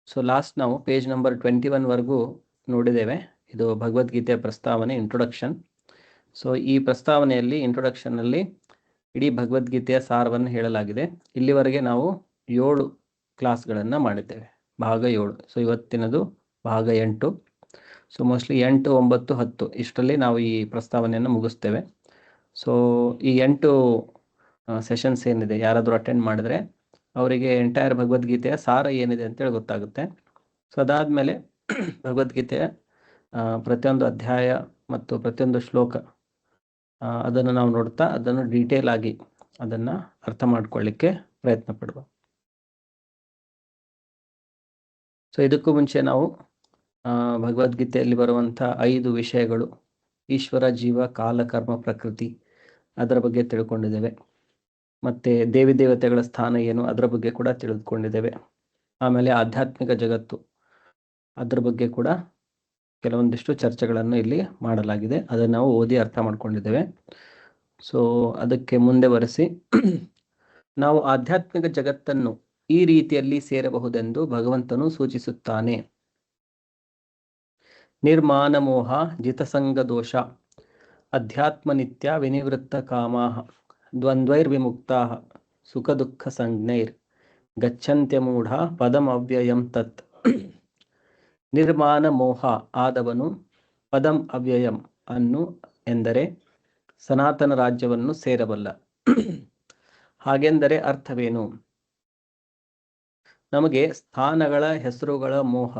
So last ನಾವು page number 21ವರೆಗೂ ನೋಡಿದ್ದೇವೆ. ಇದು ಭಗವದ್ಗೀತೆಯ ಪ್ರಸ್ತಾವನೆ, ಇಂಟ್ರೊಡಕ್ಷನ್. ಸೊ ಈ ಪ್ರಸ್ತಾವನೆಯಲ್ಲಿ ಇಂಟ್ರೊಡಕ್ಷನ್ನಲ್ಲಿ ಇಡೀ ಭಗವದ್ಗೀತೆಯ ಸಾರವನ್ನು ಹೇಳಲಾಗಿದೆ. ಇಲ್ಲಿವರೆಗೆ ನಾವು 7 ಕ್ಲಾಸ್ಗಳನ್ನು ಮಾಡಿದ್ದೇವೆ, ಭಾಗ 7. ಸೊ ಇವತ್ತಿನದು ಭಾಗ 8. ಸೊ ಮೋಸ್ಟ್ಲಿ 8, 9, 10 ಇಷ್ಟರಲ್ಲಿ ನಾವು ಈ ಪ್ರಸ್ತಾವನೆಯನ್ನು ಮುಗಿಸ್ತೇವೆ. ಸೊ ಈ 8 ಸೆಷನ್ಸ್ ಏನಿದೆ, ಯಾರಾದರೂ ಅಟೆಂಡ್ ಮಾಡಿದ್ರೆ ಅವರಿಗೆ ಎಂಟೈರ್ ಭಗವದ್ಗೀತೆಯ ಸಾರ ಏನಿದೆ ಅಂತೇಳಿ ಗೊತ್ತಾಗುತ್ತೆ. ಸೊ ಅದಾದಮೇಲೆ ಭಗವದ್ಗೀತೆಯ ಪ್ರತಿಯೊಂದು ಅಧ್ಯಾಯ ಮತ್ತು ಪ್ರತಿಯೊಂದು ಶ್ಲೋಕ ಅದನ್ನು ನಾವು ನೋಡ್ತಾ ಅದನ್ನು ಡೀಟೇಲ್ ಆಗಿ ಅದನ್ನು ಅರ್ಥ ಮಾಡ್ಕೊಳ್ಳಿಕ್ಕೆ ಪ್ರಯತ್ನ ಪಡುವ. ಸೊ ಇದಕ್ಕೂ ಮುಂಚೆ ನಾವು ಭಗವದ್ಗೀತೆಯಲ್ಲಿ ಬರುವಂಥ 5 ವಿಷಯಗಳು, ಈಶ್ವರ, ಜೀವ, ಕಾಲ, ಕರ್ಮ, ಪ್ರಕೃತಿ, ಅದರ ಬಗ್ಗೆ ತಿಳ್ಕೊಂಡಿದ್ದೇವೆ. ಮತ್ತು ದೇವಿ ದೇವತೆಗಳ ಸ್ಥಾನ ಏನು ಅದರ ಬಗ್ಗೆ ಕೂಡ ತಿಳಿದುಕೊಂಡಿದ್ದೇವೆ. ಆಮೇಲೆ ಆಧ್ಯಾತ್ಮಿಕ ಜಗತ್ತು, ಅದರ ಬಗ್ಗೆ ಕೂಡ ಕೆಲವೊಂದಿಷ್ಟು ಚರ್ಚೆಗಳನ್ನು ಇಲ್ಲಿ ಮಾಡಲಾಗಿದೆ. ಅದನ್ನು ನಾವು ಓದಿ ಅರ್ಥ ಮಾಡ್ಕೊಂಡಿದ್ದೇವೆ. ಸೊ ಅದಕ್ಕೆ ಮುಂದೆ ಬರೆಸಿ ನಾವು ಆಧ್ಯಾತ್ಮಿಕ ಜಗತ್ತನ್ನು ಈ ರೀತಿಯಲ್ಲಿ ಸೇರಬಹುದೆಂದು ಭಗವಂತನು ಸೂಚಿಸುತ್ತಾನೆ. ನಿರ್ಮಾಣ ಮೋಹ ಜಿತಸಂಗ ದೋಷ ಅಧ್ಯಾತ್ಮ ನಿತ್ಯ ವಿನಿವೃತ್ತ ಕಾಮಾಹ ದ್ವಂದ್ವೈರ್ವಿಮುಕ್ತಾ ಸುಖ ದುಃಖ ಸಂಜ್ಞೈರ್ ಗಚ್ಚಂತ್ಯಮೂಢ ಪದಂ ಅವ್ಯಯಂ ತತ್. ನಿರ್ಮಾಣ ಮೋಹ ಆದವನು ಪದಂ ಅವ್ಯಯಂ ಅನ್ನು ಎಂದರೆ ಸನಾತನ ರಾಜ್ಯವನ್ನು ಸೇರಬಲ್ಲ. ಹಾಗೆಂದರೆ ಅರ್ಥವೇನು? ನಮಗೆ ಸ್ಥಾನಗಳ ಹೆಸರುಗಳ ಮೋಹ,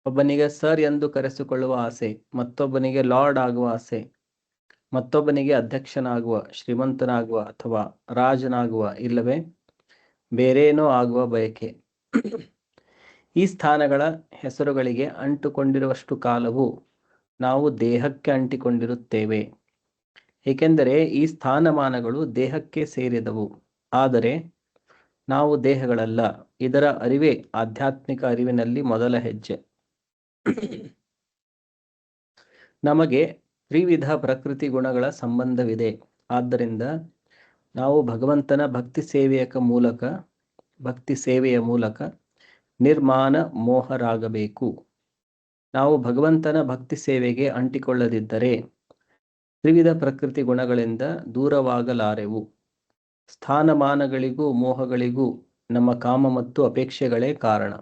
ಒಬ್ಬನಿಗೆ ಸರ್ ಎಂದು ಕರೆಸಿಕೊಳ್ಳುವ ಆಸೆ, ಮತ್ತೊಬ್ಬನಿಗೆ ಲಾರ್ಡ್ ಆಗುವ ಆಸೆ, ಮತ್ತೊಬ್ಬನಿಗೆ ಅಧ್ಯಕ್ಷನಾಗುವ, ಶ್ರೀಮಂತನಾಗುವ ಅಥವಾ ರಾಜನಾಗುವ, ಇಲ್ಲವೇ ಬೇರೇನೋ ಆಗುವ ಬಯಕೆ. ಈ ಸ್ಥಾನಗಳ ಹೆಸರುಗಳಿಗೆ ಅಂಟುಕೊಂಡಿರುವಷ್ಟು ಕಾಲವು ನಾವು ದೇಹಕ್ಕೆ ಅಂಟಿಕೊಂಡಿರುತ್ತೇವೆ. ಏಕೆಂದರೆ ಈ ಸ್ಥಾನಮಾನಗಳು ದೇಹಕ್ಕೆ ಸೇರಿದವು, ಆದರೆ ನಾವು ದೇಹಗಳಲ್ಲ. ಇದರ ಅರಿವೇ ಆಧ್ಯಾತ್ಮಿಕ ಅರಿವಿನಲ್ಲಿ ಮೊದಲ ಹೆಜ್ಜೆ. ನಮಗೆ ತ್ರಿವಿಧ ಪ್ರಕೃತಿ ಗುಣಗಳ ಸಂಬಂಧವಿದೆ. ಆದ್ದರಿಂದ ನಾವು ಭಗವಂತನ ಭಕ್ತಿ ಸೇವೆಯ ಮೂಲಕ ನಿರ್ಮಾಣ ಮೋಹರಾಗಬೇಕು. ನಾವು ಭಗವಂತನ ಭಕ್ತಿ ಸೇವೆಗೆ ಅಂಟಿಕೊಳ್ಳದಿದ್ದರೆ ತ್ರಿವಿಧ ಪ್ರಕೃತಿ ಗುಣಗಳಿಂದ ದೂರವಾಗಲಾರೆವು. ಸ್ಥಾನಮಾನಗಳಿಗೂ ಮೋಹಗಳಿಗೂ ನಮ್ಮ ಕಾಮ ಮತ್ತು ಅಪೇಕ್ಷೆಗಳೇ ಕಾರಣ.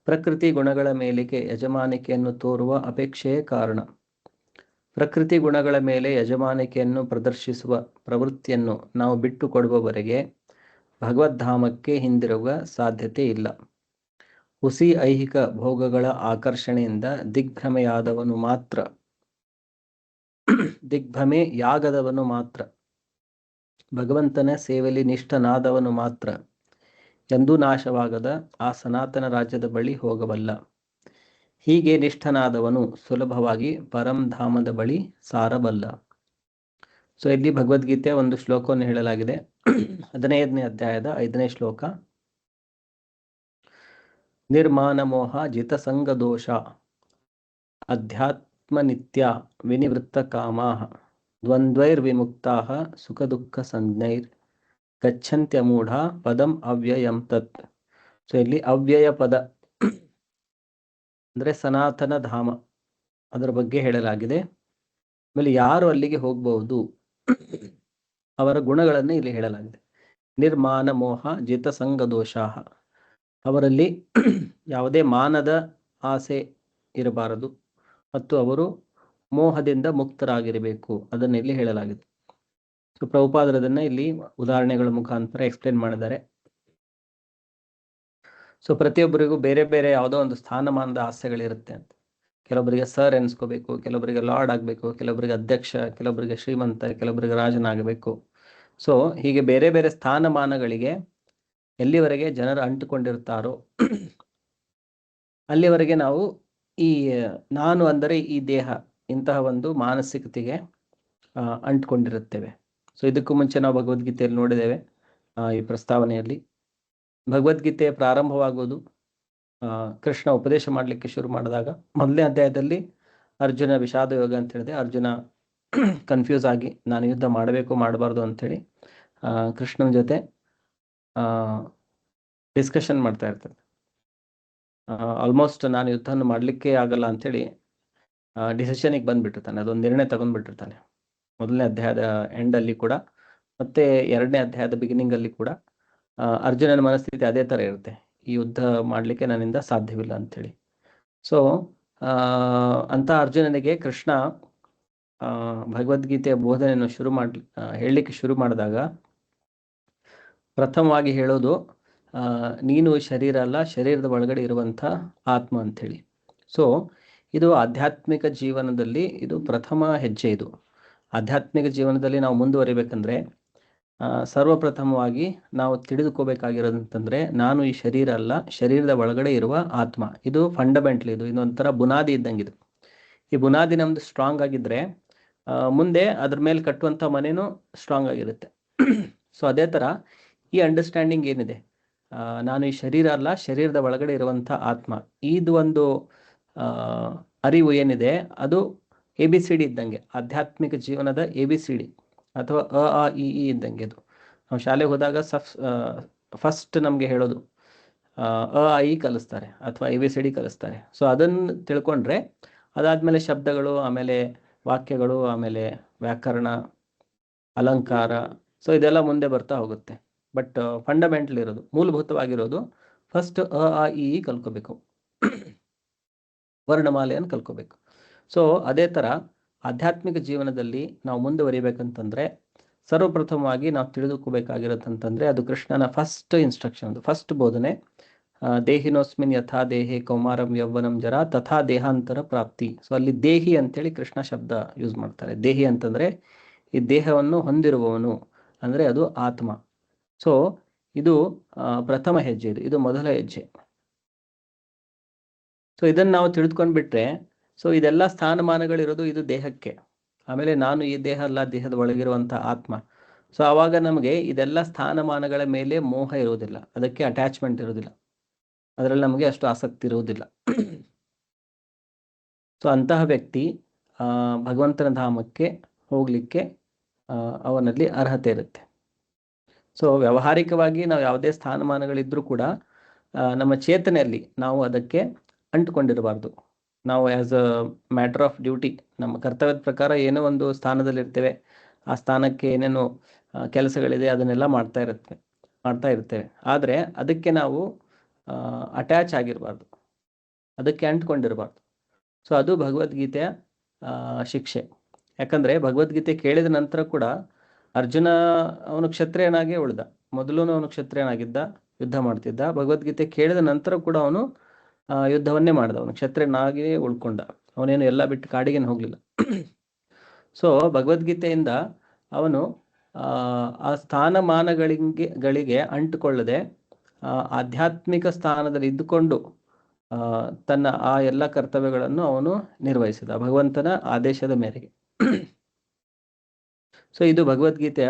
ಪ್ರಕೃತಿ ಗುಣಗಳ ಮೇಲಿಗೆ ಯಜಮಾನಿಕೆಯನ್ನು ತೋರುವ ಅಪೇಕ್ಷೆಯೇ ಕಾರಣ. ಪ್ರಕೃತಿ ಗುಣಗಳ ಮೇಲೆ ಯಜಮಾನಿಕೆಯನ್ನು ಪ್ರದರ್ಶಿಸುವ ಪ್ರವೃತ್ತಿಯನ್ನು ನಾವು ಬಿಟ್ಟು ಕೊಡುವವರೆಗೆ ಭಗವದ್ಧಾಮಕ್ಕೆ ಹಿಂದಿರುಗುವ ಸಾಧ್ಯತೆ ಇಲ್ಲ. ಹುಸಿ ಐಹಿಕ ಭೋಗಗಳ ಆಕರ್ಷಣೆಯಿಂದ ದಿಗ್ಭ್ರಮೆಯಾಗದವನು ಮಾತ್ರ, ಭಗವಂತನ ಸೇವೆಯಲ್ಲಿ ನಿಷ್ಠನಾದವನು ಮಾತ್ರ ಎಂದೂ ನಾಶವಾಗದ ಆ ಸನಾತನ ರಾಜ್ಯದ ಬಳಿ ಹೋಗಬಲ್ಲ. ಹೀಗೆ ನಿಷ್ಠನಾದವನು ಸುಲಭವಾಗಿ ಪರಂಧಾಮದ ಬಳಿ ಸಾರಬಲ್ಲ. ಸೊ ಇಲ್ಲಿ ಭಗವದ್ಗೀತೆಯ ಒಂದು ಶ್ಲೋಕವನ್ನು ಹೇಳಲಾಗಿದೆ. 15ನೇ ಅಧ್ಯಾಯದ 5ನೇ ಶ್ಲೋಕ. ನಿರ್ಮಾಣ ಮೋಹ ಜಿತಸಂಗ ದೋಷ ಅಧ್ಯಾತ್ಮ ನಿತ್ಯ ವಿನಿವೃತ್ತ ಕಾಮಾಹ ದ್ವಂದ್ವೈರ್ವಿಮುಕ್ತಾಃ ಸುಖ ದುಃಖ ಸಂಜ್ಞೈರ್ ಗಚ್ಚಂತ್ಯಮೂಢ ಪದಂ ಅವ್ಯಯಂ ತತ್. ಸೊ ಇಲ್ಲಿ ಅವ್ಯಯ ಪದ ಅಂದರೆ ಸನಾತನ ಧಾಮ, ಅದರ ಬಗ್ಗೆ ಹೇಳಲಾಗಿದೆ. ಆಮೇಲೆ ಯಾರು ಅಲ್ಲಿಗೆ ಹೋಗಬಹುದು ಅವರ ಗುಣಗಳನ್ನು ಇಲ್ಲಿ ಹೇಳಲಾಗಿದೆ. ನಿರ್ಮಾಣ ಮೋಹ ಜಿತಸಂಗ ದೋಷಾಹ, ಅವರಲ್ಲಿ ಯಾವುದೇ ಮಾನದ ಆಸೆ ಇರಬಾರದು ಮತ್ತು ಅವರು ಮೋಹದಿಂದ ಮುಕ್ತರಾಗಿರಬೇಕು, ಅದನ್ನು ಇಲ್ಲಿ ಹೇಳಲಾಗಿದೆ. ಸೊ ಪ್ರಭುಪಾದರು ಅದನ್ನು ಇಲ್ಲಿ ಉದಾಹರಣೆಗಳ ಮುಖಾಂತರ ಎಕ್ಸ್ಪ್ಲೇನ್ ಮಾಡಿದ್ದಾರೆ. ಸೊ ಪ್ರತಿಯೊಬ್ಬರಿಗೂ ಬೇರೆ ಬೇರೆ ಯಾವುದೋ ಒಂದು ಸ್ಥಾನಮಾನದ ಆಸೆಗಳಿರುತ್ತೆ ಅಂತ. ಕೆಲವೊಬ್ಬರಿಗೆ ಸರ್ ಎನ್ಸ್ಕೋಬೇಕು, ಕೆಲವೊಬ್ಬರಿಗೆ ಲಾರ್ಡ್ ಆಗಬೇಕು, ಕೆಲವೊಬ್ಬರಿಗೆ ಅಧ್ಯಕ್ಷ, ಕೆಲವೊಬ್ಬರಿಗೆ ಶ್ರೀಮಂತ, ಕೆಲವೊಬ್ಬರಿಗೆ ರಾಜನಾಗಬೇಕು. ಸೊ ಹೀಗೆ ಬೇರೆ ಬೇರೆ ಸ್ಥಾನಮಾನಗಳಿಗೆ ಎಲ್ಲಿವರೆಗೆ ಜನರು ಅಂಟುಕೊಂಡಿರ್ತಾರೋ ಅಲ್ಲಿವರೆಗೆ ನಾವು ಈ ನಾನು ಅಂದರೆ ಈ ದೇಹ ಇಂತಹ ಒಂದು ಮಾನಸಿಕತೆಗೆ ಅಂಟ್ಕೊಂಡಿರುತ್ತೇವೆ. ಸೊ ಇದಕ್ಕೂ ಮುಂಚೆ ನಾವು ಭಗವದ್ಗೀತೆಯಲ್ಲಿ ನೋಡಿದ್ದೇವೆ. ಈ ಪ್ರಸ್ತಾವನೆಯಲ್ಲಿ ಭಗವದ್ಗೀತೆ ಪ್ರಾರಂಭವಾಗುವುದು ಕೃಷ್ಣ ಉಪದೇಶ ಮಾಡಲಿಕ್ಕೆ ಶುರು ಮಾಡಿದಾಗ ಮೊದಲನೇ ಅಧ್ಯಾಯದಲ್ಲಿ ಅರ್ಜುನ ವಿಷಾದ ಯೋಗ ಅಂತ ಹೇಳಿದೆ. ಅರ್ಜುನ ಕನ್ಫ್ಯೂಸ್ ಆಗಿ ನಾನು ಯುದ್ಧ ಮಾಡಬೇಕು ಮಾಡಬಾರ್ದು ಅಂಥೇಳಿ ಕೃಷ್ಣನ ಜೊತೆ ಡಿಸ್ಕಷನ್ ಮಾಡ್ತಾ ಇರ್ತಾನೆ. ಆಲ್ಮೋಸ್ಟ್ ನಾನು ಯುದ್ಧವನ್ನು ಮಾಡಲಿಕ್ಕೆ ಆಗಲ್ಲ ಅಂಥೇಳಿ ಡಿಸಿಷನಿಗೆ ಬಂದ್ಬಿಟ್ಟಿರ್ತಾನೆ, ಅದೊಂದು ನಿರ್ಣಯ ತಗೊಂಡ್ಬಿಟ್ಟಿರ್ತಾನೆ. ಮೊದಲನೇ ಅಧ್ಯಾಯದ ಎಂಡಲ್ಲಿ ಕೂಡ ಮತ್ತೆ ಎರಡನೇ ಅಧ್ಯಾಯದ ಬಿಗಿನಿಂಗಲ್ಲಿ ಕೂಡ ಅರ್ಜುನನ ಮನಸ್ಥಿತಿ ಅದೇ ಥರ ಇರುತ್ತೆ, ಈ ಯುದ್ಧ ಮಾಡಲಿಕ್ಕೆ ನನ್ನಿಂದ ಸಾಧ್ಯವಿಲ್ಲ ಅಂಥೇಳಿ. ಸೊ ಅಂತ ಅರ್ಜುನನಿಗೆ ಕೃಷ್ಣ ಭಗವದ್ಗೀತೆಯ ಬೋಧನೆಯನ್ನು ಹೇಳಲಿಕ್ಕೆ ಶುರು ಮಾಡಿದಾಗ ಪ್ರಥಮವಾಗಿ ಹೇಳೋದು ನೀನು ಶರೀರ ಅಲ್ಲ, ಶರೀರದ ಒಳಗಡೆ ಇರುವಂಥ ಆತ್ಮ ಅಂಥೇಳಿ. ಸೊ ಇದು ಆಧ್ಯಾತ್ಮಿಕ ಜೀವನದಲ್ಲಿ ಇದು ಪ್ರಥಮ ಹೆಜ್ಜೆ. ಇದು ಆಧ್ಯಾತ್ಮಿಕ ಜೀವನದಲ್ಲಿ ನಾವು ಮುಂದುವರಿಬೇಕಂದ್ರೆ ಸರ್ವಪ್ರಥಮವಾಗಿ ನಾವು ತಿಳಿದುಕೋಬೇಕಾಗಿರೋದಂತಂದರೆ ನಾನು ಈ ಶರೀರ ಅಲ್ಲ, ಶರೀರದ ಒಳಗಡೆ ಇರುವ ಆತ್ಮ. ಇದು ಫಂಡಮೆಂಟಲ್, ಇದೊಂಥರ ಬುನಾದಿ ಇದ್ದಂಗೆ. ಈ ಬುನಾದಿ ನಮ್ದು ಸ್ಟ್ರಾಂಗ್ ಆಗಿದ್ದರೆ ಮುಂದೆ ಅದ್ರ ಮೇಲೆ ಕಟ್ಟುವಂಥ ಮನೇನೂ ಸ್ಟ್ರಾಂಗ್ ಆಗಿರುತ್ತೆ. ಸೊ ಅದೇ ಥರ ಈ ಅಂಡರ್ಸ್ಟ್ಯಾಂಡಿಂಗ್ ಏನಿದೆ, ನಾನು ಈ ಶರೀರ ಅಲ್ಲ, ಶರೀರದ ಒಳಗಡೆ ಇರುವಂಥ ಆತ್ಮ, ಇದು ಒಂದು ಅರಿವು ಏನಿದೆ ಅದು ABCD ಇದ್ದಂಗೆ, ಆಧ್ಯಾತ್ಮಿಕ ಜೀವನದ ABCD ಅಥವಾ ಅ ಆ ಇ ಈ ಇದ್ದಂಗೆ. ಅದು ನಾವು ಶಾಲೆಗೆ ಹೋದಾಗ ಫಸ್ಟ್ ನಮಗೆ ಹೇಳೋದು ಅ ಆ ಇ ಕಲಿಸ್ತಾರೆ ಅಥವಾ ABCD ಕಲಿಸ್ತಾರೆ. ಸೊ ಅದನ್ನು ತಿಳ್ಕೊಂಡ್ರೆ ಅದಾದಮೇಲೆ ಶಬ್ದಗಳು, ಆಮೇಲೆ ವಾಕ್ಯಗಳು, ಆಮೇಲೆ ವ್ಯಾಕರಣ, ಅಲಂಕಾರ, ಸೊ ಇದೆಲ್ಲ ಮುಂದೆ ಬರ್ತಾ ಹೋಗುತ್ತೆ. ಬಟ್ ಫಂಡಮೆಂಟಲ್ ಇರೋದು, ಮೂಲಭೂತವಾಗಿರೋದು ಫಸ್ಟ್ ಅ ಆ ಇ ಕಲ್ಕೋಬೇಕು, ವರ್ಣಮಾಲೆಯನ್ನು ಕಲ್ಕೋಬೇಕು. ಸೊ ಅದೇ ಥರ ಆಧ್ಯಾತ್ಮಿಕ ಜೀವನದಲ್ಲಿ ನಾವು ಮುಂದುವರಿಬೇಕಂತಂದರೆ ಸರ್ವಪ್ರಥಮವಾಗಿ ನಾವು ತಿಳಿದುಕೋಬೇಕಾಗಿರೋದಂತಂದರೆ ಅದು ಕೃಷ್ಣನ ಫಸ್ಟ್ ಇನ್ಸ್ಟ್ರಕ್ಷನ್, ಅದು ಫಸ್ಟ್ ಬೋಧನೆ. ದೇಹಿನೋಸ್ಮಿನ್ ಯಥಾ ದೇಹೇ ಕೌಮಾರಂ ಯೌವನಂ ಜರಾ ತಥಾ ದೇಹಾಂತರ ಪ್ರಾಪ್ತಿ. ಸೊ ಅಲ್ಲಿ ದೇಹಿ ಅಂತೇಳಿ ಕೃಷ್ಣ ಶಬ್ದ ಯೂಸ್ ಮಾಡ್ತಾರೆ. ದೇಹಿ ಅಂತಂದರೆ ಈ ದೇಹವನ್ನು ಹೊಂದಿರುವವನು, ಅಂದರೆ ಅದು ಆತ್ಮ. ಸೊ ಇದು ಪ್ರಥಮ ಹೆಜ್ಜೆ, ಇದು ಮೊದಲ ಹೆಜ್ಜೆ. ಸೊ ಇದನ್ನು ನಾವು ತಿಳಿದುಕೊಂಡ್ಬಿಟ್ರೆ, ಸೊ ಇದೆಲ್ಲ ಸ್ಥಾನಮಾನಗಳಿರೋದು ಇದು ದೇಹಕ್ಕೆ. ಆಮೇಲೆ ನಾನು ಈ ದೇಹ ಅಲ್ಲ, ದೇಹದ ಒಳಗಿರುವಂಥ ಆತ್ಮ. ಸೊ ಆವಾಗ ನಮಗೆ ಇದೆಲ್ಲ ಸ್ಥಾನಮಾನಗಳ ಮೇಲೆ ಮೋಹ ಇರುವುದಿಲ್ಲ, ಅದಕ್ಕೆ ಅಟ್ಯಾಚ್ಮೆಂಟ್ ಇರೋದಿಲ್ಲ, ಅದರಲ್ಲಿ ನಮಗೆ ಅಷ್ಟು ಆಸಕ್ತಿ ಇರುವುದಿಲ್ಲ. ಸೊ ಅಂತಹ ವ್ಯಕ್ತಿ ಭಗವಂತನ ಧಾಮಕ್ಕೆ ಹೋಗಲಿಕ್ಕೆ ಅವನಲ್ಲಿ ಅರ್ಹತೆ ಇರುತ್ತೆ. ಸೊ ವ್ಯಾವಹಾರಿಕವಾಗಿ ನಾವು ಯಾವುದೇ ಸ್ಥಾನಮಾನಗಳಿದ್ರೂ ಕೂಡ ನಮ್ಮ ಚೇತನೆಯಲ್ಲಿ ನಾವು ಅದಕ್ಕೆ ಅಂಟುಕೊಂಡಿರಬಾರ್ದು. ನಾವು as a matter of duty, ನಮ್ಮ ಕರ್ತವ್ಯದ ಪ್ರಕಾರ ಏನೋ ಒಂದು ಸ್ಥಾನದಲ್ಲಿರ್ತೇವೆ, ಆ ಸ್ಥಾನಕ್ಕೆ ಏನೇನೋ ಕೆಲಸಗಳಿದೆ ಅದನ್ನೆಲ್ಲ ಮಾಡ್ತಾ ಇರ್ತೇವೆ. ಆದರೆ ಅದಕ್ಕೆ ನಾವು ಅಟ್ಯಾಚ್ ಆಗಿರಬಾರ್ದು, ಅದಕ್ಕೆ ಅಂಟ್ಕೊಂಡಿರಬಾರ್ದು. ಸೊ ಅದು ಭಗವದ್ಗೀತೆಯ ಶಿಕ್ಷೆ. ಯಾಕಂದರೆ ಭಗವದ್ಗೀತೆ ಕೇಳಿದ ನಂತರ ಕೂಡ ಅರ್ಜುನ ಅವನು ಕ್ಷತ್ರಿಯನಾಗೇ ಉಳಿದ. ಮೊದಲು ಅವನು ಕ್ಷತ್ರಿಯನಾಗಿದ್ದ, ಯುದ್ಧ ಮಾಡ್ತಿದ್ದ. ಭಗವದ್ಗೀತೆ ಕೇಳಿದ ನಂತರ ಕೂಡ ಅವನು ಯುದ್ಧವನ್ನೇ ಮಾಡಿದ, ಅವನು ಕ್ಷತ್ರಿಯನಾಗಿಯೇ ಉಳ್ಕೊಂಡ. ಅವನೇನು ಎಲ್ಲ ಬಿಟ್ಟು ಕಾಡಿಗೇನು ಹೋಗಲಿಲ್ಲ. ಸೊ ಭಗವದ್ಗೀತೆಯಿಂದ ಅವನು ಆ ಸ್ಥಾನಮಾನಗಳಿಗೆ ಅಂಟುಕೊಳ್ಳದೆ ಆಧ್ಯಾತ್ಮಿಕ ಸ್ಥಾನದಲ್ಲಿ ಇದ್ದುಕೊಂಡು ತನ್ನ ಆ ಎಲ್ಲ ಕರ್ತವ್ಯಗಳನ್ನು ಅವನು ನಿರ್ವಹಿಸಿದ ಭಗವಂತನ ಆದೇಶದ ಮೇರೆಗೆ. ಸೊ ಇದು ಭಗವದ್ಗೀತೆಯ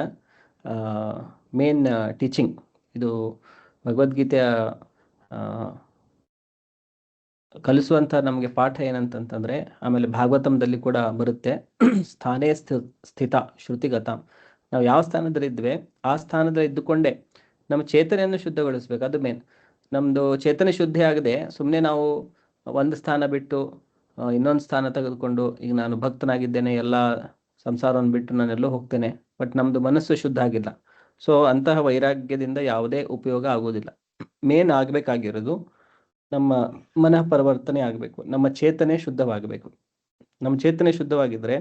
ಮೇನ್ ಟೀಚಿಂಗ್. ಇದು ಭಗವದ್ಗೀತೆಯ ಕಲಿಸುವಂಥ ನಮಗೆ ಪಾಠ ಏನಂತಂತಂದರೆ, ಆಮೇಲೆ ಭಾಗವತಂದಲ್ಲಿ ಕೂಡ ಬರುತ್ತೆ, ಸ್ಥಾನೇ ಸ್ಥಿತ ಶ್ರುತಿಗತ. ನಾವು ಯಾವ ಸ್ಥಾನದಲ್ಲಿದ್ವಿ ಆ ಸ್ಥಾನದಲ್ಲಿ ಇದ್ದುಕೊಂಡೇ ನಮ್ಮ ಚೇತನೆಯನ್ನು ಶುದ್ಧಗೊಳಿಸ್ಬೇಕು. ಅದು ಮೇನ್. ನಮ್ಮದು ಚೇತನೆ ಶುದ್ಧಿ ಆಗದೆ ಸುಮ್ಮನೆ ನಾವು ಒಂದು ಸ್ಥಾನ ಬಿಟ್ಟು ಇನ್ನೊಂದು ಸ್ಥಾನ ತೆಗೆದುಕೊಂಡು, ಈಗ ನಾನು ಭಕ್ತನಾಗಿದ್ದೇನೆ, ಎಲ್ಲ ಸಂಸಾರವನ್ನು ಬಿಟ್ಟು ನಾನೆಲ್ಲೋ ಹೋಗ್ತೇನೆ, ಬಟ್ ನಮ್ಮದು ಮನಸ್ಸು ಶುದ್ಧ ಆಗಿಲ್ಲ. ಸೊ ಅಂತಹ ವೈರಾಗ್ಯದಿಂದ ಯಾವುದೇ ಉಪಯೋಗ ಆಗೋದಿಲ್ಲ. ಮೇನ್ ಆಗಬೇಕಾಗಿರೋದು ನಮ್ಮ ಮನಃ ಪರಿವರ್ತನೆ ಆಗಬೇಕು, ನಮ್ಮ ಚೇತನೆ ಶುದ್ಧವಾಗಬೇಕು. ನಮ್ಮ ಚೇತನೆ ಶುದ್ಧವಾಗಿದ್ದರೆ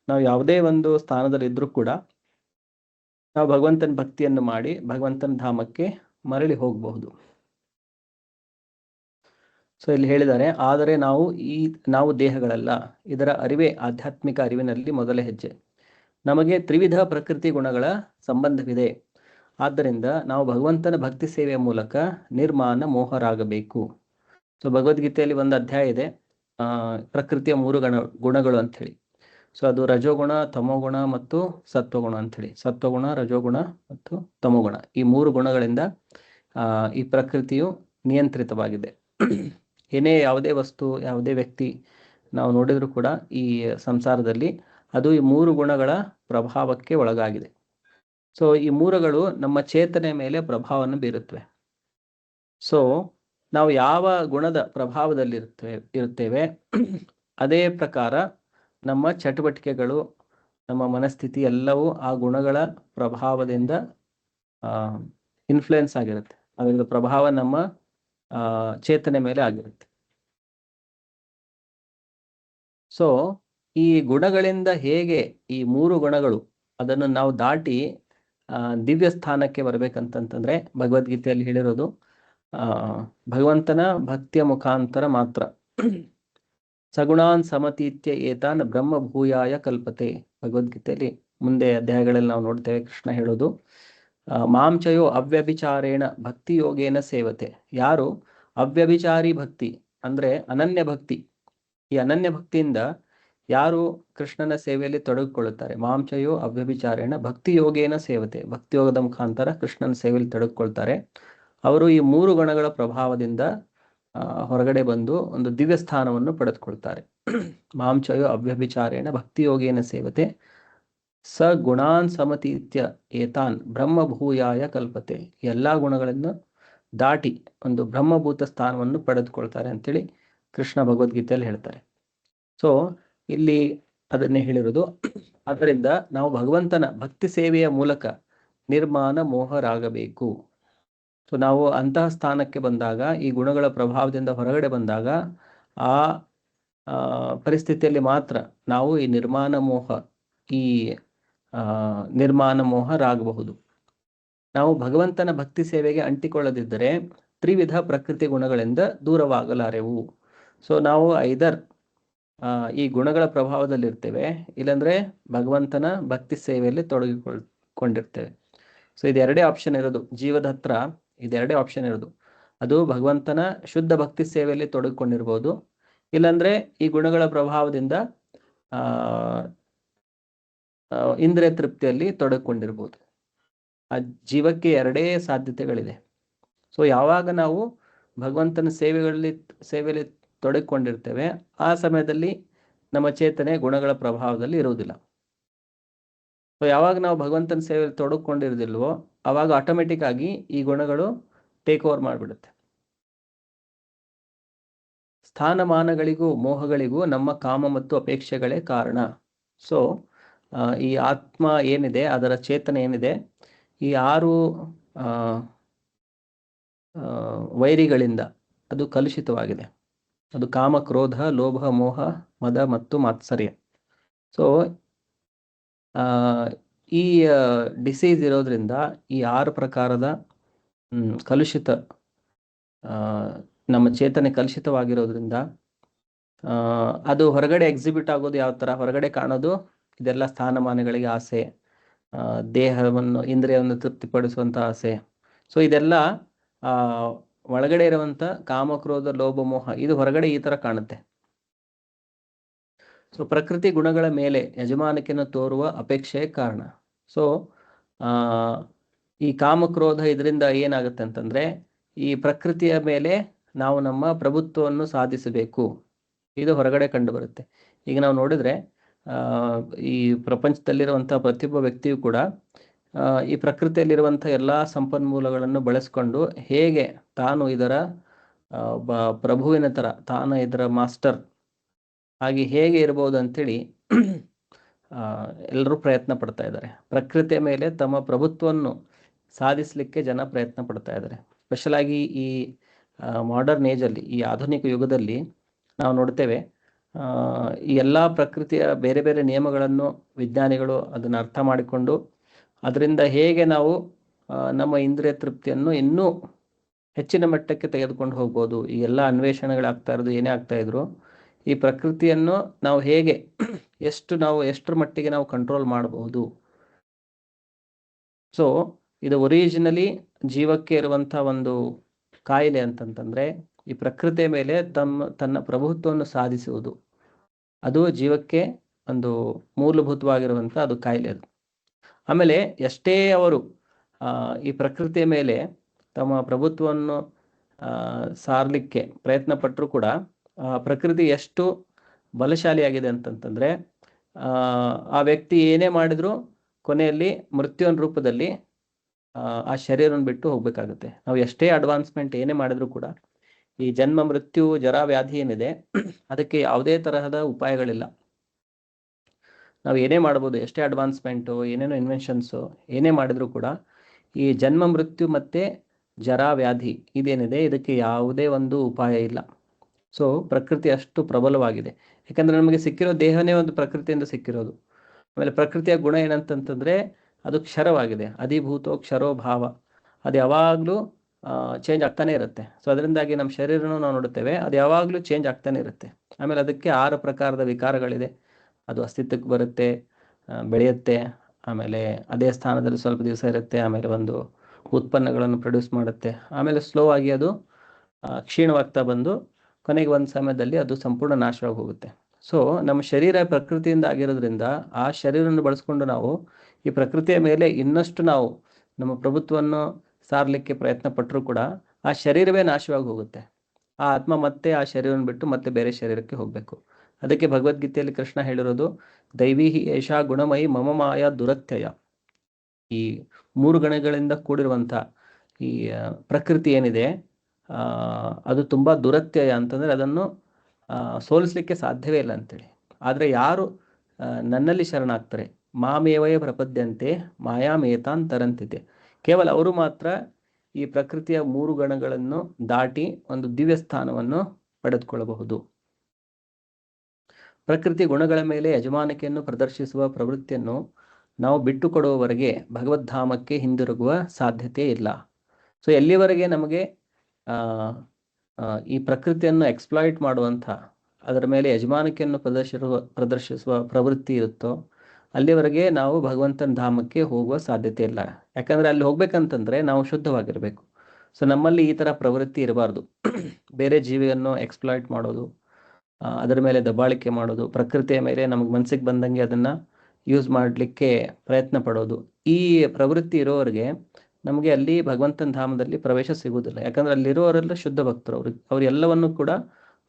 ನಾವು ಯಾವುದೇ ಒಂದು ಸ್ಥಾನದಲ್ಲಿ ಇದ್ರೂ ಕೂಡ ನಾವು ಭಗವಂತನ ಭಕ್ತಿಯನ್ನು ಮಾಡಿ ಭಗವಂತನ ಧಾಮಕ್ಕೆ ಮರಳಿ ಹೋಗಬಹುದು. ಸೊ ಇಲ್ಲಿ ಹೇಳಿದ್ದಾರೆ, ಆದರೆ ನಾವು ದೇಹಗಳಲ್ಲ, ಇದರ ಅರಿವೇ ಆಧ್ಯಾತ್ಮಿಕ ಅರಿವಿನಲ್ಲಿ ಮೊದಲ ಹೆಜ್ಜೆ. ನಮಗೆ ತ್ರಿವಿಧ ಪ್ರಕೃತಿ ಗುಣಗಳ ಸಂಬಂಧವಿದೆ. ಆದ್ದರಿಂದ ನಾವು ಭಗವಂತನ ಭಕ್ತಿ ಸೇವೆಯ ಮೂಲಕ ನಿರ್ಮಾಣ ಮೋಹರಾಗಬೇಕು. ಸೊ ಭಗವದ್ಗೀತೆಯಲ್ಲಿ ಒಂದು ಅಧ್ಯಾಯ ಇದೆ, ಪ್ರಕೃತಿಯ 3 ಗುಣಗಳು ಅಂಥೇಳಿ. ಸೊ ಅದು ರಜೋಗುಣ, ತಮೋಗುಣ ಮತ್ತು ಸತ್ವಗುಣ ಅಂಥೇಳಿ. ಸತ್ವಗುಣ, ರಜೋಗುಣ ಮತ್ತು ತಮೋಗುಣ, ಈ 3 ಗುಣಗಳಿಂದ ಈ ಪ್ರಕೃತಿಯು ನಿಯಂತ್ರಿತವಾಗಿದೆ. ಏನೇ ಯಾವುದೇ ವಸ್ತು, ಯಾವುದೇ ವ್ಯಕ್ತಿ ನಾವು ನೋಡಿದರೂ ಕೂಡ ಈ ಸಂಸಾರದಲ್ಲಿ ಅದು ಈ 3 ಗುಣಗಳ ಪ್ರಭಾವಕ್ಕೆ ಒಳಗಾಗಿದೆ. ಸೊ ಈ 3ಗಳು ನಮ್ಮ ಚೇತನೆ ಮೇಲೆ ಪ್ರಭಾವವನ್ನು ಬೀರುತ್ತವೆ. ಸೊ ನಾವು ಯಾವ ಗುಣದ ಪ್ರಭಾವದಲ್ಲಿ ಇರುತ್ತೇವೆ ಅದೇ ಪ್ರಕಾರ ನಮ್ಮ ಚಟುವಟಿಕೆಗಳು, ನಮ್ಮ ಮನಸ್ಥಿತಿ ಎಲ್ಲವೂ ಆ ಗುಣಗಳ ಪ್ರಭಾವದಿಂದ ಇನ್ಫ್ಲುಯೆನ್ಸ್ ಆಗಿರುತ್ತೆ. ಅದರ ಪ್ರಭಾವ ನಮ್ಮ ಚೇತನೆ ಮೇಲೆ ಆಗಿರುತ್ತೆ. ಸೊ ಈ ಗುಣಗಳಿಂದ ಹೇಗೆ ಈ 3 ಗುಣಗಳು ಅದನ್ನು ನಾವು ದಾಟಿ ದಿವ್ಯ ಸ್ಥಾನಕ್ಕೆ ಬರ್ಬೇಕಂತಂದ್ರೆ ಭಗವದ್ಗೀತೆಯಲ್ಲಿ ಹೇಳಿರೋದು ಭಗವಂತನ ಭಕ್ತಿಯ ಮುಖಾಂತರ ಮಾತ್ರ. ಸಗುಣಾನ್ ಸಮತೀತ್ಯ ಏತಾನ್ ಬ್ರಹ್ಮಭೂಯಾಯ ಕಲ್ಪತೆ. ಭಗವದ್ಗೀತೆಯಲ್ಲಿ ಮುಂದೆ ಅಧ್ಯಾಯಗಳಲ್ಲಿ ನಾವು ನೋಡ್ತೇವೆ ಕೃಷ್ಣ ಹೇಳೋದು, ಮಾಂಚಯೋ ಅವ್ಯಭಿಚಾರೇಣ ಭಕ್ತಿ ಯೋಗೇನ ಸೇವತೆ. ಯಾರು ಅವ್ಯಭಿಚಾರಿ ಭಕ್ತಿ ಅಂದ್ರೆ ಅನನ್ಯ ಭಕ್ತಿ, ಈ ಅನನ್ಯ ಭಕ್ತಿಯಿಂದ ಯಾರು ಕೃಷ್ಣನ ಸೇವೆಯಲ್ಲಿ ತೊಡಗಿಕೊಳ್ಳುತ್ತಾರೆ, ಮಾಂಚಯೋ ಅವ್ಯಭಿಚಾರೇಣ ಭಕ್ತಿ ಯೋಗೇನ ಸೇವತೆ, ಭಕ್ತಿ ಯೋಗದ ಮುಖಾಂತರ ಕೃಷ್ಣನ ಸೇವೆಯಲ್ಲಿ ತೊಡಗಿಕೊಳ್ತಾರೆ, ಅವರು ಈ 3 ಗುಣಗಳ ಪ್ರಭಾವದಿಂದ ಹೊರಗಡೆ ಬಂದು ಒಂದು ದಿವ್ಯ ಸ್ಥಾನವನ್ನು ಪಡೆದುಕೊಳ್ತಾರೆ. ಮಾಂಚಯೋ ಅವ್ಯಭಿಚಾರೇಣ ಭಕ್ತಿ ಯೋಗೇನ ಸೇವತೆ ಸ ಗುಣಾನ್ ಸಮತೀತ್ಯ ಏತಾನ್ ಬ್ರಹ್ಮಭೂಯಾಯ ಕಲ್ಪತೆ. ಎಲ್ಲಾ ಗುಣಗಳನ್ನು ದಾಟಿ ಒಂದು ಬ್ರಹ್ಮಭೂತ ಸ್ಥಾನವನ್ನು ಪಡೆದುಕೊಳ್ತಾರೆ ಅಂತೇಳಿ ಕೃಷ್ಣ ಭಗವದ್ಗೀತೆಯಲ್ಲಿ ಹೇಳ್ತಾರೆ. ಸೊ ಇಲ್ಲಿ ಅದನ್ನೇ ಹೇಳಿರೋದು. ಅದರಿಂದ ನಾವು ಭಗವಂತನ ಭಕ್ತಿ ಸೇವೆಯ ಮೂಲಕ ನಿರ್ಮಾಣ ಮೋಹರಾಗಬೇಕು. ಸೊ ನಾವು ಅಂತಹ ಸ್ಥಾನಕ್ಕೆ ಬಂದಾಗ, ಈ ಗುಣಗಳ ಪ್ರಭಾವದಿಂದ ಹೊರಗಡೆ ಬಂದಾಗ ಆ ಪರಿಸ್ಥಿತಿಯಲ್ಲಿ ಮಾತ್ರ ನಾವು ಈ ನಿರ್ಮಾಣ ಮೋಹರಾಗಬಹುದು. ನಾವು ಭಗವಂತನ ಭಕ್ತಿ ಸೇವೆಗೆ ಅಂಟಿಕೊಳ್ಳದಿದ್ದರೆ ತ್ರಿವಿಧ ಪ್ರಕೃತಿ ಗುಣಗಳಿಂದ ದೂರವಾಗಲಾರೆವು. ಸೊ ನಾವು ಐದರ್ ಈ ಗುಣಗಳ ಪ್ರಭಾವದಲ್ಲಿರ್ತೇವೆ, ಇಲ್ಲಾಂದ್ರೆ ಭಗವಂತನ ಭಕ್ತಿ ಸೇವೆಯಲ್ಲಿ ತೊಡಗಿಕೊಂಡಿರ್ತೇವೆ. ಸೊ ಇದೆರಡೇ ಆಪ್ಷನ್ ಇರೋದು ಜೀವದ ಹತ್ರ, ಇದೆರಡೇ ಆಪ್ಷನ್ ಇರೋದು. ಅದು ಭಗವಂತನ ಶುದ್ಧ ಭಕ್ತಿ ಸೇವೆಯಲ್ಲಿ ತೊಡಗಿಕೊಂಡಿರ್ಬೋದು, ಇಲ್ಲಾಂದ್ರೆ ಈ ಗುಣಗಳ ಪ್ರಭಾವದಿಂದ ಇಂದ್ರಿಯ ತೃಪ್ತಿಯಲ್ಲಿ ತೊಡಗಿಕೊಂಡಿರ್ಬೋದು. ಆ ಜೀವಕ್ಕೆ ಎರಡೇ ಸಾಧ್ಯತೆಗಳಿದೆ. ಸೊ ಯಾವಾಗ ನಾವು ಭಗವಂತನ ಸೇವೆಯಲ್ಲಿ ತೊಡಗಿಕೊಂಡಿರ್ತೇವೆ, ಆ ಸಮಯದಲ್ಲಿ ನಮ್ಮ ಚೇತನೆ ಗುಣಗಳ ಪ್ರಭಾವದಲ್ಲಿ ಇರುವುದಿಲ್ಲ. ಸೊ ಯಾವಾಗ ನಾವು ಭಗವಂತನ ಸೇವೆಯಲ್ಲಿ ತೊಡಗಿಕೊಂಡಿರೋದಿಲ್ವೋ ಅವಾಗ ಆಟೋಮೆಟಿಕ್ ಆಗಿ ಈ ಗುಣಗಳು ಟೇಕ್ ಓವರ್ ಮಾಡಿಬಿಡುತ್ತೆ. ಸ್ಥಾನಮಾನಗಳಿಗೂ ಮೋಹಗಳಿಗೂ ನಮ್ಮ ಕಾಮ ಮತ್ತು ಅಪೇಕ್ಷೆಗಳೇ ಕಾರಣ. ಸೊ ಈ ಆತ್ಮ ಏನಿದೆ, ಅದರ ಚೇತನೆ ಏನಿದೆ, ಈ 6 ವೈರಿಗಳಿಂದ ಅದು ಕಲುಷಿತವಾಗಿದೆ. ಅದು ಕಾಮ, ಕ್ರೋಧ, ಲೋಭ, ಮೋಹ, ಮದ ಮತ್ತು ಮಾತ್ಸರ್ಯ. ಸೊ ಈ ಡಿಸೀಸ್ ಇರೋದ್ರಿಂದ ಈ 6 ಪ್ರಕಾರದ ಕಲುಷಿತ ನಮ್ಮ ಚೇತನೆ ಕಲುಷಿತವಾಗಿರೋದ್ರಿಂದ ಅದು ಹೊರಗಡೆ ಎಕ್ಸಿಬಿಟ್ ಆಗೋದು ಯಾವ ಥರ, ಹೊರಗಡೆ ಕಾಣೋದು ಇದೆಲ್ಲ ಸ್ಥಾನಮಾನಗಳಿಗೆ ಆಸೆ, ದೇಹವನ್ನು ಇಂದ್ರಿಯವನ್ನು ತೃಪ್ತಿಪಡಿಸುವಂಥ ಆಸೆ. ಸೊ ಇದೆಲ್ಲ ಒಳಗಡೆ ಇರುವಂಥ ಕಾಮ, ಕ್ರೋಧ, ಲೋಭ, ಮೋಹ ಇದು ಹೊರಗಡೆ ಈ ಥರ ಕಾಣುತ್ತೆ. ಸೊ ಪ್ರಕೃತಿ ಗುಣಗಳ ಮೇಲೆ ಯಜಮಾನಿಕೆಯನ್ನು ತೋರುವ ಅಪೇಕ್ಷೆಯೇ ಕಾರಣ. ಸೊ ಈ ಕಾಮಕ್ರೋಧ ಇದರಿಂದ ಏನಾಗುತ್ತೆ ಅಂತಂದ್ರೆ, ಈ ಪ್ರಕೃತಿಯ ಮೇಲೆ ನಾವು ನಮ್ಮ ಪ್ರಭುತ್ವವನ್ನು ಸಾಧಿಸಬೇಕು, ಇದು ಹೊರಗಡೆ ಕಂಡು ಬರುತ್ತೆ. ಈಗ ನಾವು ನೋಡಿದ್ರೆ ಈ ಪ್ರಪಂಚದಲ್ಲಿರುವಂಥ ಪ್ರತಿಯೊಬ್ಬ ವ್ಯಕ್ತಿಯು ಕೂಡ ಈ ಪ್ರಕೃತಿಯಲ್ಲಿರುವಂಥ ಎಲ್ಲ ಸಂಪನ್ಮೂಲಗಳನ್ನು ಬಳಸ್ಕೊಂಡು ಹೇಗೆ ತಾನು ಇದರ ಪ್ರಭುವಿನ ಥರ, ತಾನು ಇದರ ಮಾಸ್ಟರ್ ಹಾಗೆ ಹೇಗೆ ಇರ್ಬೋದು ಅಂಥೇಳಿ ಎಲ್ಲರೂ ಪ್ರಯತ್ನ ಪಡ್ತಾ ಇದ್ದಾರೆ. ಪ್ರಕೃತಿಯ ಮೇಲೆ ತಮ್ಮ ಪ್ರಭುತ್ವವನ್ನು ಸಾಧಿಸಲಿಕ್ಕೆ ಜನ ಪ್ರಯತ್ನ ಪಡ್ತಾ ಇದ್ದಾರೆ. ಸ್ಪೆಷಲ್ ಆಗಿ ಈ ಮಾಡರ್ನ್ ಏಜಲ್ಲಿ, ಈ ಆಧುನಿಕ ಯುಗದಲ್ಲಿ ನಾವು ನೋಡ್ತೇವೆ, ಈ ಎಲ್ಲ ಪ್ರಕೃತಿಯ ಬೇರೆ ಬೇರೆ ನಿಯಮಗಳನ್ನು ವಿಜ್ಞಾನಿಗಳು ಅದನ್ನು ಅರ್ಥ ಮಾಡಿಕೊಂಡು ಅದರಿಂದ ಹೇಗೆ ನಾವು ನಮ್ಮ ಇಂದ್ರಿಯ ತೃಪ್ತಿಯನ್ನು ಇನ್ನೂ ಹೆಚ್ಚಿನ ಮಟ್ಟಕ್ಕೆ ತೆಗೆದುಕೊಂಡು ಹೋಗ್ಬೋದು. ಈ ಎಲ್ಲ ಅನ್ವೇಷಣೆಗಳಾಗ್ತಾ ಇರೋದು ಏನೇ ಆಗ್ತಾ ಇದ್ರು, ಈ ಪ್ರಕೃತಿಯನ್ನು ನಾವು ಹೇಗೆ ಎಷ್ಟರ ಮಟ್ಟಿಗೆ ನಾವು ಕಂಟ್ರೋಲ್ ಮಾಡಬಹುದು. ಸೊ ಇದು ಒರಿಜಿನಲಿ ಜೀವಕ್ಕೆ ಇರುವಂಥ ಒಂದು ಕಾಯಿಲೆ ಅಂತಂತಂದ್ರೆ, ಈ ಪ್ರಕೃತಿಯ ಮೇಲೆ ತನ್ನ ಪ್ರಭುತ್ವವನ್ನು ಸಾಧಿಸುವುದು, ಅದು ಜೀವಕ್ಕೆ ಒಂದು ಮೂಲಭೂತವಾಗಿರುವಂಥ ಅದು ಕಾಯಿಲೆ ಅದು. ಆಮೇಲೆ ಎಷ್ಟೇ ಅವರು ಈ ಪ್ರಕೃತಿಯ ಮೇಲೆ ತಮ್ಮ ಪ್ರಭುತ್ವವನ್ನು ಸಾರಲಿಕ್ಕೆ ಪ್ರಯತ್ನ ಪಟ್ಟರೂ ಕೂಡ ಪ್ರಕೃತಿ ಎಷ್ಟು ಬಲಶಾಲಿಯಾಗಿದೆ ಅಂತಂತಂದ್ರೆ, ಆ ವ್ಯಕ್ತಿ ಏನೇ ಮಾಡಿದ್ರು ಕೊನೆಯಲ್ಲಿ ಮೃತ್ಯುವಿನ ರೂಪದಲ್ಲಿ ಆ ಶರೀರವನ್ನು ಬಿಟ್ಟು ಹೋಗ್ಬೇಕಾಗುತ್ತೆ. ನಾವು ಎಷ್ಟೇ ಅಡ್ವಾನ್ಸ್ಮೆಂಟ್ ಏನೇ ಮಾಡಿದ್ರು ಕೂಡ ಈ ಜನ್ಮ ಮೃತ್ಯು ಜರಾ ವ್ಯಾಧಿ ಏನಿದೆ ಅದಕ್ಕೆ ಯಾವುದೇ ತರಹದ ಉಪಾಯಗಳಿಲ್ಲ. ನಾವು ಏನೇ ಮಾಡ್ಬೋದು, ಎಷ್ಟೇ ಅಡ್ವಾನ್ಸ್ಮೆಂಟು, ಏನೇನೋ ಇನ್ವೆನ್ಷನ್ಸು ಏನೇ ಮಾಡಿದ್ರು ಕೂಡ ಈ ಜನ್ಮ ಮೃತ್ಯು ಮತ್ತು ಜರಾ ವ್ಯಾಧಿ ಇದೇನಿದೆ ಇದಕ್ಕೆ ಯಾವುದೇ ಒಂದು ಉಪಾಯ ಇಲ್ಲ. ಸೊ ಪ್ರಕೃತಿ ಅಷ್ಟು ಪ್ರಬಲವಾಗಿದೆ. ಯಾಕಂದರೆ ನಮಗೆ ಸಿಕ್ಕಿರೋ ದೇಹನೇ ಒಂದು ಪ್ರಕೃತಿಯಿಂದ ಸಿಕ್ಕಿರೋದು. ಆಮೇಲೆ ಪ್ರಕೃತಿಯ ಗುಣ ಏನಂತಂತಂದರೆ ಅದು ಕ್ಷರವಾಗಿದೆ. ಅಧಿಭೂತೋ ಕ್ಷರೋ ಭಾವ, ಅದು ಯಾವಾಗಲೂ ಚೇಂಜ್ ಆಗ್ತಾನೆ ಇರುತ್ತೆ. ಸೊ ಅದರಿಂದಾಗಿ ನಮ್ಮ ಶರೀರನೂ ನಾವು ನೋಡುತ್ತೇವೆ, ಅದು ಯಾವಾಗಲೂ ಚೇಂಜ್ ಆಗ್ತಾನೆ ಇರುತ್ತೆ. ಆಮೇಲೆ ಅದಕ್ಕೆ 6 ಪ್ರಕಾರದ ವಿಕಾರಗಳಿದೆ. ಅದು ಅಸ್ತಿತ್ವಕ್ಕೆ ಬರುತ್ತೆ, ಬೆಳೆಯುತ್ತೆ, ಆಮೇಲೆ ಅದೇ ಸ್ಥಾನದಲ್ಲಿ ಸ್ವಲ್ಪ ದಿವಸ ಇರುತ್ತೆ, ಆಮೇಲೆ ಒಂದು ಉತ್ಪನ್ನಗಳನ್ನು ಪ್ರೊಡ್ಯೂಸ್ ಮಾಡುತ್ತೆ, ಆಮೇಲೆ ಸ್ಲೋ ಆಗಿ ಅದು ಕ್ಷೀಣವಾಗ್ತಾ ಬಂದು ಕೊನೆಗೆ ಒಂದು ಸಮಯದಲ್ಲಿ ಅದು ಸಂಪೂರ್ಣ ನಾಶವಾಗಿ ಹೋಗುತ್ತೆ. ಸೊ ನಮ್ಮ ಶರೀರ ಪ್ರಕೃತಿಯಿಂದ ಆಗಿರೋದ್ರಿಂದ ಆ ಶರೀರವನ್ನು ಬಳಸ್ಕೊಂಡು ನಾವು ಈ ಪ್ರಕೃತಿಯ ಮೇಲೆ ಇನ್ನಷ್ಟು ನಾವು ನಮ್ಮ ಪ್ರಭುತ್ವವನ್ನು ಸಾರಲಿಕ್ಕೆ ಪ್ರಯತ್ನ ಪಟ್ಟರೂ ಕೂಡ ಆ ಶರೀರವೇ ನಾಶವಾಗಿ ಹೋಗುತ್ತೆ. ಆ ಆತ್ಮ ಮತ್ತೆ ಆ ಶರೀರವನ್ನು ಬಿಟ್ಟು ಮತ್ತೆ ಬೇರೆ ಶರೀರಕ್ಕೆ ಹೋಗಬೇಕು. ಅದಕ್ಕೆ ಭಗವದ್ಗೀತೆಯಲ್ಲಿ ಕೃಷ್ಣ ಹೇಳಿರೋದು ದೈವೀಹಿ ಏಷಾ ಗುಣಮಯಿ ಮಮ ಮಾಯಾ ದುರತ್ಯಯ. ಈ 3 ಗಣಗಳಿಂದ ಕೂಡಿರುವಂಥ ಈ ಪ್ರಕೃತಿ ಏನಿದೆ ಅದು ತುಂಬ ದುರತ್ಯಯ ಅಂತಂದರೆ ಅದನ್ನು ಸೋಲಿಸಲಿಕ್ಕೆ ಸಾಧ್ಯವೇ ಇಲ್ಲ ಅಂತೇಳಿ. ಆದರೆ ಯಾರು ನನ್ನಲ್ಲಿ ಶರಣಾಗ್ತಾರೆ, ಮಾಮೇವಯ ಪ್ರಪದ್ಯಂತೆ ಮಾಯಾಮೇತಾನ್ ತರಂತಿದೆ, ಕೇವಲ ಅವರು ಮಾತ್ರ ಈ ಪ್ರಕೃತಿಯ 3 ಗಣಗಳನ್ನು ದಾಟಿ ಒಂದು ದಿವ್ಯ ಸ್ಥಾನವನ್ನು ಪಡೆದುಕೊಳ್ಳಬಹುದು. ಪ್ರಕೃತಿ ಗುಣಗಳ ಮೇಲೆ ಯಜಮಾನಿಕೆಯನ್ನು ಪ್ರದರ್ಶಿಸುವ ಪ್ರವೃತ್ತಿಯನ್ನು ನಾವು ಬಿಟ್ಟುಕೊಡುವವರೆಗೆ ಭಗವದ್ಧಾಮಕ್ಕೆ ಹಿಂದಿರುಗುವ ಸಾಧ್ಯತೆ ಇಲ್ಲ. ಸೊ ಎಲ್ಲಿವರೆಗೆ ನಮಗೆ ಈ ಪ್ರಕೃತಿಯನ್ನು ಎಕ್ಸ್ಪ್ಲಾಯ್ಟ್ ಮಾಡುವಂಥ, ಅದರ ಮೇಲೆ ಯಜಮಾನಿಕೆಯನ್ನು ಪ್ರದರ್ಶಿಸುವ ಪ್ರವೃತ್ತಿ ಇರುತ್ತೋ ಅಲ್ಲಿವರೆಗೆ ನಾವು ಭಗವಂತನ ಧಾಮಕ್ಕೆ ಹೋಗುವ ಸಾಧ್ಯತೆ ಇಲ್ಲ. ಯಾಕಂದರೆ ಅಲ್ಲಿ ಹೋಗ್ಬೇಕಂತಂದರೆ ನಾವು ಶುದ್ಧವಾಗಿರಬೇಕು. ಸೊ ನಮ್ಮಲ್ಲಿ ಈ ಥರ ಪ್ರವೃತ್ತಿ ಇರಬಾರ್ದು. ಬೇರೆ ಜೀವಿಯನ್ನು ಎಕ್ಸ್ಪ್ಲಾಯ್ಟ್ ಮಾಡೋದು, ಅದರ ಮೇಲೆ ದಬ್ಬಾಳಿಕೆ ಮಾಡೋದು, ಪ್ರಕೃತಿಯ ಮೇಲೆ ನಮಗೆ ಮನಸ್ಸಿಗೆ ಬಂದಂಗೆ ಅದನ್ನು ಯೂಸ್ ಮಾಡಲಿಕ್ಕೆ ಪ್ರಯತ್ನ ಪಡೋದು, ಈ ಪ್ರವೃತ್ತಿ ಇರೋವರೆಗೆ ನಮಗೆ ಅಲ್ಲಿ ಭಗವಂತನ ಧಾಮದಲ್ಲಿ ಪ್ರವೇಶ ಸಿಗುವುದಿಲ್ಲ. ಯಾಕಂದರೆ ಅಲ್ಲಿರೋರೆಲ್ಲ ಶುದ್ಧ ಭಕ್ತರು. ಅವರೆಲ್ಲವನ್ನು ಕೂಡ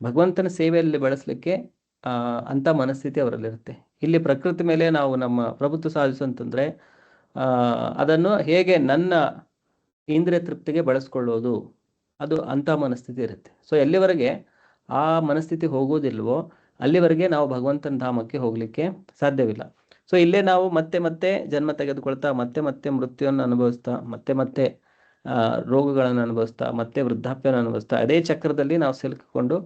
ಭಗವಂತನ ಸೇವೆಯಲ್ಲಿ ಬಳಸಲಿಕ್ಕೆ ಅಂಥ ಮನಸ್ಥಿತಿ ಅವರಲ್ಲಿರುತ್ತೆ. ಇಲ್ಲಿ ಪ್ರಕೃತಿ ಮೇಲೆ ನಾವು ನಮ್ಮ ಪ್ರಭುತ್ವ ಸಾಧಿಸುವಂತಂದರೆ ಅದನ್ನು ಹೇಗೆ ನನ್ನ ಇಂದ್ರಿಯ ತೃಪ್ತಿಗೆ ಬಳಸ್ಕೊಳ್ಳೋದು, ಅದು ಅಂಥ ಮನಸ್ಥಿತಿ ಇರುತ್ತೆ. ಸೊ ಎಲ್ಲಿವರೆಗೆ ಆ ಮನಸ್ಥಿತಿ ಹೋಗೋದಿಲ್ವೋ ಅಲ್ಲಿವರೆಗೆ ನಾವು ಭಗವಂತನ ಧಾಮಕ್ಕೆ ಹೋಗಲಿಕ್ಕೆ ಸಾಧ್ಯವಿಲ್ಲ. ಸೊ ಇಲ್ಲೇ ನಾವು ಮತ್ತೆ ಮತ್ತೆ ಜನ್ಮ ತೆಗೆದುಕೊಳ್ತಾ, ಮತ್ತೆ ಮತ್ತೆ ಮೃತ್ಯುವನ್ನು ಅನುಭವಿಸ್ತಾ, ಮತ್ತೆ ಮತ್ತೆ ರೋಗಗಳನ್ನು ಅನುಭವಿಸ್ತಾ, ಮತ್ತೆ ವೃದ್ಧಾಪ್ಯವನ್ನು ಅನುಭವಿಸ್ತಾ, ಅದೇ ಚಕ್ರದಲ್ಲಿ ನಾವು ಸಿಲುಕಿಕೊಂಡು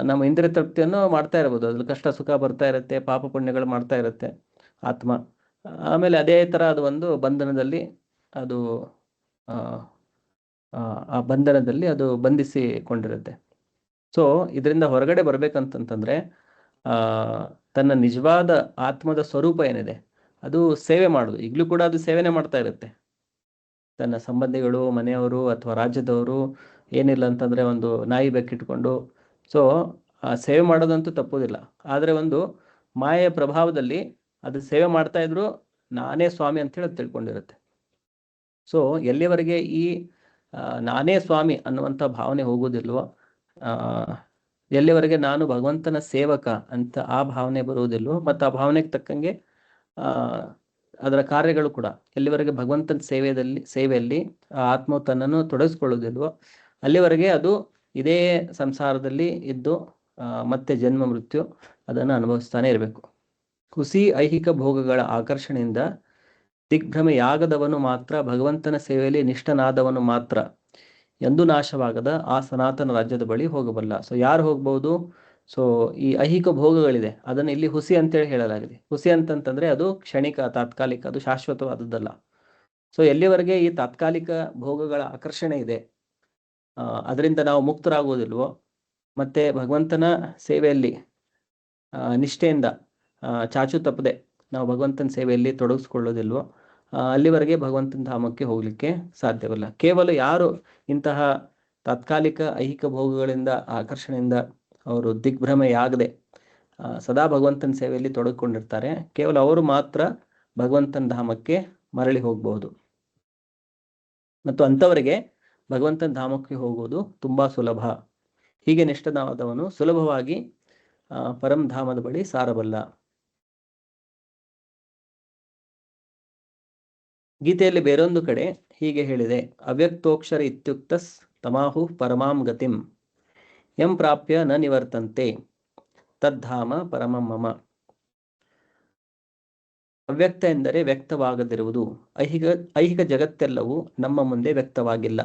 ನಮ್ಮ ಇಂದ್ರಿಯ ತೃಪ್ತಿಯನ್ನು ಮಾಡ್ತಾ ಇರ್ಬೋದು. ಅದ್ರಲ್ಲಿ ಕಷ್ಟ ಸುಖ ಬರ್ತಾ ಇರುತ್ತೆ, ಪಾಪ ಪುಣ್ಯಗಳು ಮಾಡ್ತಾ ಇರುತ್ತೆ ಆತ್ಮ. ಆಮೇಲೆ ಅದೇ ಥರ ಅದು ಒಂದು ಬಂಧನದಲ್ಲಿ ಅದು ಆ ಬಂಧನದಲ್ಲಿ ಅದು ಬಂಧಿಸಿಕೊಂಡಿರುತ್ತೆ. ಸೊ ಇದರಿಂದ ಹೊರಗಡೆ ಬರ್ಬೇಕಂತಂತಂದರೆ ತನ್ನ ನಿಜವಾದ ಆತ್ಮದ ಸ್ವರೂಪ ಏನಿದೆ ಅದು ಸೇವೆ ಮಾಡೋದು. ಈಗಲೂ ಕೂಡ ಅದು ಸೇವೆನೇ ಮಾಡ್ತಾ ಇರುತ್ತೆ. ತನ್ನ ಸಂಬಂಧಿಗಳು, ಮನೆಯವರು ಅಥವಾ ರಾಜ್ಯದವರು ಏನಿಲ್ಲ ಅಂತಂದರೆ ಒಂದು ನಾಯಿ ಬೆಕ್ಕಿಟ್ಕೊಂಡು ಸೊ ಸೇವೆ ಮಾಡೋದಂತೂ ತಪ್ಪೋದಿಲ್ಲ. ಆದರೆ ಒಂದು ಮಾಯೆಯ ಪ್ರಭಾವದಲ್ಲಿ ಅದು ಸೇವೆ ಮಾಡ್ತಾ ಇದ್ರು ನಾನೇ ಸ್ವಾಮಿ ಅಂತೇಳಿ ಅದು ತಿಳ್ಕೊಂಡಿರುತ್ತೆ. ಸೊ ಎಲ್ಲಿವರೆಗೆ ಈ ನಾನೇ ಸ್ವಾಮಿ ಅನ್ನುವಂಥ ಭಾವನೆ ಹೋಗೋದಿಲ್ವೋ, ಎಲ್ಲಿವರೆಗೆ ನಾನು ಭಗವಂತನ ಸೇವಕ ಅಂತ ಆ ಭಾವನೆ ಬರುವುದಿಲ್ವೋ, ಮತ್ತು ಆ ಭಾವನೆಗೆ ತಕ್ಕಂಗೆ ಅದರ ಕಾರ್ಯಗಳು ಕೂಡ ಎಲ್ಲಿವರೆಗೆ ಭಗವಂತನ ಸೇವೆಯಲ್ಲಿ ಆತ್ಮ ತನ್ನನ್ನು ತೊಡಗಿಸ್ಕೊಳ್ಳೋದಿಲ್ವೋ ಅಲ್ಲಿವರೆಗೆ ಅದು ಇದೇ ಸಂಸಾರದಲ್ಲಿ ಇದ್ದು ಮತ್ತೆ ಜನ್ಮ ಮೃತ್ಯು ಅದನ್ನು ಅನುಭವಿಸ್ತಾನೆ ಇರಬೇಕು. ಹುಸಿ ಐಹಿಕ ಭೋಗಗಳ ಆಕರ್ಷಣೆಯಿಂದ ದಿಗ್ಭ್ರಮೆಯಾಗದವನು ಮಾತ್ರ, ಭಗವಂತನ ಸೇವೆಯಲ್ಲಿ ನಿಷ್ಠನಾದವನು ಮಾತ್ರ ಎಂದೂ ನಾಶವಾಗದ ಆ ಸನಾತನ ರಾಜ್ಯದ ಬಳಿ ಹೋಗಬಲ್ಲ. ಸೊ ಯಾರು ಹೋಗ್ಬೋದು? ಸೊ ಈ ಐಹಿಕ ಭೋಗಗಳಿದೆ ಅದನ್ನು ಇಲ್ಲಿ ಹುಸಿ ಅಂತೇಳಿ ಹೇಳಲಾಗಿದೆ. ಹುಸಿ ಅಂತಂತಂದರೆ ಅದು ಕ್ಷಣಿಕ, ತಾತ್ಕಾಲಿಕ, ಅದು ಶಾಶ್ವತವಾದದ್ದಲ್ಲ. ಸೊ ಎಲ್ಲಿವರೆಗೆ ಈ ತಾತ್ಕಾಲಿಕ ಭೋಗಗಳ ಆಕರ್ಷಣೆ ಇದೆ ಅದರಿಂದ ನಾವು ಮುಕ್ತರಾಗುವುದಿಲ್ವೋ, ಮತ್ತು ಭಗವಂತನ ಸೇವೆಯಲ್ಲಿ ನಿಷ್ಠೆಯಿಂದ ಚಾಚು ತಪ್ಪದೆ ನಾವು ಭಗವಂತನ ಸೇವೆಯಲ್ಲಿ ತೊಡಗಿಸ್ಕೊಳ್ಳೋದಿಲ್ವೋ ಅಲ್ಲಿವರೆಗೆ ಭಗವಂತನ ಧಾಮಕ್ಕೆ ಹೋಗಲಿಕ್ಕೆ ಸಾಧ್ಯವಿಲ್ಲ. ಕೇವಲ ಯಾರು ಇಂತಹ ತಾತ್ಕಾಲಿಕ ಐಹಿಕ ಭೋಗಗಳಿಂದ ಆಕರ್ಷಣೆಯಿಂದ ಅವರು ದಿಗ್ಭ್ರಮೆಯಾಗದೆ ಸದಾ ಭಗವಂತನ ಸೇವೆಯಲ್ಲಿ ತೊಡಗಿಕೊಂಡಿರ್ತಾರೆ, ಕೇವಲ ಅವರು ಮಾತ್ರ ಭಗವಂತನ ಧಾಮಕ್ಕೆ ಮರಳಿ ಹೋಗಬಹುದು. ಮತ್ತು ಅಂಥವರಿಗೆ ಭಗವಂತನ ಧಾಮಕ್ಕೆ ಹೋಗುವುದು ತುಂಬ ಸುಲಭ. ಹೀಗೆ ನಿಷ್ಠನಾದವನು ಸುಲಭವಾಗಿ ಪರಂಧಾಮದ ಬಳಿ ಸಾರಬಲ್ಲ. ಗೀತೆಯಲ್ಲಿ ಬೇರೊಂದು ಕಡೆ ಹೀಗೆ ಹೇಳಿದೆ, ಅವ್ಯಕ್ತೋಕ್ಷರ ಇತ್ಯುಕ್ತಸ್ ತಮಾಹು ಪರಮಾಂ ಗತಿಂ ಯಂ ಪ್ರಾಪ್ಯ ನ ನಿವರ್ತಂತೆ ತದ್ಧಾಮ ಪರಮಂ ಮಮ. ಅವ್ಯಕ್ತ ಎಂದರೆ ವ್ಯಕ್ತವಾಗದಿರುವುದು. ಐಹಿಕ ಜಗತ್ತೆಲ್ಲವೂ ನಮ್ಮ ಮುಂದೆ ವ್ಯಕ್ತವಾಗಿಲ್ಲ.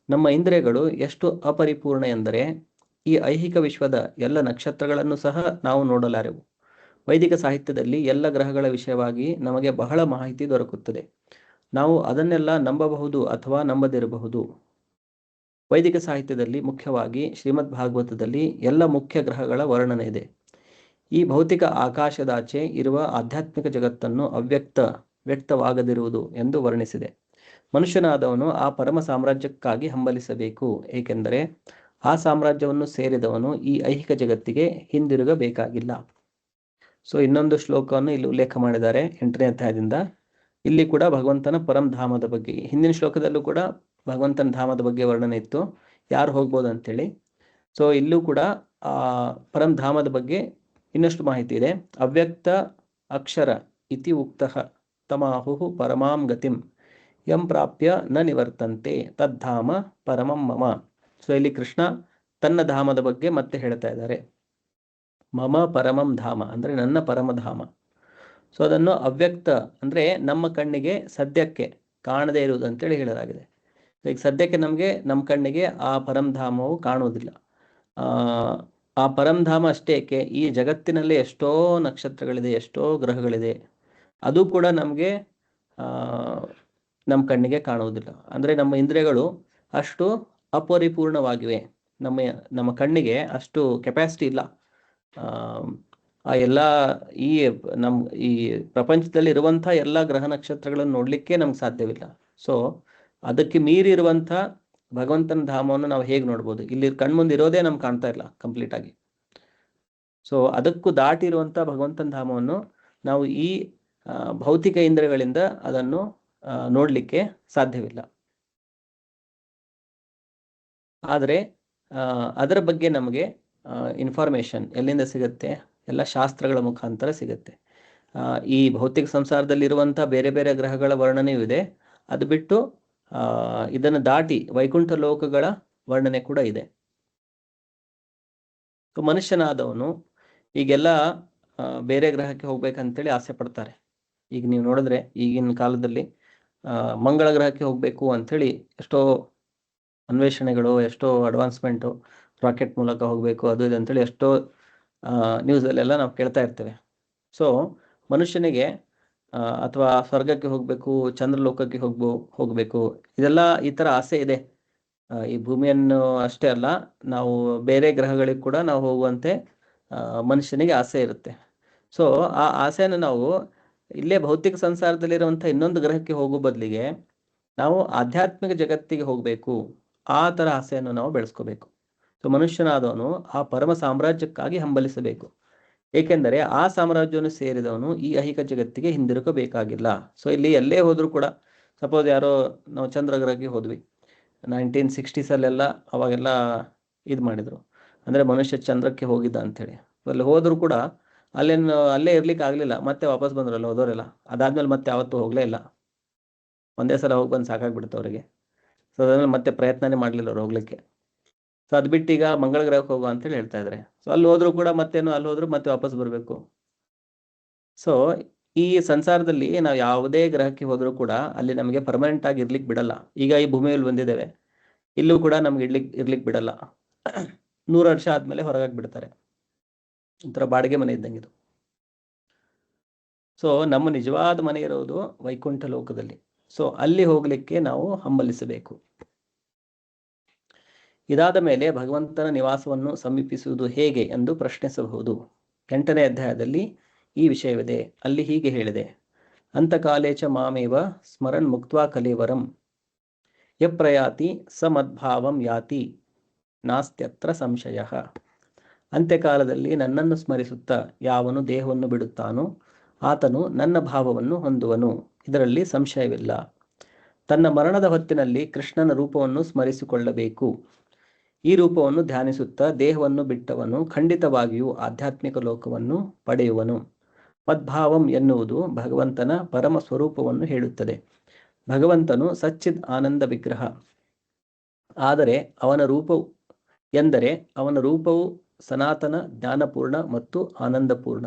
ನಮ್ಮ ಇಂದ್ರಿಯಗಳು ಎಷ್ಟು ಅಪರಿಪೂರ್ಣ ಎಂದರೆ ಈ ಐಹಿಕ ವಿಶ್ವದ ಎಲ್ಲ ನಕ್ಷತ್ರಗಳನ್ನು ಸಹ ನಾವು ನೋಡಲಾರೆವು. ವೈದಿಕ ಸಾಹಿತ್ಯದಲ್ಲಿ ಎಲ್ಲ ಗ್ರಹಗಳ ವಿಷಯವಾಗಿ ನಮಗೆ ಬಹಳ ಮಾಹಿತಿ ದೊರಕುತ್ತದೆ. ನಾವು ಅದನ್ನೆಲ್ಲ ನಂಬಬಹುದು ಅಥವಾ ನಂಬದಿರಬಹುದು. ವೈದಿಕ ಸಾಹಿತ್ಯದಲ್ಲಿ ಮುಖ್ಯವಾಗಿ ಶ್ರೀಮದ್ ಭಾಗವತದಲ್ಲಿ ಎಲ್ಲ ಮುಖ್ಯ ಗ್ರಹಗಳ ವರ್ಣನೆ ಇದೆ. ಈ ಭೌತಿಕ ಆಕಾಶದಾಚೆ ಇರುವ ಆಧ್ಯಾತ್ಮಿಕ ಜಗತ್ತನ್ನು ವ್ಯಕ್ತವಾಗದಿರುವುದು ಎಂದು ವರ್ಣಿಸಿದೆ. ಮನುಷ್ಯನಾದವನು ಆ ಪರಮ ಸಾಮ್ರಾಜ್ಯಕ್ಕಾಗಿ ಹಂಬಲಿಸಬೇಕು, ಏಕೆಂದರೆ ಆ ಸಾಮ್ರಾಜ್ಯವನ್ನು ಸೇರಿದವನು ಈ ಐಹಿಕ ಜಗತ್ತಿಗೆ ಹಿಂದಿರುಗಬೇಕಾಗಿಲ್ಲ. ಸೊ ಇನ್ನೊಂದು ಶ್ಲೋಕವನ್ನು ಇಲ್ಲಿ ಉಲ್ಲೇಖ ಮಾಡಿದ್ದಾರೆ 8ನೇ ಅಧ್ಯಾಯದಿಂದ. ಇಲ್ಲಿ ಕೂಡ ಭಗವಂತನ ಪರಂಧಾಮದ ಬಗ್ಗೆ, ಹಿಂದಿನ ಶ್ಲೋಕದಲ್ಲೂ ಕೂಡ ಭಗವಂತನ ಧಾಮದ ಬಗ್ಗೆ ವರ್ಣನೆ ಇತ್ತು, ಯಾರು ಹೋಗ್ಬೋದು ಅಂತೇಳಿ. ಸೊ ಇಲ್ಲೂ ಕೂಡ ಆ ಪರಂಧಾಮದ ಬಗ್ಗೆ ಇನ್ನಷ್ಟು ಮಾಹಿತಿ ಇದೆ. ಅವ್ಯಕ್ತ ಅಕ್ಷರ ಇತಿ ಉಕ್ತಃ ತಮಾಹು ಪರಮಾಂ ಗತಿಂ ಯಂ ಪ್ರಾಪ್ಯ ನ ನಿವರ್ತಂತೆ ತದ್ಧಾಮ ಪರಮಂ ಮಮ. ಸೊ ಇಲ್ಲಿ ಕೃಷ್ಣ ತನ್ನ ಧಾಮದ ಬಗ್ಗೆ ಮತ್ತೆ ಹೇಳ್ತಾ ಇದ್ದಾರೆ. ಮಮ ಪರಮಂ ಧಾಮ ಅಂದರೆ ನನ್ನ ಪರಮಧಾಮ. ಸೊ ಅದನ್ನು ಅವ್ಯಕ್ತ ಅಂದರೆ ನಮ್ಮ ಕಣ್ಣಿಗೆ ಸದ್ಯಕ್ಕೆ ಕಾಣದೇ ಇರುವುದು ಅಂತೇಳಿ ಹೇಳಲಾಗಿದೆ. ಈಗ ಸದ್ಯಕ್ಕೆ ನಮಗೆ ನಮ್ಮ ಕಣ್ಣಿಗೆ ಆ ಪರಂಧಾಮವು ಕಾಣುವುದಿಲ್ಲ. ಆ ಪರಂಧಾಮ ಅಷ್ಟೇ ಏಕೆ, ಈ ಜಗತ್ತಿನಲ್ಲಿ ಎಷ್ಟೋ ನಕ್ಷತ್ರಗಳಿದೆ, ಎಷ್ಟೋ ಗ್ರಹಗಳಿದೆ, ಅದು ಕೂಡ ನಮಗೆ ನಮ್ಮ ಕಣ್ಣಿಗೆ ಕಾಣುವುದಿಲ್ಲ. ಅಂದರೆ ನಮ್ಮ ಇಂದ್ರಿಯಗಳು ಅಷ್ಟು ಅಪರಿಪೂರ್ಣವಾಗಿವೆ. ನಮ್ಮ ಕಣ್ಣಿಗೆ ಅಷ್ಟು ಕೆಪಾಸಿಟಿ ಇಲ್ಲ. ಆ ಎಲ್ಲ ಈ ಪ್ರಪಂಚದಲ್ಲಿ ಇರುವಂಥ ಎಲ್ಲ ಗ್ರಹ ನಕ್ಷತ್ರಗಳನ್ನು ನೋಡಲಿಕ್ಕೆ ನಮ್ಗೆ ಸಾಧ್ಯವಿಲ್ಲ. ಸೊ ಅದಕ್ಕೆ ಮೀರಿ ಇರುವಂಥ ಭಗವಂತನ ಧಾಮವನ್ನು ನಾವು ಹೇಗೆ ನೋಡ್ಬೋದು? ಇಲ್ಲಿ ಕಣ್ಮುಂದೆ ಇರೋದೇ ನಮ್ಗೆ ಕಾಣ್ತಾ ಇಲ್ಲ ಕಂಪ್ಲೀಟ್ ಆಗಿ. ಸೊ ಅದಕ್ಕೂ ದಾಟಿರುವಂಥ ಭಗವಂತನ ಧಾಮವನ್ನು ನಾವು ಈ ಭೌತಿಕ ಇಂದ್ರಿಯಗಳಿಂದ ಅದನ್ನು ನೋಡಲಿಕ್ಕೆ ಸಾಧ್ಯವಿಲ್ಲ. ಆದರೆ ಅದರ ಬಗ್ಗೆ ನಮಗೆ ಇನ್ಫಾರ್ಮೇಷನ್ ಎಲ್ಲಿಂದ ಸಿಗುತ್ತೆ? ಎಲ್ಲ ಶಾಸ್ತ್ರಗಳ ಮುಖಾಂತರ ಸಿಗುತ್ತೆ. ಈ ಭೌತಿಕ ಸಂಸಾರದಲ್ಲಿರುವಂಥ ಬೇರೆ ಬೇರೆ ಗ್ರಹಗಳ ವರ್ಣನೆಯೂ ಇದೆ. ಅದು ಬಿಟ್ಟು ಇದನ್ನು ದಾಟಿ ವೈಕುಂಠ ಲೋಕಗಳ ವರ್ಣನೆ ಕೂಡ ಇದೆ. ಮನುಷ್ಯನಾದವನು ಈಗೆಲ್ಲ ಬೇರೆ ಗ್ರಹಕ್ಕೆ ಹೋಗ್ಬೇಕಂತೇಳಿ ಆಸೆ ಪಡ್ತಾರೆ. ಈಗ ನೀವು ನೋಡಿದ್ರೆ ಈಗಿನ ಕಾಲದಲ್ಲಿ ಮಂಗಳ ಗ್ರಹಕ್ಕೆ ಹೋಗಬೇಕು ಅಂಥೇಳಿ ಎಷ್ಟೋ ಅನ್ವೇಷಣೆಗಳು, ಎಷ್ಟೋ ಅಡ್ವಾನ್ಸ್ಮೆಂಟು, ರಾಕೆಟ್ ಮೂಲಕ ಹೋಗಬೇಕು ಅದು ಇದು ಅಂತೇಳಿ ಎಷ್ಟೋ ನ್ಯೂಸಲ್ಲೆಲ್ಲ ನಾವು ಕೇಳ್ತಾ ಇರ್ತೇವೆ. ಸೊ ಮನುಷ್ಯನಿಗೆ ಅಥವಾ ಸ್ವರ್ಗಕ್ಕೆ ಹೋಗಬೇಕು, ಚಂದ್ರಲೋಕಕ್ಕೆ ಹೋಗಬೇಕು, ಇದೆಲ್ಲ ಈ ಥರ ಆಸೆ ಇದೆ. ಈ ಭೂಮಿಯನ್ನು ಅಷ್ಟೇ ಅಲ್ಲ, ನಾವು ಬೇರೆ ಗ್ರಹಗಳಿಗೆ ಕೂಡ ನಾವು ಹೋಗುವಂತೆ ಮನುಷ್ಯನಿಗೆ ಆಸೆ ಇರುತ್ತೆ. ಸೊ ಆ ಆಸೆಯನ್ನು ನಾವು ಇಲ್ಲೇ ಭೌತಿಕ ಸಂಸಾರದಲ್ಲಿರುವಂಥ ಇನ್ನೊಂದು ಗ್ರಹಕ್ಕೆ ಹೋಗೋ ಬದಲಿಗೆ ನಾವು ಆಧ್ಯಾತ್ಮಿಕ ಜಗತ್ತಿಗೆ ಹೋಗಬೇಕು, ಆ ಥರ ಆಸೆಯನ್ನು ನಾವು ಬೆಳೆಸ್ಕೋಬೇಕು. ಸೊ ಮನುಷ್ಯನಾದವನು ಆ ಪರಮ ಸಾಮ್ರಾಜ್ಯಕ್ಕಾಗಿ ಹಂಬಲಿಸಬೇಕು, ಏಕೆಂದರೆ ಆ ಸಾಮ್ರಾಜ್ಯವನ್ನು ಸೇರಿದವನು ಈ ಐಹಿಕ ಜಗತ್ತಿಗೆ ಹಿಂದಿರುಗಬೇಕಾಗಿಲ್ಲ. ಸೊ ಇಲ್ಲಿ ಎಲ್ಲೇ ಹೋದರೂ ಕೂಡ, ಸಪೋಸ್ ಯಾರೋ ನಾವು ಚಂದ್ರಗ್ರಹಕ್ಕೆ ಹೋದ್ವಿ 1960s ಅವಾಗೆಲ್ಲ ಇದು ಮಾಡಿದರು, ಅಂದರೆ ಮನುಷ್ಯ ಚಂದ್ರಕ್ಕೆ ಹೋಗಿದ್ದ ಅಂಥೇಳಿ. ಅಲ್ಲಿ ಹೋದರೂ ಕೂಡ ಅಲ್ಲೇ ಇರ್ಲಿಕ್ಕೆ ಆಗಲಿಲ್ಲ, ಮತ್ತೆ ವಾಪಸ್ ಬಂದ್ರಲ್ಲ ಹೋದವರೆಲ್ಲ. ಅದಾದ್ಮೇಲೆ ಮತ್ತೆ ಯಾವತ್ತೂ ಹೋಗಲೇ ಇಲ್ಲ. ಒಂದೇ ಸಲ ಹೋಗಿ ಬಂದು ಸಾಕಾಗ್ಬಿಡುತ್ತೆ ಅವರಿಗೆ. ಸೊ ಅದಾದ್ಮೇಲೆ ಮತ್ತೆ ಪ್ರಯತ್ನನೇ ಮಾಡಲಿಲ್ಲ ಅವ್ರು ಹೋಗ್ಲಿಕ್ಕೆ. ಸೊ ಅದು ಬಿಟ್ಟು ಈಗ ಮಂಗಳ ಗ್ರಹಕ್ಕೆ ಹೋಗುವ ಅಂತೇಳಿ ಹೇಳ್ತಾ ಇದ್ದಾರೆ. ಸೊ ಅಲ್ಲಿ ಹೋದ್ರು ಕೂಡ ಮತ್ತೇನು, ಅಲ್ಲಿ ಹೋದ್ರು ಮತ್ತೆ ವಾಪಸ್ ಬರಬೇಕು. ಸೊ ಈ ಸಂಸಾರದಲ್ಲಿ ನಾವು ಯಾವುದೇ ಗ್ರಹಕ್ಕೆ ಹೋದರೂ ಕೂಡ ಅಲ್ಲಿ ನಮಗೆ ಪರ್ಮನೆಂಟ್ ಆಗಿ ಇರ್ಲಿಕ್ಕೆ ಬಿಡಲ್ಲ. ಈಗ ಈ ಭೂಮಿಯಲ್ಲಿ ಬಂದಿದ್ದೇವೆ, ಇಲ್ಲೂ ಕೂಡ ನಮ್ಗೆ ಇರ್ಲಿಕ್ಕೆ ಬಿಡಲ್ಲ. 100 ವರ್ಷ ಆದ್ಮೇಲೆ ಹೊರಗಾಗಿ ಬಿಡ್ತಾರೆ. ಒಂಥರ ಬಾಡಿಗೆ ಮನೆ ಇದ್ದಂಗೆ ಇದು. ಸೊ ನಮ್ಮ ನಿಜವಾದ ಮನೆ ಇರೋದು ವೈಕುಂಠ ಲೋಕದಲ್ಲಿ. ಸೊ ಅಲ್ಲಿ ಹೋಗ್ಲಿಕ್ಕೆ ನಾವು ಹಂಬಲಿಸಬೇಕು. ಇದಾದ ಮೇಲೆ ಭಗವಂತನ ನಿವಾಸವನ್ನು ಸಮೀಪಿಸುವುದು ಹೇಗೆ ಎಂದು ಪ್ರಶ್ನಿಸಬಹುದು. 8ನೇ ಅಧ್ಯಾಯದಲ್ಲಿ ಈ ವಿಷಯವಿದೆ. ಅಲ್ಲಿ ಹೀಗೆ ಹೇಳಿದೆ, ಅಂತಕಾಲೇಚ ಮಾಮೇವ ಸ್ಮರನ್ ಮುಕ್ತ್ವಾ ಕಲೇವರಂ ಯಪ್ರಯಾತಿ ಸ ಮದ್ಭಾವಂ ಯಾತಿ ನಾಸ್ತ್ಯತ್ರ ಸಂಶಯ. ಅಂತ್ಯಕಾಲದಲ್ಲಿ ನನ್ನನ್ನು ಸ್ಮರಿಸುತ್ತಾ ಯಾವನು ದೇಹವನ್ನು ಬಿಡುತ್ತಾನೋ ಆತನು ನನ್ನ ಭಾವವನ್ನು ಹೊಂದುವನು, ಇದರಲ್ಲಿ ಸಂಶಯವಿಲ್ಲ. ತನ್ನ ಮರಣದ ಹೊತ್ತಿನಲ್ಲಿ ಕೃಷ್ಣನ ರೂಪವನ್ನು ಸ್ಮರಿಸಿಕೊಳ್ಳಬೇಕು. ಈ ರೂಪವನ್ನು ಧ್ಯಾನಿಸುತ್ತಾ ದೇಹವನ್ನು ಬಿಟ್ಟವನು ಖಂಡಿತವಾಗಿಯೂ ಆಧ್ಯಾತ್ಮಿಕ ಲೋಕವನ್ನು ಪಡೆಯುವನು. ಮದ್ಭಾವಂ ಎನ್ನುವುದು ಭಗವಂತನ ಪರಮ ಸ್ವರೂಪವನ್ನು ಹೇಳುತ್ತದೆ. ಭಗವಂತನು ಸಚ್ಚಿದ್ ಆನಂದ ವಿಗ್ರಹ. ಆದರೆ ಅವನ ರೂಪವು ಸನಾತನ, ಜ್ಞಾನಪೂರ್ಣ ಮತ್ತು ಆನಂದಪೂರ್ಣ.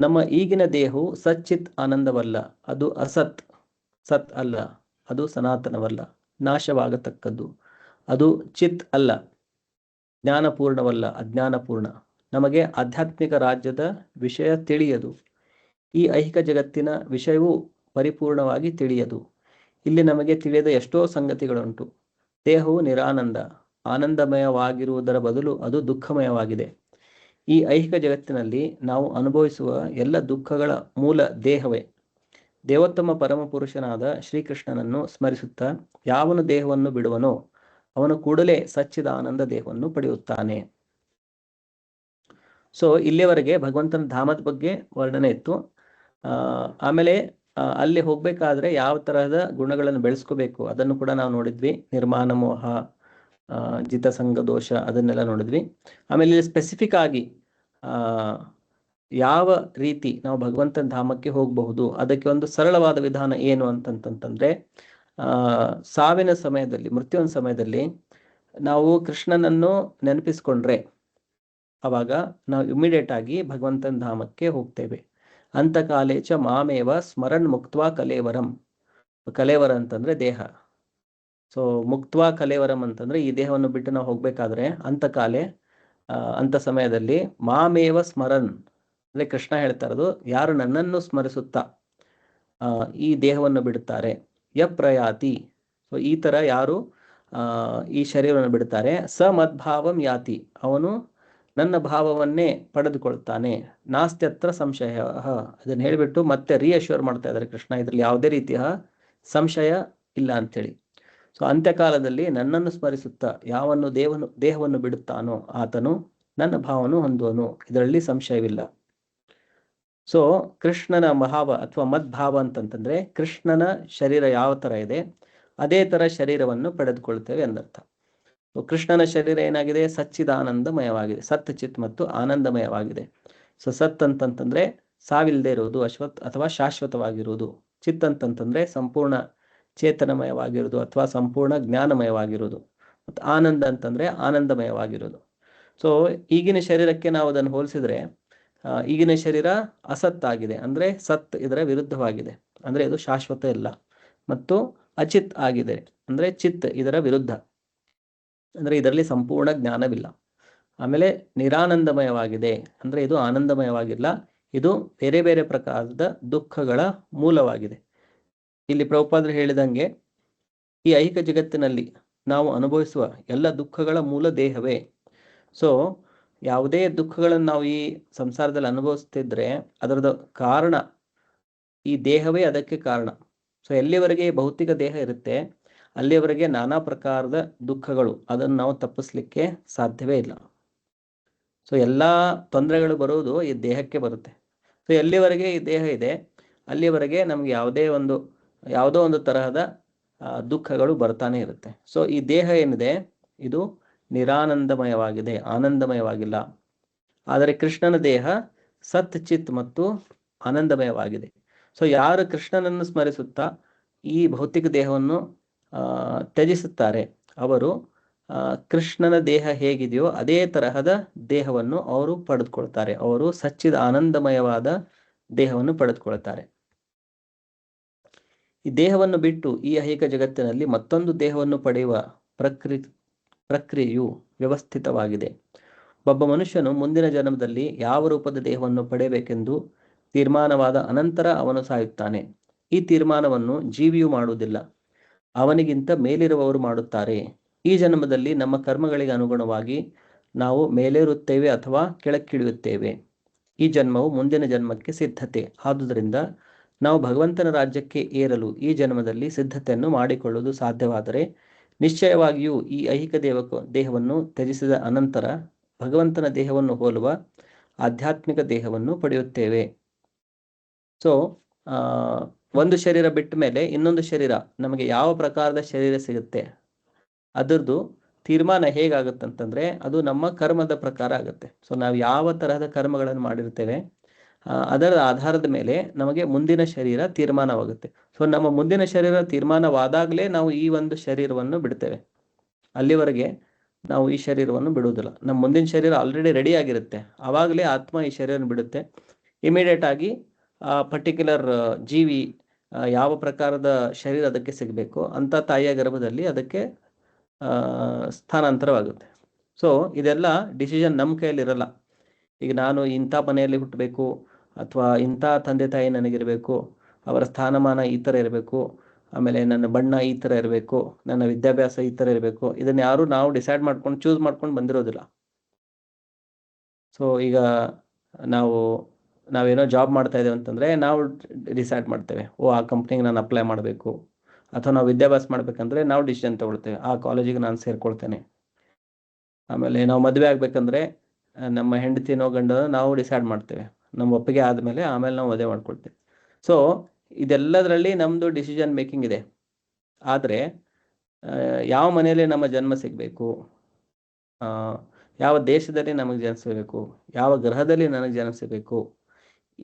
ನಮ್ಮ ಈಗಿನ ದೇಹವು ಸಚ್ಚಿತ್ ಆನಂದವಲ್ಲ, ಅದು ಅಸತ್. ಸತ್ ಅಲ್ಲ, ಅದು ಸನಾತನವಲ್ಲ, ನಾಶವಾಗತಕ್ಕದ್ದು. ಅದು ಚಿತ್ ಅಲ್ಲ, ಜ್ಞಾನಪೂರ್ಣವಲ್ಲ, ಅಜ್ಞಾನಪೂರ್ಣ. ನಮಗೆ ಆಧ್ಯಾತ್ಮಿಕ ರಾಜ್ಯದ ವಿಷಯ ತಿಳಿಯದು. ಈ ಐಹಿಕ ಜಗತ್ತಿನ ವಿಷಯವೂ ಪರಿಪೂರ್ಣವಾಗಿ ತಿಳಿಯದು. ಇಲ್ಲಿ ನಮಗೆ ತಿಳಿಯದ ಎಷ್ಟೋ ಸಂಗತಿಗಳುಂಟು. ದೇಹವು ನಿರಾನಂದ, ಆನಂದಮಯವಾಗಿರುವುದರ ಬದಲು ಅದು ದುಃಖಮಯವಾಗಿದೆ. ಈ ಐಹಿಕ ಜಗತ್ತಿನಲ್ಲಿ ನಾವು ಅನುಭವಿಸುವ ಎಲ್ಲ ದುಃಖಗಳ ಮೂಲ ದೇಹವೇ. ದೇವೋತ್ತಮ ಪರಮಪುರುಷನಾದ ಶ್ರೀಕೃಷ್ಣನನ್ನು ಸ್ಮರಿಸುತ್ತಾ ಯಾವನು ದೇಹವನ್ನು ಬಿಡುವನೋ ಅವನು ಕೂಡಲೇ ಸಚ್ಚಿದಾನಂದ ದೇಹವನ್ನು ಪಡೆಯುತ್ತಾನೆ. ಸೊ ಇಲ್ಲಿಯವರೆಗೆ ಭಗವಂತನ ಧಾಮದ ಬಗ್ಗೆ ವರ್ಣನೆ ಇತ್ತು. ಆಮೇಲೆ ಅಲ್ಲಿ ಹೋಗ್ಬೇಕಾದ್ರೆ ಯಾವ ತರಹದ ಗುಣಗಳನ್ನು ಬೆಳೆಸ್ಕೋಬೇಕು ಅದನ್ನು ಕೂಡ ನಾವು ನೋಡಿದ್ವಿ. ನಿರ್ಮಾಣ ಮೋಹ, ಜಿತಸಂಗ ದೋಷ, ಅದನ್ನೆಲ್ಲ ನೋಡಿದ್ವಿ. ಆಮೇಲೆ ಇಲ್ಲಿ ಸ್ಪೆಸಿಫಿಕ್ ಆಗಿ ಯಾವ ರೀತಿ ನಾವು ಭಗವಂತನ ಧಾಮಕ್ಕೆ ಹೋಗಬಹುದು, ಅದಕ್ಕೆ ಒಂದು ಸರಳವಾದ ವಿಧಾನ ಏನು ಅಂತಂತಂದ್ರೆ, ಸಾವಿನ ಸಮಯದಲ್ಲಿ, ಮೃತ್ಯುವಿನ ಸಮಯದಲ್ಲಿ ನಾವು ಕೃಷ್ಣನನ್ನು ನೆನಪಿಸ್ಕೊಂಡ್ರೆ ಅವಾಗ ನಾವು ಇಮಿಡಿಯೇಟ್ ಆಗಿ ಭಗವಂತನ ಧಾಮಕ್ಕೆ ಹೋಗ್ತೇವೆ. ಅಂತಕಾಲೇಚ ಮಾಮೇವ ಸ್ಮರಣ್ ಮುಕ್ತ್ವಾ ಕಲೇವರಂ. ಕಲೇವರ ಅಂತಂದ್ರೆ ದೇಹ. ಸೊ ಮುಕ್ತ್ವಾ ಕಲೇವರಂ ಅಂತಂದ್ರೆ ಈ ದೇಹವನ್ನು ಬಿಟ್ಟು ನಾವು ಹೋಗ್ಬೇಕಾದ್ರೆ ಅಂತ ಸಮಯದಲ್ಲಿ ಮಾಮೇವ ಸ್ಮರನ್ ಅಂದ್ರೆ ಕೃಷ್ಣ ಹೇಳ್ತಾ ಇರೋದು, ಯಾರು ನನ್ನನ್ನು ಸ್ಮರಿಸುತ್ತಾ ಈ ದೇಹವನ್ನು ಬಿಡುತ್ತಾರೆ, ಯಪ್ರಯಾತಿ. ಸೊ ಈ ತರ ಯಾರು ಈ ಶರೀರವನ್ನು ಬಿಡುತ್ತಾರೆ, ಸ ಮದ್ಭಾವಂ ಯಾತಿ, ಅವನು ನನ್ನ ಭಾವವನ್ನೇ ಪಡೆದುಕೊಳ್ತಾನೆ. ನಾಸ್ತ್ಯತ್ರ ಸಂಶಯ. ಅದನ್ನು ಹೇಳಿಬಿಟ್ಟು ಮತ್ತೆ ರೀಅಶ್ಯೂರ್ ಮಾಡ್ತಾ ಇದ್ದಾರೆ ಕೃಷ್ಣ, ಇದರಲ್ಲಿ ಯಾವುದೇ ರೀತಿಯ ಸಂಶಯ ಇಲ್ಲ ಅಂತೇಳಿ. ಸೊ ಅಂತ್ಯಕಾಲದಲ್ಲಿ ನನ್ನನ್ನು ಸ್ಮರಿಸುತ್ತಾ ಯಾವನ್ನು ದೇಹವನ್ನು ಬಿಡುತ್ತಾನೋ ಆತನು ನನ್ನ ಭಾವವನ್ನು ಹೊಂದುವನು, ಇದರಲ್ಲಿ ಸಂಶಯವಿಲ್ಲ. ಸೊ ಕೃಷ್ಣನ ಭಾವ ಅಥವಾ ಮದ್ಭಾವ ಅಂತಂತಂದ್ರೆ ಕೃಷ್ಣನ ಶರೀರ ಯಾವ ತರ ಇದೆ ಅದೇ ತರ ಶರೀರವನ್ನು ಪಡೆದುಕೊಳ್ತೇವೆ ಎಂದರ್ಥ. ಕೃಷ್ಣನ ಶರೀರ ಏನಾಗಿದೆ, ಸಚ್ಚಿದಾನಂದಮಯವಾಗಿದೆ, ಸತ್ ಚಿತ್ ಮತ್ತು ಆನಂದಮಯವಾಗಿದೆ. ಸೊ ಸತ್ ಅಂತಂತಂದ್ರೆ ಸಾವಿಲ್ಲದೆ ಇರುವುದು, ಅಥವಾ ಶಾಶ್ವತವಾಗಿರುವುದು. ಚಿತ್ ಅಂತಂತಂದ್ರೆ ಸಂಪೂರ್ಣ ಚೇತನಮಯವಾಗಿರುವುದು ಅಥವಾ ಸಂಪೂರ್ಣ ಜ್ಞಾನಮಯವಾಗಿರುವುದು. ಮತ್ತು ಆನಂದ ಅಂತಂದ್ರೆ ಆನಂದಮಯವಾಗಿರುವುದು. ಸೊ ಈಗಿನ ಶರೀರಕ್ಕೆ ನಾವು ಅದನ್ನು ಹೋಲಿಸಿದ್ರೆ ಈಗಿನ ಶರೀರ ಅಸತ್ತಾಗಿದೆ, ಅಂದ್ರೆ ಸತ್ ಇದರ ವಿರುದ್ಧವಾಗಿದೆ, ಅಂದ್ರೆ ಇದು ಶಾಶ್ವತ ಇಲ್ಲ. ಮತ್ತು ಅಚಿತ್ ಆಗಿದೆ, ಅಂದ್ರೆ ಚಿತ್ ಇದರ ವಿರುದ್ಧ, ಅಂದ್ರೆ ಇದರಲ್ಲಿ ಸಂಪೂರ್ಣ ಜ್ಞಾನವಿಲ್ಲ. ಆಮೇಲೆ ನಿರಾನಂದಮಯವಾಗಿದೆ, ಅಂದ್ರೆ ಇದು ಆನಂದಮಯವಾಗಿಲ್ಲ, ಇದು ಬೇರೆ ಬೇರೆ ಪ್ರಕಾರದ ದುಃಖಗಳ ಮೂಲವಾಗಿದೆ. ಇಲ್ಲಿ ಪ್ರಭುಪಾದರು ಹೇಳಿದಂಗೆ ಈ ಐಹಿಕ ಜಗತ್ತಿನಲ್ಲಿ ನಾವು ಅನುಭವಿಸುವ ಎಲ್ಲ ದುಃಖಗಳ ಮೂಲ ದೇಹವೇ. ಸೊ ಯಾವುದೇ ದುಃಖಗಳನ್ನು ನಾವು ಈ ಸಂಸಾರದಲ್ಲಿ ಅನುಭವಿಸ್ತಿದ್ರೆ ಅದರದ ಕಾರಣ ಈ ದೇಹವೇ ಅದಕ್ಕೆ ಕಾರಣ. ಸೊ ಎಲ್ಲಿವರೆಗೆ ಭೌತಿಕ ದೇಹ ಇರುತ್ತೆ ಅಲ್ಲಿಯವರೆಗೆ ನಾನಾ ಪ್ರಕಾರದ ದುಃಖಗಳು, ಅದನ್ನು ನಾವು ತಪ್ಪಿಸ್ಲಿಕ್ಕೆ ಸಾಧ್ಯವೇ ಇಲ್ಲ. ಸೊ ಎಲ್ಲಾ ತೊಂದರೆಗಳು ಬರುವುದು ಈ ದೇಹಕ್ಕೆ ಬರುತ್ತೆ. ಸೊ ಎಲ್ಲಿವರೆಗೆ ಈ ದೇಹ ಇದೆ ಅಲ್ಲಿವರೆಗೆ ನಮ್ಗೆ ಯಾವುದೋ ಒಂದು ತರಹದ ದುಃಖಗಳು ಬರ್ತಾನೆ ಇರುತ್ತೆ. ಸೊ ಈ ದೇಹ ಏನಿದೆ ಇದು ನಿರಾನಂದಮಯವಾಗಿದೆ, ಆನಂದಮಯವಾಗಿಲ್ಲ. ಆದರೆ ಕೃಷ್ಣನ ದೇಹ ಸತ್ ಚಿತ್ ಮತ್ತು ಆನಂದಮಯವಾಗಿದೆ. ಸೊ ಯಾರು ಕೃಷ್ಣನನ್ನು ಸ್ಮರಿಸುತ್ತಾ ಈ ಭೌತಿಕ ದೇಹವನ್ನು ತ್ಯಜಿಸುತ್ತಾರೆ ಅವರು ಕೃಷ್ಣನ ದೇಹ ಹೇಗಿದೆಯೋ ಅದೇ ತರಹದ ದೇಹವನ್ನು ಅವರು ಪಡೆದುಕೊಳ್ತಾರೆ. ಅವರು ಸಚ್ಚಿದ ಆನಂದಮಯವಾದ ದೇಹವನ್ನು ಪಡೆದುಕೊಳ್ತಾರೆ. ಈ ದೇಹವನ್ನು ಬಿಟ್ಟು ಈ ಐಹಿಕ ಜಗತ್ತಿನಲ್ಲಿ ಮತ್ತೊಂದು ದೇಹವನ್ನು ಪಡೆಯುವ ಪ್ರಕ್ರಿಯೆಯು ವ್ಯವಸ್ಥಿತವಾಗಿದೆ. ಒಬ್ಬ ಮನುಷ್ಯನು ಮುಂದಿನ ಜನ್ಮದಲ್ಲಿ ಯಾವ ರೂಪದ ದೇಹವನ್ನು ಪಡೆಯಬೇಕೆಂದು ತೀರ್ಮಾನವಾದ ಅನಂತರ ಅವನು ಸಾಯುತ್ತಾನೆ. ಈ ತೀರ್ಮಾನವನ್ನು ಜೀವಿಯು ಮಾಡುವುದಿಲ್ಲ, ಅವನಿಗಿಂತ ಮೇಲಿರುವವರು ಮಾಡುತ್ತಾರೆ. ಈ ಜನ್ಮದಲ್ಲಿ ನಮ್ಮ ಕರ್ಮಗಳಿಗೆ ಅನುಗುಣವಾಗಿ ನಾವು ಮೇಲೇರುತ್ತೇವೆ ಅಥವಾ ಕೆಳಕ್ಕಿಳಿಯುತ್ತೇವೆ. ಈ ಜನ್ಮವು ಮುಂದಿನ ಜನ್ಮಕ್ಕೆ ಸಿದ್ಧತೆ. ಆದುದರಿಂದ ನಾವು ಭಗವಂತನ ರಾಜ್ಯಕ್ಕೆ ಏರಲು ಈ ಜನ್ಮದಲ್ಲಿ ಸಿದ್ಧತೆಯನ್ನು ಮಾಡಿಕೊಳ್ಳುವುದು ಸಾಧ್ಯವಾದರೆ ನಿಶ್ಚಯವಾಗಿಯೂ ಈ ಐಹಿಕ ದೇಹವನ್ನು ತ್ಯಜಿಸಿದ ಅನಂತರ ಭಗವಂತನ ದೇಹವನ್ನು ಹೋಲುವ ಆಧ್ಯಾತ್ಮಿಕ ದೇಹವನ್ನು ಪಡೆಯುತ್ತೇವೆ. ಸೊ ಒಂದು ಶರೀರ ಬಿಟ್ಟ ಮೇಲೆ ಇನ್ನೊಂದು ಶರೀರ ನಮಗೆ ಯಾವ ಪ್ರಕಾರದ ಶರೀರ ಸಿಗುತ್ತೆ ಅದರದ್ದು ತೀರ್ಮಾನ ಹೇಗಾಗುತ್ತಂತಂದ್ರೆ ಅದು ನಮ್ಮ ಕರ್ಮದ ಪ್ರಕಾರ ಆಗುತ್ತೆ. ಸೊ ನಾವು ಯಾವ ತರಹದ ಕರ್ಮಗಳನ್ನು ಮಾಡಿರ್ತೇವೆ ಅದರ ಆಧಾರದ ಮೇಲೆ ನಮಗೆ ಮುಂದಿನ ಶರೀರ ತೀರ್ಮಾನವಾಗುತ್ತೆ. ಸೊ ನಮ್ಮ ಮುಂದಿನ ಶರೀರ ತೀರ್ಮಾನವಾದಾಗಲೇ ನಾವು ಈ ಒಂದು ಶರೀರವನ್ನು ಬಿಡ್ತೇವೆ. ಅಲ್ಲಿವರೆಗೆ ನಾವು ಈ ಶರೀರವನ್ನು ಬಿಡುವುದಿಲ್ಲ. ನಮ್ಮ ಮುಂದಿನ ಶರೀರ ಆಲ್ರೆಡಿ ರೆಡಿ ಆಗಿರುತ್ತೆ, ಆವಾಗಲೇ ಆತ್ಮ ಈ ಶರೀರವನ್ನು ಬಿಡುತ್ತೆ. ಇಮಿಡಿಯೇಟ್ ಆಗಿ ಆ ಪರ್ಟಿಕ್ಯುಲರ್ ಜೀವಿ ಯಾವ ಪ್ರಕಾರದ ಶರೀರ ಅದಕ್ಕೆ ಸಿಗಬೇಕು ಅಂತ ತಾಯಿಯ ಗರ್ಭದಲ್ಲಿ ಅದಕ್ಕೆ ಸ್ಥಾನಾಂತರವಾಗುತ್ತೆ. ಸೊ ಇದೆಲ್ಲ ಡಿಸಿಷನ್ ನಮ್ಮ ಕೈಯಲ್ಲಿರಲ್ಲ. ಈಗ ನಾನು ಇಂಥ ಮನೆಯಲ್ಲಿ ಹುಟ್ಟಬೇಕು ಅಥವಾ ಇಂಥ ತಂದೆ ತಾಯಿ ನನಗಿರಬೇಕು, ಅವರ ಸ್ಥಾನಮಾನ ಈ ಥರ ಇರಬೇಕು, ಆಮೇಲೆ ನನ್ನ ಬಣ್ಣ ಈ ಥರ ಇರಬೇಕು, ನನ್ನ ವಿದ್ಯಾಭ್ಯಾಸ ಈ ಥರ ಇರಬೇಕು, ಇದನ್ನು ಯಾರು ನಾವು ಡಿಸೈಡ್ ಮಾಡ್ಕೊಂಡು ಚೂಸ್ ಮಾಡ್ಕೊಂಡು ಬಂದಿರೋದಿಲ್ಲ. ಸೊ ಈಗ ನಾವೇನೋ ಜಾಬ್ ಮಾಡ್ತಾ ಇದ್ದೇವೆ ಅಂತಂದರೆ ನಾವು ಡಿಸೈಡ್ ಮಾಡ್ತೇವೆ, ಆ ಕಂಪ್ನಿಗೆ ನಾನು ಅಪ್ಲೈ ಮಾಡಬೇಕು. ಅಥವಾ ನಾವು ವಿದ್ಯಾಭ್ಯಾಸ ಮಾಡ್ಬೇಕಂದ್ರೆ ನಾವು ಡಿಸಿಷನ್ ತೊಗೊಳ್ತೇವೆ, ಆ ಕಾಲೇಜಿಗೆ ನಾನು ಸೇರ್ಕೊಳ್ತೇನೆ. ಆಮೇಲೆ ನಾವು ಮದುವೆ ಆಗಬೇಕಂದ್ರೆ ನಮ್ಮ ಹೆಂಡತಿನೋ ಗಂಡನೋ ನಾವು ಡಿಸೈಡ್ ಮಾಡ್ತೇವೆ, ನಮ್ಮ ಒಪ್ಪಿಗೆ ಆದಮೇಲೆ ಆಮೇಲೆ ನಾವು ಮದುವೆ ಮಾಡ್ಕೊಳ್ತೇವೆ. ಸೊ ಇದೆಲ್ಲದರಲ್ಲಿ ನಮ್ಮದು ಡಿಸಿಷನ್ ಮೇಕಿಂಗ್ ಇದೆ. ಆದರೆ ಯಾವ ಮನೆಯಲ್ಲಿ ನಮ್ಮ ಜನ್ಮ ಸಿಗಬೇಕು, ಯಾವ ದೇಶದಲ್ಲಿ ನಮಗೆ ಜನಿಸಬೇಕು, ಯಾವ ಗ್ರಹದಲ್ಲಿ ನನಗೆ ಜನಿಸಬೇಕು,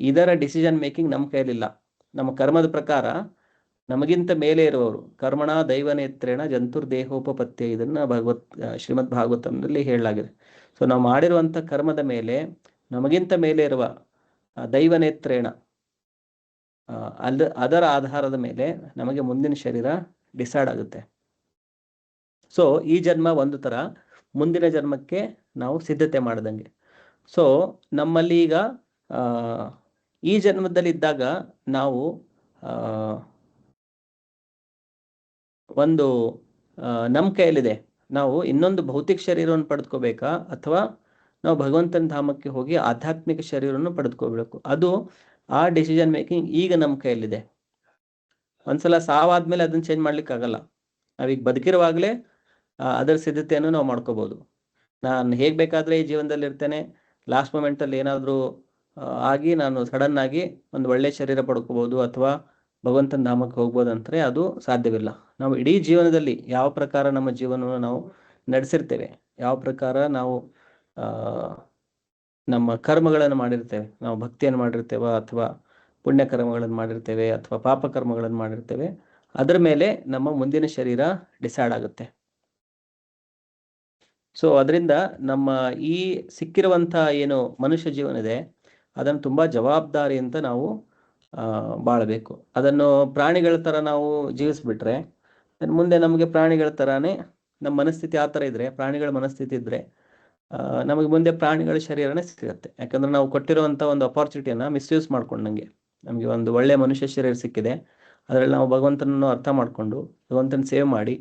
ಇದರ ಡಿಸಿಷನ್ ಮೇಕಿಂಗ್ ನಮ್ಮ ಕೈಯಲ್ಲಿಲ್ಲ. ನಮ್ಮ ಕರ್ಮದ ಪ್ರಕಾರ ನಮಗಿಂತ ಮೇಲೆ ಇರುವವರು ಕರ್ಮಣ ದೈವನೇತ್ರೇಣ ಜಂತುರ್ದೇಹೋಪಪತ್ಯ, ಇದನ್ನು ಶ್ರೀಮದ್ ಭಾಗವತಂನಲ್ಲಿ ಹೇಳಲಾಗಿದೆ. ಸೊ ನಾವು ಮಾಡಿರುವಂಥ ಕರ್ಮದ ಮೇಲೆ ನಮಗಿಂತ ಮೇಲೆ ಇರುವ ದೈವನೇತ್ರೇಣ ಅದರ ಆಧಾರದ ಮೇಲೆ ನಮಗೆ ಮುಂದಿನ ಶರೀರ ಡಿಸೈಡ್ ಆಗುತ್ತೆ. ಸೊ ಈ ಜನ್ಮ ಒಂದು ಥರ ಮುಂದಿನ ಜನ್ಮಕ್ಕೆ ನಾವು ಸಿದ್ಧತೆ ಮಾಡ್ದಂಗೆ. ಸೊ ನಮ್ಮಲ್ಲಿ ಈಗ ಈ ಜನ್ಮದಲ್ಲಿ ಇದ್ದಾಗ ನಾವು ಒಂದು ನಮ್ಮ ಕೈಯಲ್ಲಿದೆ, ನಾವು ಇನ್ನೊಂದು ಭೌತಿಕ ಶರೀರವನ್ನು ಪಡೆದುಕೋಬೇಕಾ ಅಥವಾ ನಾವು ಭಗವಂತನ ಧಾಮಕ್ಕೆ ಹೋಗಿ ಆಧ್ಯಾತ್ಮಿಕ ಶರೀರವನ್ನು ಪಡೆದುಕೋಬೇಕು. ಅದು ಆ ಡಿಸಿಷನ್ ಮೇಕಿಂಗ್ ಈಗ ನಮ್ಮ ಕೈಯಲ್ಲಿದೆ. ಒಂದ್ಸಲ ಸಾವಾದ್ಮೇಲೆ ಅದನ್ನು ಚೇಂಜ್ ಮಾಡ್ಲಿಕ್ಕಾಗಲ್ಲ. ನಾವೀಗ ಬದುಕಿರುವಾಗಲೇ ಅದರ ಸಿದ್ಧತೆಯನ್ನು ನಾವು ಮಾಡ್ಕೋಬೋದು. ನಾನು ಹೇಗೆ ಬೇಕಾದರೆ ಈ ಜೀವನದಲ್ಲಿ ಇರ್ತೇನೆ, ಲಾಸ್ಟ್ ಮೂಮೆಂಟಲ್ಲಿ ಏನಾದರೂ ಆಗಿ ನಾನು ಸಡನ್ ಆಗಿ ಒಂದು ಒಳ್ಳೆಯ ಶರೀರ ಪಡ್ಕೋಬೋದು ಅಥವಾ ಭಗವಂತನ ಧಾಮಕ್ಕೆ ಹೋಗ್ಬೋದು ಅಂದರೆ ಅದು ಸಾಧ್ಯವಿಲ್ಲ. ನಾವು ಇಡೀ ಜೀವನದಲ್ಲಿ ಯಾವ ಪ್ರಕಾರ ನಮ್ಮ ಜೀವನವನ್ನು ನಾವು ನಡೆಸಿರ್ತೇವೆ, ಯಾವ ಪ್ರಕಾರ ನಾವು ನಮ್ಮ ಕರ್ಮಗಳನ್ನು ಮಾಡಿರ್ತೇವೆ, ನಾವು ಭಕ್ತಿಯನ್ನು ಮಾಡಿರ್ತೇವೆ ಅಥವಾ ಪುಣ್ಯ ಕರ್ಮಗಳನ್ನು ಮಾಡಿರ್ತೇವೆ ಅಥವಾ ಪಾಪ ಕರ್ಮಗಳನ್ನು ಮಾಡಿರ್ತೇವೆ, ಅದರ ಮೇಲೆ ನಮ್ಮ ಮುಂದಿನ ಶರೀರ ಡಿಸೈಡ್ ಆಗುತ್ತೆ. ಸೊ ಅದರಿಂದ ನಮ್ಮ ಈ ಸಿಕ್ಕಿರುವಂಥ ಏನು ಮನುಷ್ಯ ಜೀವನ ಇದೆ ಅದನ್ನು ತುಂಬ ಜವಾಬ್ದಾರಿ ಅಂತ ನಾವು ಬಾಳಬೇಕು. ಅದನ್ನು ಪ್ರಾಣಿಗಳ ಥರ ನಾವು ಜೀವಿಸ್ಬಿಟ್ರೆ ಮುಂದೆ ನಮಗೆ ಪ್ರಾಣಿಗಳ ಥರನೇ ನಮ್ಮ ಮನಸ್ಥಿತಿ ಆ ಥರ ಇದ್ದರೆ, ಪ್ರಾಣಿಗಳ ಮನಸ್ಥಿತಿ ಇದ್ದರೆ ನಮಗೆ ಮುಂದೆ ಪ್ರಾಣಿಗಳ ಶರೀರನೇ ಸಿಗುತ್ತೆ. ಯಾಕಂದರೆ ನಾವು ಕೊಟ್ಟಿರುವಂಥ ಒಂದು ಅಪಾರ್ಚುನಿಟಿಯನ್ನು ಮಿಸ್ಯೂಸ್ ಮಾಡ್ಕೊಂಡಂಗೆ. ನಮಗೆ ಒಂದು ಒಳ್ಳೆಯ ಮನುಷ್ಯ ಶರೀರ ಸಿಕ್ಕಿದೆ, ಅದರಲ್ಲಿ ನಾವು ಭಗವಂತನನ್ನು ಅರ್ಥ ಮಾಡಿಕೊಂಡು ಭಗವಂತನ ಸೇವೆ ಮಾಡಿ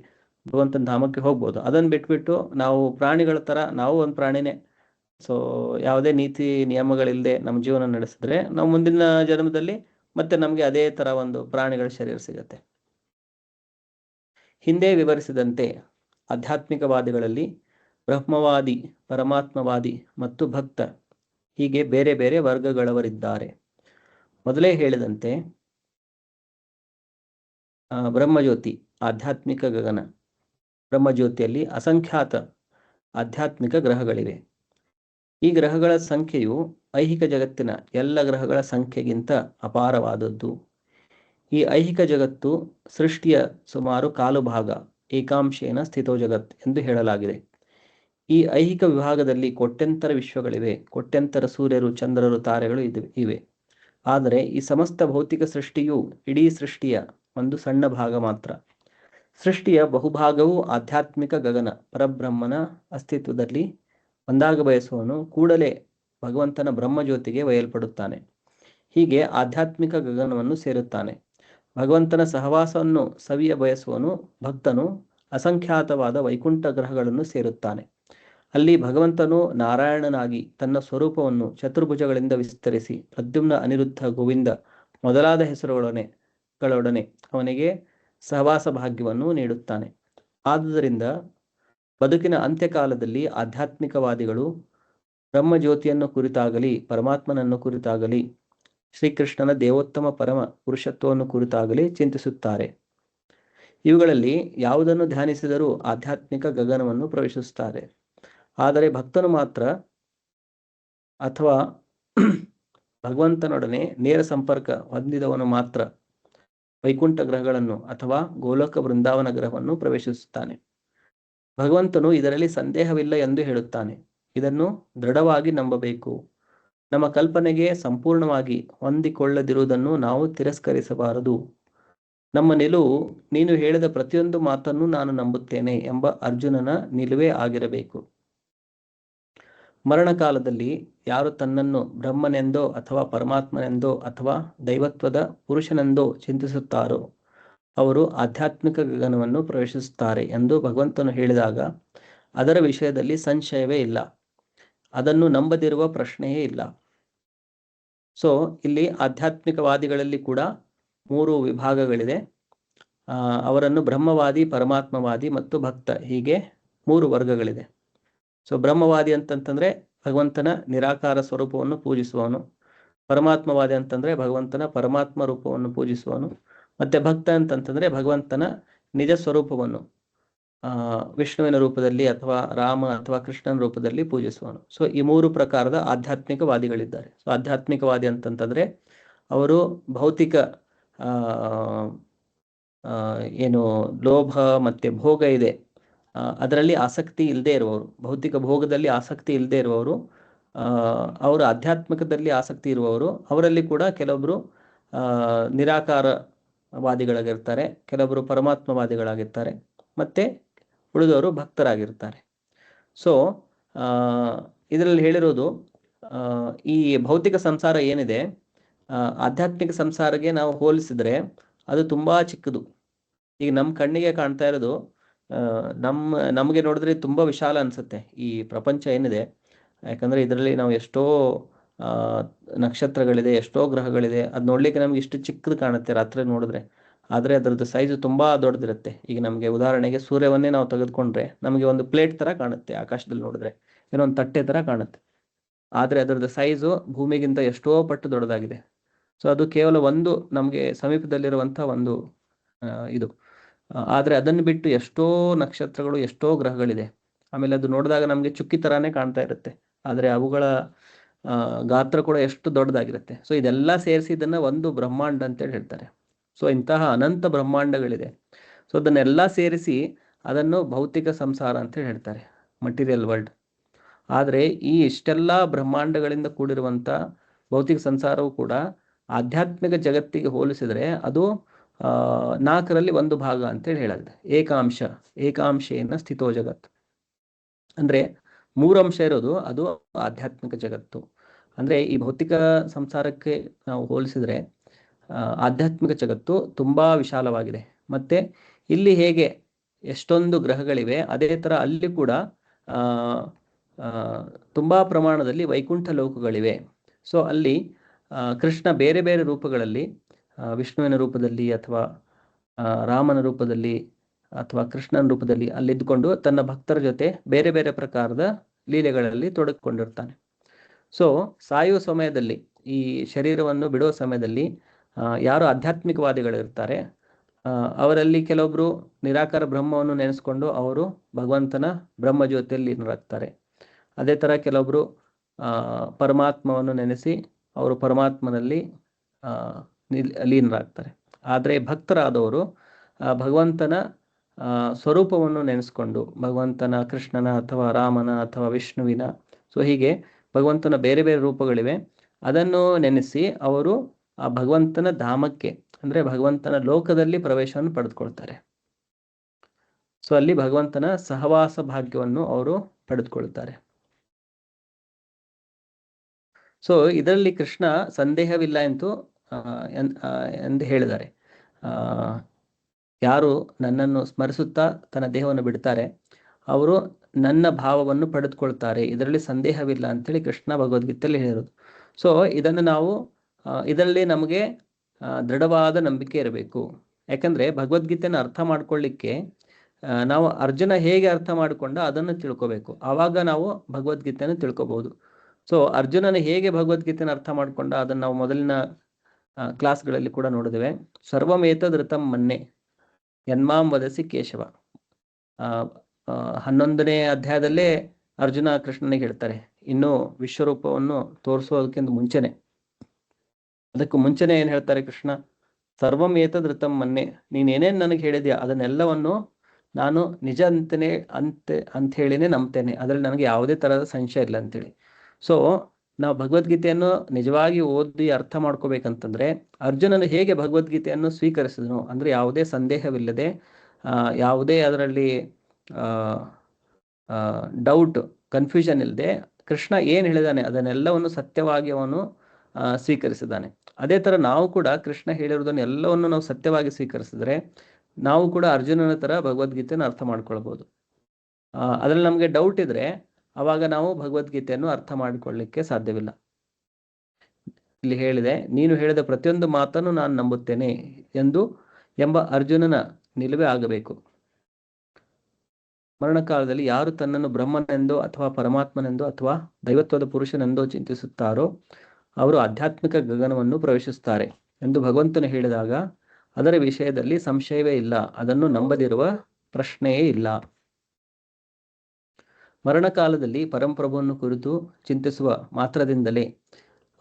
ಭಗವಂತನ ಧಾಮಕ್ಕೆ ಹೋಗ್ಬೋದು. ಅದನ್ನು ಬಿಟ್ಬಿಟ್ಟು ನಾವು ಪ್ರಾಣಿಗಳ ಥರ, ನಾವು ಒಂದು ಪ್ರಾಣಿನೇ, ಸೊ ಯಾವುದೇ ನೀತಿ ನಿಯಮಗಳಿಲ್ಲದೆ ನಮ್ಮ ಜೀವನ ನಡೆಸಿದ್ರೆ ನಾವು ಮುಂದಿನ ಜನ್ಮದಲ್ಲಿ ಮತ್ತೆ ನಮಗೆ ಅದೇ ಥರ ಒಂದು ಪ್ರಾಣಿಗಳ ಶರೀರ ಸಿಗುತ್ತೆ. ಹಿಂದೆ ವಿವರಿಸಿದಂತೆ ಆಧ್ಯಾತ್ಮಿಕವಾದಿಗಳಲ್ಲಿ ಬ್ರಹ್ಮವಾದಿ, ಪರಮಾತ್ಮವಾದಿ ಮತ್ತು ಭಕ್ತ ಹೀಗೆ ಬೇರೆ ಬೇರೆ ವರ್ಗಗಳವರಿದ್ದಾರೆ. ಮೊದಲೇ ಹೇಳಿದಂತೆ ಬ್ರಹ್ಮಜ್ಯೋತಿ ಆಧ್ಯಾತ್ಮಿಕ ಗಗನ, ಬ್ರಹ್ಮಜ್ಯೋತಿಯಲ್ಲಿ ಅಸಂಖ್ಯಾತ ಆಧ್ಯಾತ್ಮಿಕ ಗ್ರಹಗಳಿವೆ. ಈ ಗ್ರಹಗಳ ಸಂಖ್ಯೆಯು ಐಹಿಕ ಜಗತ್ತಿನ ಎಲ್ಲ ಗ್ರಹಗಳ ಸಂಖ್ಯೆಗಿಂತ ಅಪಾರವಾದದ್ದು. ಈ ಐಹಿಕ ಜಗತ್ತು ಸೃಷ್ಟಿಯ ಸುಮಾರು 1/4 ಭಾಗ ಏಕಾಂಶೇನ ಸ್ಥಿತೋ ಜಗತ್ ಎಂದು ಹೇಳಲಾಗಿದೆ. ಈ ಐಹಿಕ ವಿಭಾಗದಲ್ಲಿ ಕೋಟ್ಯಂತರ ವಿಶ್ವಗಳಿವೆ, ಕೋಟ್ಯಂತರ ಸೂರ್ಯರು, ಚಂದ್ರರು, ತಾರೆಗಳು ಇವೆ. ಆದರೆ ಈ ಸಮಸ್ತ ಭೌತಿಕ ಸೃಷ್ಟಿಯು ಇಡೀ ಸೃಷ್ಟಿಯ ಒಂದು ಸಣ್ಣ ಭಾಗ ಮಾತ್ರ. ಸೃಷ್ಟಿಯ ಬಹುಭಾಗವು ಆಧ್ಯಾತ್ಮಿಕ ಗಗನ ಪರಬ್ರಹ್ಮನ ಅಸ್ತಿತ್ವದಲ್ಲಿ ಒಂದಾಗ ಬಯಸುವನು ಕೂಡಲೇ ಭಗವಂತನ ಬ್ರಹ್ಮಜ್ಯೋತಿಗೆ ಒಯ್ಯಲ್ಪಡುತ್ತಾನೆ. ಹೀಗೆ ಆಧ್ಯಾತ್ಮಿಕ ಗಗನವನ್ನು ಸೇರುತ್ತಾನೆ. ಭಗವಂತನ ಸಹವಾಸವನ್ನು ಸವಿಯ ಬಯಸುವನು ಭಕ್ತನು ಅಸಂಖ್ಯಾತವಾದ ವೈಕುಂಠ ಗ್ರಹಗಳನ್ನು ಸೇರುತ್ತಾನೆ. ಅಲ್ಲಿ ಭಗವಂತನು ನಾರಾಯಣನಾಗಿ ತನ್ನ ಸ್ವರೂಪವನ್ನು ಚತುರ್ಭುಜಗಳಿಂದ ವಿಸ್ತರಿಸಿ ಪ್ರದ್ಯುಮ್ನ, ಅನಿರುದ್ಧ, ಗೋವಿಂದ ಮೊದಲಾದ ಹೆಸರುಗಳೊಡನೆ ಅವನಿಗೆ ಸಹವಾಸ ಭಾಗ್ಯವನ್ನು ನೀಡುತ್ತಾನೆ. ಆದುದರಿಂದ ಬದುಕಿನ ಅಂತ್ಯಕಾಲದಲ್ಲಿ ಆಧ್ಯಾತ್ಮಿಕವಾದಿಗಳು ಬ್ರಹ್ಮಜ್ಯೋತಿಯನ್ನು ಕುರಿತಾಗಲಿ, ಪರಮಾತ್ಮನನ್ನು ಕುರಿತಾಗಲಿ, ಶ್ರೀಕೃಷ್ಣನ ದೇವೋತ್ತಮ ಪರಮ ಪುರುಷತ್ವವನ್ನು ಕುರಿತಾಗಲಿ ಚಿಂತಿಸುತ್ತಾರೆ. ಇವುಗಳಲ್ಲಿ ಯಾವುದನ್ನು ಧ್ಯಾನಿಸಿದರೂ ಆಧ್ಯಾತ್ಮಿಕ ಗಗನವನ್ನು ಪ್ರವೇಶಿಸುತ್ತಾರೆ. ಆದರೆ ಭಕ್ತನು ಮಾತ್ರ ಅಥವಾ ಭಗವಂತನೊಡನೆ ನೇರ ಸಂಪರ್ಕ ಹೊಂದಿದವನು ಮಾತ್ರ ವೈಕುಂಠ ಗ್ರಹಗಳನ್ನು ಅಥವಾ ಗೋಲೋಕ ಬೃಂದಾವನ ಗ್ರಹವನ್ನು ಪ್ರವೇಶಿಸುತ್ತಾನೆ. ಭಗವಂತನು ಇದರಲ್ಲಿ ಸಂದೇಹವಿಲ್ಲ ಎಂದು ಹೇಳುತ್ತಾನೆ. ಇದನ್ನು ದೃಢವಾಗಿ ನಂಬಬೇಕು. ನಮ್ಮ ಕಲ್ಪನೆಗೆ ಸಂಪೂರ್ಣವಾಗಿ ಹೊಂದಿಕೊಳ್ಳದಿರುವುದನ್ನು ನಾವು ತಿರಸ್ಕರಿಸಬಾರದು. ನಮ್ಮ ನಿಲುವು ನೀನು ಹೇಳಿದ ಪ್ರತಿಯೊಂದು ಮಾತನ್ನು ನಾನು ನಂಬುತ್ತೇನೆ ಎಂಬ ಅರ್ಜುನನ ನಿಲುವೇ ಆಗಿರಬೇಕು. ಮರಣಕಾಲದಲ್ಲಿ ಯಾರು ತನ್ನನ್ನು ಬ್ರಹ್ಮನೆಂದೋ ಅಥವಾ ಪರಮಾತ್ಮನೆಂದೋ ಅಥವಾ ದೈವತ್ವದ ಪುರುಷನೆಂದೋ ಚಿಂತಿಸುತ್ತಾರೋ ಅವರು ಆಧ್ಯಾತ್ಮಿಕ ಗಗನವನ್ನು ಪ್ರವೇಶಿಸುತ್ತಾರೆ ಎಂದು ಭಗವಂತನು ಹೇಳಿದಾಗ ಅದರ ವಿಷಯದಲ್ಲಿ ಸಂಶಯವೇ ಇಲ್ಲ. ಅದನ್ನು ನಂಬದಿರುವ ಪ್ರಶ್ನೆಯೇ ಇಲ್ಲ. ಸೊ ಇಲ್ಲಿ ಆಧ್ಯಾತ್ಮಿಕವಾದಿಗಳಲ್ಲಿ ಕೂಡ 3 ವಿಭಾಗಗಳಿದೆ. ಅವರನ್ನು ಬ್ರಹ್ಮವಾದಿ, ಪರಮಾತ್ಮವಾದಿ ಮತ್ತು ಭಕ್ತ, ಹೀಗೆ 3 ವರ್ಗಗಳಿದೆ. ಸೊ ಬ್ರಹ್ಮವಾದಿ ಅಂತಂತಂದ್ರೆ ಭಗವಂತನ ನಿರಾಕಾರ ಸ್ವರೂಪವನ್ನು ಪೂಜಿಸುವವನು. ಪರಮಾತ್ಮವಾದಿ ಅಂತಂದ್ರೆ ಭಗವಂತನ ಪರಮಾತ್ಮ ರೂಪವನ್ನು ಪೂಜಿಸುವವನು. ಮತ್ತೆ ಭಕ್ತ ಅಂತಂತಂದ್ರೆ ಭಗವಂತನ ನಿಜ ಸ್ವರೂಪವನ್ನು ವಿಷ್ಣುವಿನ ರೂಪದಲ್ಲಿ ಅಥವಾ ರಾಮ ಅಥವಾ ಕೃಷ್ಣನ ರೂಪದಲ್ಲಿ ಪೂಜಿಸುವನು. ಸೊ ಈ 3 ಪ್ರಕಾರದ ಆಧ್ಯಾತ್ಮಿಕವಾದಿಗಳಿದ್ದಾರೆ. ಸೊ ಆಧ್ಯಾತ್ಮಿಕವಾದಿ ಅಂತಂತಂದ್ರೆ ಅವರು ಭೌತಿಕ ಏನು ಲೋಭ ಮತ್ತೆ ಭೋಗ ಇದೆ ಅದರಲ್ಲಿ ಆಸಕ್ತಿ ಇಲ್ಲದೆ ಇರುವವರು, ಭೌತಿಕ ಭೋಗದಲ್ಲಿ ಆಸಕ್ತಿ ಇಲ್ಲದೆ ಇರುವವರು, ಅವರು ಆಧ್ಯಾತ್ಮಿಕದಲ್ಲಿ ಆಸಕ್ತಿ ಇರುವವರು. ಅವರಲ್ಲಿ ಕೂಡ ಕೆಲವೊಬ್ರು ನಿರಾಕಾರವಾದಿಗಳಾಗಿರ್ತಾರೆ, ಕೆಲವೊಬ್ರು ಪರಮಾತ್ಮವಾದಿಗಳಾಗಿರ್ತಾರೆ, ಮತ್ತೆ ಉಳಿದವರು ಭಕ್ತರಾಗಿರ್ತಾರೆ. ಸೊ ಇದರಲ್ಲಿ ಹೇಳಿರೋದು ಈ ಭೌತಿಕ ಸಂಸಾರ ಏನಿದೆ ಆಧ್ಯಾತ್ಮಿಕ ಸಂಸಾರಕ್ಕೆ ನಾವು ಹೋಲಿಸಿದ್ರೆ ಅದು ತುಂಬಾ ಚಿಕ್ಕದು. ಈಗ ನಮ್ಮ ಕಣ್ಣಿಗೆ ಕಾಣ್ತಾ ಇರೋದು ನಮಗೆ ನೋಡಿದ್ರೆ ತುಂಬಾ ವಿಶಾಲ ಅನ್ಸುತ್ತೆ ಈ ಪ್ರಪಂಚ ಏನಿದೆ. ಯಾಕಂದ್ರೆ ಇದರಲ್ಲಿ ನಾವು ಎಷ್ಟೋ ನಕ್ಷತ್ರಗಳಿದೆ, ಎಷ್ಟೋ ಗ್ರಹಗಳಿದೆ. ಅದು ನೋಡ್ಲಿಕ್ಕೆ ನಮ್ಗೆ ಇಷ್ಟು ಚಿಕ್ಕದು ಕಾಣುತ್ತೆ ರಾತ್ರಿ ನೋಡಿದ್ರೆ, ಆದರೆ ಅದರದ್ದು ಸೈಜು ತುಂಬಾ ದೊಡ್ಡದಿರುತ್ತೆ. ಈಗ ನಮಗೆ ಉದಾಹರಣೆಗೆ ಸೂರ್ಯವನ್ನೇ ನಾವು ತೆಗೆದುಕೊಂಡ್ರೆ ನಮಗೆ ಒಂದು ಪ್ಲೇಟ್ ತರ ಕಾಣುತ್ತೆ, ಆಕಾಶದಲ್ಲಿ ನೋಡಿದ್ರೆ ಏನೋ ಒಂದು ತಟ್ಟೆ ತರ ಕಾಣುತ್ತೆ. ಆದರೆ ಅದರದ್ದು ಸೈಜು ಭೂಮಿಗಿಂತ ಎಷ್ಟೋ ಪಟ್ಟು ದೊಡ್ಡದಾಗಿದೆ. ಸೊ ಅದು ಕೇವಲ ಒಂದು ನಮಗೆ ಸಮೀಪದಲ್ಲಿರುವಂಥ ಒಂದು ಇದು. ಆದರೆ ಅದನ್ನು ಬಿಟ್ಟು ಎಷ್ಟೋ ನಕ್ಷತ್ರಗಳು, ಎಷ್ಟೋ ಗ್ರಹಗಳಿದೆ. ಆಮೇಲೆ ಅದು ನೋಡಿದಾಗ ನಮಗೆ ಚುಕ್ಕಿ ತರಾನೇ ಕಾಣ್ತಾ ಇರುತ್ತೆ, ಆದರೆ ಅವುಗಳ ಗಾತ್ರ ಕೂಡ ಎಷ್ಟು ದೊಡ್ಡದಾಗಿರುತ್ತೆ. ಸೊ ಇದೆಲ್ಲ ಸೇರಿಸಿ ಇದನ್ನ ಒಂದು ಬ್ರಹ್ಮಾಂಡ ಅಂತೇಳಿ ಹೇಳ್ತಾರೆ. ಸೊ ಇಂತಹ ಅನಂತ ಬ್ರಹ್ಮಾಂಡಗಳಿದೆ. ಸೊ ಅದನ್ನೆಲ್ಲ ಸೇರಿಸಿ ಅದನ್ನು ಭೌತಿಕ ಸಂಸಾರ ಅಂತೇಳಿ ಹೇಳ್ತಾರೆ, ಮಟೀರಿಯಲ್ ವರ್ಲ್ಡ್. ಆದರೆ ಈ ಇಷ್ಟೆಲ್ಲ ಬ್ರಹ್ಮಾಂಡಗಳಿಂದ ಕೂಡಿರುವಂಥ ಭೌತಿಕ ಸಂಸಾರವು ಕೂಡ ಆಧ್ಯಾತ್ಮಿಕ ಜಗತ್ತಿಗೆ ಹೋಲಿಸಿದರೆ ಅದು 4ರಲ್ಲಿ 1 ಭಾಗ ಅಂತೇಳಿ ಹೇಳಲಾಗಿದೆ. ಏಕಾಂಶೇನ ಸ್ಥಿತೋ ಜಗತ್ ಅಂದ್ರೆ 3 ಅಂಶ ಇರೋದು ಅದು ಆಧ್ಯಾತ್ಮಿಕ ಜಗತ್ತು. ಅಂದ್ರೆ ಈ ಭೌತಿಕ ಸಂಸಾರಕ್ಕೆ ನಾವು ಹೋಲಿಸಿದ್ರೆ ಆಧ್ಯಾತ್ಮಿಕ ಜಗತ್ತು ತುಂಬಾ ವಿಶಾಲವಾಗಿದೆ. ಮತ್ತೆ ಇಲ್ಲಿ ಹೇಗೆ ಎಷ್ಟೊಂದು ಗ್ರಹಗಳಿವೆ ಅದೇ ತರ ಅಲ್ಲಿ ಕೂಡ ತುಂಬಾ ಪ್ರಮಾಣದಲ್ಲಿ ವೈಕುಂಠ ಲೋಕಗಳಿವೆ. ಸೊ ಅಲ್ಲಿ ಕೃಷ್ಣ ಬೇರೆ ಬೇರೆ ರೂಪಗಳಲ್ಲಿ, ವಿಷ್ಣುವಿನ ರೂಪದಲ್ಲಿ ಅಥವಾ ರಾಮನ ರೂಪದಲ್ಲಿ ಅಥವಾ ಕೃಷ್ಣನ ರೂಪದಲ್ಲಿ ಅಲ್ಲಿದ್ದುಕೊಂಡು ತನ್ನ ಭಕ್ತರ ಜೊತೆ ಬೇರೆ ಬೇರೆ ಪ್ರಕಾರದ ಲೀಲೆಗಳಲ್ಲಿ ತೊಡಗಿಕೊಂಡಿರ್ತಾನೆ. ಸೊ ಸಾಯುವ ಸಮಯದಲ್ಲಿ, ಈ ಶರೀರವನ್ನು ಬಿಡುವ ಸಮಯದಲ್ಲಿ ಯಾರು ಆಧ್ಯಾತ್ಮಿಕವಾದಿಗಳಿರ್ತಾರೆ ಅವರಲ್ಲಿ ಕೆಲವೊಬ್ರು ನಿರಾಕಾರ ಬ್ರಹ್ಮವನ್ನು ನೆನೆಸ್ಕೊಂಡು ಅವರು ಭಗವಂತನ ಬ್ರಹ್ಮ ಜ್ಯೋತಿಯಲ್ಲಿ ಲೀನರಾಗ್ತಾರೆ. ಅದೇ ತರ ಕೆಲವೊಬ್ರು ಪರಮಾತ್ಮವನ್ನು ನೆನೆಸಿ ಅವರು ಪರಮಾತ್ಮನಲ್ಲಿ ಲೀನರಾಗ್ತಾರೆ. ಆದರೆ ಭಕ್ತರಾದವರು ಭಗವಂತನ ಸ್ವರೂಪವನ್ನು ನೆನೆಸ್ಕೊಂಡು ಭಗವಂತನ, ಕೃಷ್ಣನ ಅಥವಾ ರಾಮನ ಅಥವಾ ವಿಷ್ಣುವಿನ, ಸೊ ಹೀಗೆ ಭಗವಂತನ ಬೇರೆ ಬೇರೆ ರೂಪಗಳಿವೆ, ಅದನ್ನು ನೆನೆಸಿ ಅವರು ಆ ಭಗವಂತನ ಧಾಮಕ್ಕೆ ಅಂದ್ರೆ ಭಗವಂತನ ಲೋಕದಲ್ಲಿ ಪ್ರವೇಶವನ್ನು ಪಡೆದುಕೊಳ್ತಾರೆ. ಸೊ ಅಲ್ಲಿ ಭಗವಂತನ ಸಹವಾಸ ಭಾಗ್ಯವನ್ನು ಅವರು ಪಡೆದುಕೊಳ್ತಾರೆ. ಸೊ ಇದರಲ್ಲಿ ಕೃಷ್ಣ ಸಂದೇಹವಿಲ್ಲ ಎಂದು ಹೇಳಿದ್ದಾರೆ. ಯಾರು ನನ್ನನ್ನು ಸ್ಮರಿಸುತ್ತಾ ತನ್ನ ದೇಹವನ್ನು ಬಿಡ್ತಾರೆ ಅವರು ನನ್ನ ಭಾವವನ್ನು ಪಡೆದುಕೊಳ್ತಾರೆ, ಇದರಲ್ಲಿ ಸಂದೇಹವಿಲ್ಲ ಅಂತೇಳಿ ಕೃಷ್ಣ ಭಗವದ್ಗೀತೆಯಲ್ಲಿ ಹೇಳಿರೋದು. ಸೊ ಇದನ್ನು ನಾವು ಇದರಲ್ಲಿ ನಮಗೆ ದೃಢವಾದ ನಂಬಿಕೆ ಇರಬೇಕು. ಯಾಕಂದ್ರೆ ಭಗವದ್ಗೀತೆನ ಅರ್ಥ ಮಾಡ್ಕೊಳ್ಳಿಕ್ಕೆ ನಾವು ಅರ್ಜುನ ಹೇಗೆ ಅರ್ಥ ಮಾಡಿಕೊಂಡ ಅದನ್ನು ತಿಳ್ಕೋಬೇಕು, ಆವಾಗ ನಾವು ಭಗವದ್ಗೀತೆಯನ್ನು ತಿಳ್ಕೊಬಹುದು. ಸೊ ಅರ್ಜುನನ ಹೇಗೆ ಭಗವದ್ಗೀತೆನ ಅರ್ಥ ಮಾಡ್ಕೊಂಡ ಅದನ್ನು ನಾವು ಮೊದಲಿನ ಕ್ಲಾಸ್ಗಳಲ್ಲಿ ಕೂಡ ನೋಡಿದ್ದೇವೆ. ಸರ್ವಮೇತದ್ ಋತಂ ಮನ್ನೆ ಯನ್ಮಾಂ ವದಸಿ ಕೇಶವ. 11ನೇ ಅಧ್ಯಾಯದಲ್ಲೇ ಅರ್ಜುನ ಕೃಷ್ಣನಿಗೆ ಹೇಳ್ತಾರೆ, ಇನ್ನು ವಿಶ್ವರೂಪವನ್ನು ತೋರಿಸೋದಕ್ಕಿಂತ ಮುಂಚೆನೆ ಅದಕ್ಕೂ ಮುಂಚೆನೆ ಏನ್ ಹೇಳ್ತಾರೆ ಕೃಷ್ಣ, ಸರ್ವಂ ಏತದೃತಂ ಮನ್ನೆ, ನೀನೇನೇನ್ ನನಗೆ ಹೇಳಿದ್ಯಾ ಅದನ್ನೆಲ್ಲವನ್ನು ನಾನು ನಿಜ ಅಂತ ಹೇಳಿನೇ ನಂಬ್ತೇನೆ, ಅದ್ರಲ್ಲಿ ನನಗೆ ಯಾವುದೇ ತರಹದ ಸಂಶಯ ಇಲ್ಲ ಅಂತೇಳಿ. ಸೊ ನಾವು ಭಗವದ್ಗೀತೆಯನ್ನು ನಿಜವಾಗಿ ಓದಿ ಅರ್ಥ ಮಾಡ್ಕೋಬೇಕಂತಂದ್ರೆ ಅರ್ಜುನನು ಹೇಗೆ ಭಗವದ್ಗೀತೆಯನ್ನು ಸ್ವೀಕರಿಸಿದನು ಅಂದ್ರೆ ಯಾವುದೇ ಸಂದೇಹವಿಲ್ಲದೆ, ಯಾವುದೇ ಅದರಲ್ಲಿ ಡೌಟ್, ಕನ್ಫ್ಯೂಷನ್ ಇಲ್ಲದೆ ಕೃಷ್ಣ ಏನು ಹೇಳಿದಾನೆ ಅದನ್ನೆಲ್ಲವನ್ನು ಸತ್ಯವಾಗಿ ಅವನು ಸ್ವೀಕರಿಸಿದ್ದಾನೆ. ಅದೇ ಥರ ನಾವು ಕೂಡ ಕೃಷ್ಣ ಹೇಳಿರೋದನ್ನು ಎಲ್ಲವನ್ನು ನಾವು ಸತ್ಯವಾಗಿ ಸ್ವೀಕರಿಸಿದ್ರೆ ನಾವು ಕೂಡ ಅರ್ಜುನನ ಥರ ಭಗವದ್ಗೀತೆಯನ್ನು ಅರ್ಥ ಮಾಡ್ಕೊಳ್ಬೋದು. ಅದರಲ್ಲಿ ನಮಗೆ ಡೌಟ್ ಇದ್ರೆ ಅವಾಗ ನಾವು ಭಗವದ್ಗೀತೆಯನ್ನು ಅರ್ಥ ಮಾಡಿಕೊಳ್ಳಲಿಕ್ಕೆ ಸಾಧ್ಯವಿಲ್ಲ. ಇಲ್ಲಿ ಹೇಳಿದೆ, ನೀನು ಹೇಳಿದ ಪ್ರತಿಯೊಂದು ಮಾತನ್ನು ನಾನು ನಂಬುತ್ತೇನೆ ಎಂಬ ಅರ್ಜುನನ ನಿಲುವೇ ಆಗಬೇಕು. ಮರಣಕಾಲದಲ್ಲಿ ಯಾರು ತನ್ನನ್ನು ಬ್ರಹ್ಮನೆಂದೋ ಅಥವಾ ಪರಮಾತ್ಮನೆಂದೋ ಅಥವಾ ದೈವತ್ವದ ಪುರುಷನೆಂದೋ ಚಿಂತಿಸುತ್ತಾರೋ ಅವರು ಆಧ್ಯಾತ್ಮಿಕ ಗಗನವನ್ನು ಪ್ರವೇಶಿಸುತ್ತಾರೆ ಎಂದು ಭಗವಂತನು ಹೇಳಿದಾಗ ಅದರ ವಿಷಯದಲ್ಲಿ ಸಂಶಯವೇ ಇಲ್ಲ, ಅದನ್ನು ನಂಬದಿರುವ ಪ್ರಶ್ನೆಯೇ ಇಲ್ಲ. ಮರಣಕಾಲದಲ್ಲಿ ಪರಂಪ್ರಭುವನ್ನು ಕುರಿತು ಚಿಂತಿಸುವ ಮಾತ್ರದಿಂದಲೇ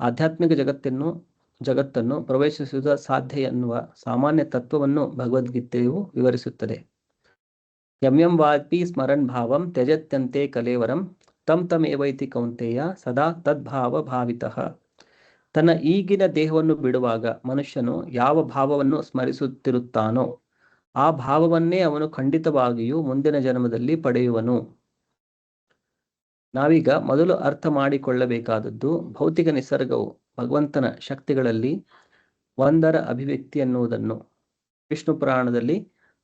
ಆಧ್ಯಾತ್ಮಿಕ ಜಗತ್ತನ್ನು ಪ್ರವೇಶಿಸುವ ಸಾಧ್ಯ ಎನ್ನುವ ಸಾಮಾನ್ಯ ತತ್ವವನ್ನು ಭಗವದ್ಗೀತೆಯು ವಿವರಿಸುತ್ತದೆ. ಯಂ ವಾಪಿ ಸ್ಮರನ್ ಭಾವಂ ತ್ಯಜತ್ಯಂತೆ ಕಲೇವರಂ ತಂ ತಮೇವೈತಿ ಕೌಂತೆಯ ಸದಾ ತದ್ಭಾವ ಭಾವಿತಃ. ತನ್ನ ಈಗಿನ ದೇಹವನ್ನು ಬಿಡುವಾಗ ಮನುಷ್ಯನು ಯಾವ ಭಾವವನ್ನು ಸ್ಮರಿಸುತ್ತಿರುತ್ತಾನೋ ಆ ಭಾವವನ್ನೇ ಅವನು ಖಂಡಿತವಾಗಿಯೂ ಮುಂದಿನ ಜನ್ಮದಲ್ಲಿ ಪಡೆಯುವನು. ನಾವೀಗ ಮೊದಲು ಅರ್ಥ ಮಾಡಿಕೊಳ್ಳಬೇಕಾದದ್ದು ಭೌತಿಕ ನಿಸರ್ಗವು ಭಗವಂತನ ಶಕ್ತಿಗಳಲ್ಲಿ ಒಂದರ ಅಭಿವ್ಯಕ್ತಿ ಎನ್ನುವುದನ್ನು. ವಿಷ್ಣು ಪುರಾಣದಲ್ಲಿ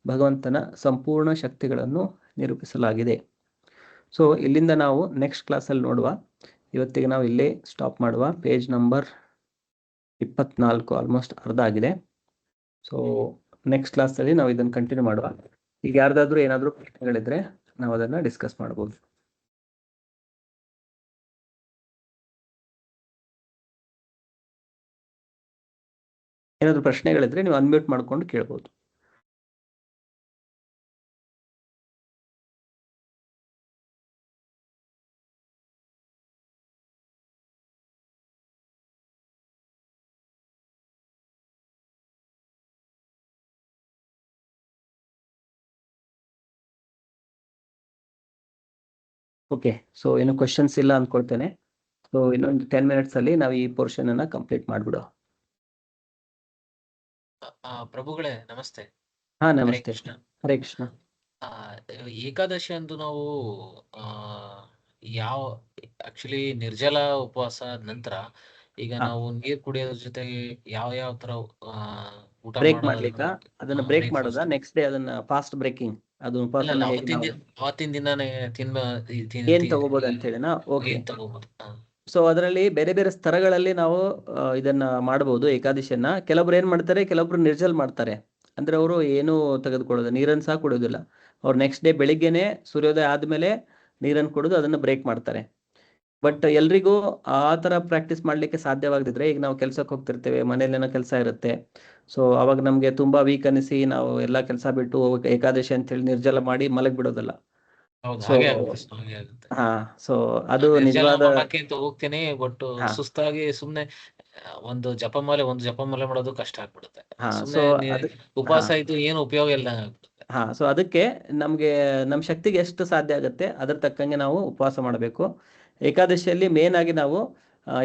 ಭಗವಂತನ ಸಂಪೂರ್ಣ ಶಕ್ತಿಗಳನ್ನು ನಿರೂಪಿಸಲಾಗಿದೆ. ಸೊ ಇಲ್ಲಿಂದ ನಾವು ನೆಕ್ಸ್ಟ್ ಕ್ಲಾಸಲ್ಲಿ ನೋಡುವ. ಇವತ್ತಿಗೆ ನಾವು ಇಲ್ಲೇ ಸ್ಟಾಪ್ ಮಾಡುವ. ಪೇಜ್ ನಂಬರ್ 24 ಆಲ್ಮೋಸ್ಟ್ ಅರ್ಧ ಆಗಿದೆ. ಸೊ ನೆಕ್ಸ್ಟ್ ಕ್ಲಾಸಲ್ಲಿ ನಾವು ಇದನ್ನು ಕಂಟಿನ್ಯೂ ಮಾಡುವ. ಈಗ ಯಾರ್ದಾದ್ರೂ ಏನಾದರೂ ಪ್ರಶ್ನೆಗಳಿದ್ರೆ ನಾವು ಅದನ್ನು ಡಿಸ್ಕಸ್ ಮಾಡ್ಬೋದು. ಏನಾದರೂ ಪ್ರಶ್ನೆಗಳಿದ್ರೆ ನೀವು ಅನ್ಮ್ಯೂಟ್ ಮಾಡ್ಕೊಂಡು ಕೇಳ್ಬೋದು. ಓಕೆ, ಸೊ ಏನು ಕ್ವಶನ್ಸ್ ಇಲ್ಲ ಅಂದ್ಕೊಳ್ತೇನೆ. ಸೊ ಇನ್ನೊಂದು 10 minutes ಅಲ್ಲಿ ನಾವು ಈ ಪೋರ್ಷನ್ ಅನ್ನ ಕಂಪ್ಲೀಟ್ ಮಾಡ್ಬಿಡೋ. ಪ್ರಭುಗಳೇ ನಮಸ್ತೆ. ಹಾ ಹರೇ ನಮಸ್ತೆ. ಕೃಷ್ಣ. ಹರೇ ಕೃಷ್ಣ. ಏಕಾದಶಿ ಅಂದು ನಾವು ಯಾವ ಆಕ್ಚುಲಿ ನಿರ್ಜಲ ಉಪವಾಸ ನಂತರ ಈಗ ನಾವು ನೀರ್ ಕುಡಿಯೋದ್ರ ಜೊತೆಗೆ ಯಾವ ತರ ಊಟ ಬ್ರೇಕ್ ಮಾಡ್ಲಿಕ್ಕ ಅದನ್ನ ಬ್ರೇಕ್ ಮಾಡೋದ ನೆಕ್ಸ್ಟ್ ಡೇ ಅದನ್ನ ಫಾಸ್ಟ್ ಬ್ರೇಕಿಂಗ್ ಅದು ಉಪವಾಸನ ಅವತ್ತಿನ ದಿನಾನೇ ಏನ್ ತಗೋಬಹುದು ಅಂತ ಹೇಳಿನಾ? ಓಕೆ, ತಗೋಬಹುದು. ಸೊ ಅದರಲ್ಲಿ ಬೇರೆ ಬೇರೆ ಸ್ತರಗಳಲ್ಲಿ ನಾವು ಇದನ್ನ ಮಾಡಬಹುದು ಏಕಾದಶಿಯನ್ನ. ಕೆಲವೊಬ್ರು ಏನ್ ಮಾಡ್ತಾರೆ, ಕೆಲವೊಬ್ರು ನಿರ್ಜಲ್ ಮಾಡ್ತಾರೆ. ಅಂದ್ರೆ ಅವರು ಏನು ತೆಗೆದುಕೊಳ್ಳೋದು, ನೀರನ್ನು ಸಹ ಕುಡಿಯೋದಿಲ್ಲ. ಅವ್ರು ನೆಕ್ಸ್ಟ್ ಡೇ ಬೆಳಿಗ್ಗೆನೆ ಸೂರ್ಯೋದಯ ಆದ್ಮೇಲೆ ನೀರನ್ನು ಕುಡಿದು ಅದನ್ನ ಬ್ರೇಕ್ ಮಾಡ್ತಾರೆ. ಬಟ್ ಎಲ್ರಿಗೂ ಆ ತರ ಪ್ರಾಕ್ಟೀಸ್ ಮಾಡ್ಲಿಕ್ಕೆ ಸಾಧ್ಯವಾಗದಿದ್ರೆ, ಈಗ ನಾವು ಕೆಲ್ಸಕ್ಕೆ ಹೋಗ್ತಿರ್ತೇವೆ, ಮನೇಲೇನೋ ಕೆಲಸ ಇರುತ್ತೆ, ಸೊ ಅವಾಗ ನಮ್ಗೆ ತುಂಬಾ ವೀಕ್ ಅನಿಸಿ ನಾವು ಎಲ್ಲಾ ಕೆಲಸ ಬಿಟ್ಟು ಏಕಾದಶಿ ಅಂತ ಹೇಳಿ ನಿರ್ಜಲ ಮಾಡಿ ಮಲಗ್ ಬಿಡೋದಲ್ಲ. ಹಾ, ಸೊ ಅದು ನಿಜವಾದ ಹೋಗ್ತೇನೆ. ಬಟ್ ಸುಸ್ತಾಗಿ ಸುಮ್ನೆ ಒಂದು ಜಪಮಾಲೆ ಮಾಡೋದು ಕಷ್ಟ ಆಗ್ಬಿಡುತ್ತೆ. ಉಪವಾಸ ಇದು ಏನು ಉಪಯೋಗ ಇಲ್ಲ. ಹಾ, ಸೊ ಅದಕ್ಕೆ ನಮ್ಗೆ ನಮ್ ಶಕ್ತಿಗೆ ಎಷ್ಟು ಸಾಧ್ಯ ಆಗುತ್ತೆ ಅದ್ರ ತಕ್ಕಂಗೆ ನಾವು ಉಪವಾಸ ಮಾಡಬೇಕು. ಏಕಾದಶಿಯಲ್ಲಿ ಮೇನ್ ಆಗಿ ನಾವು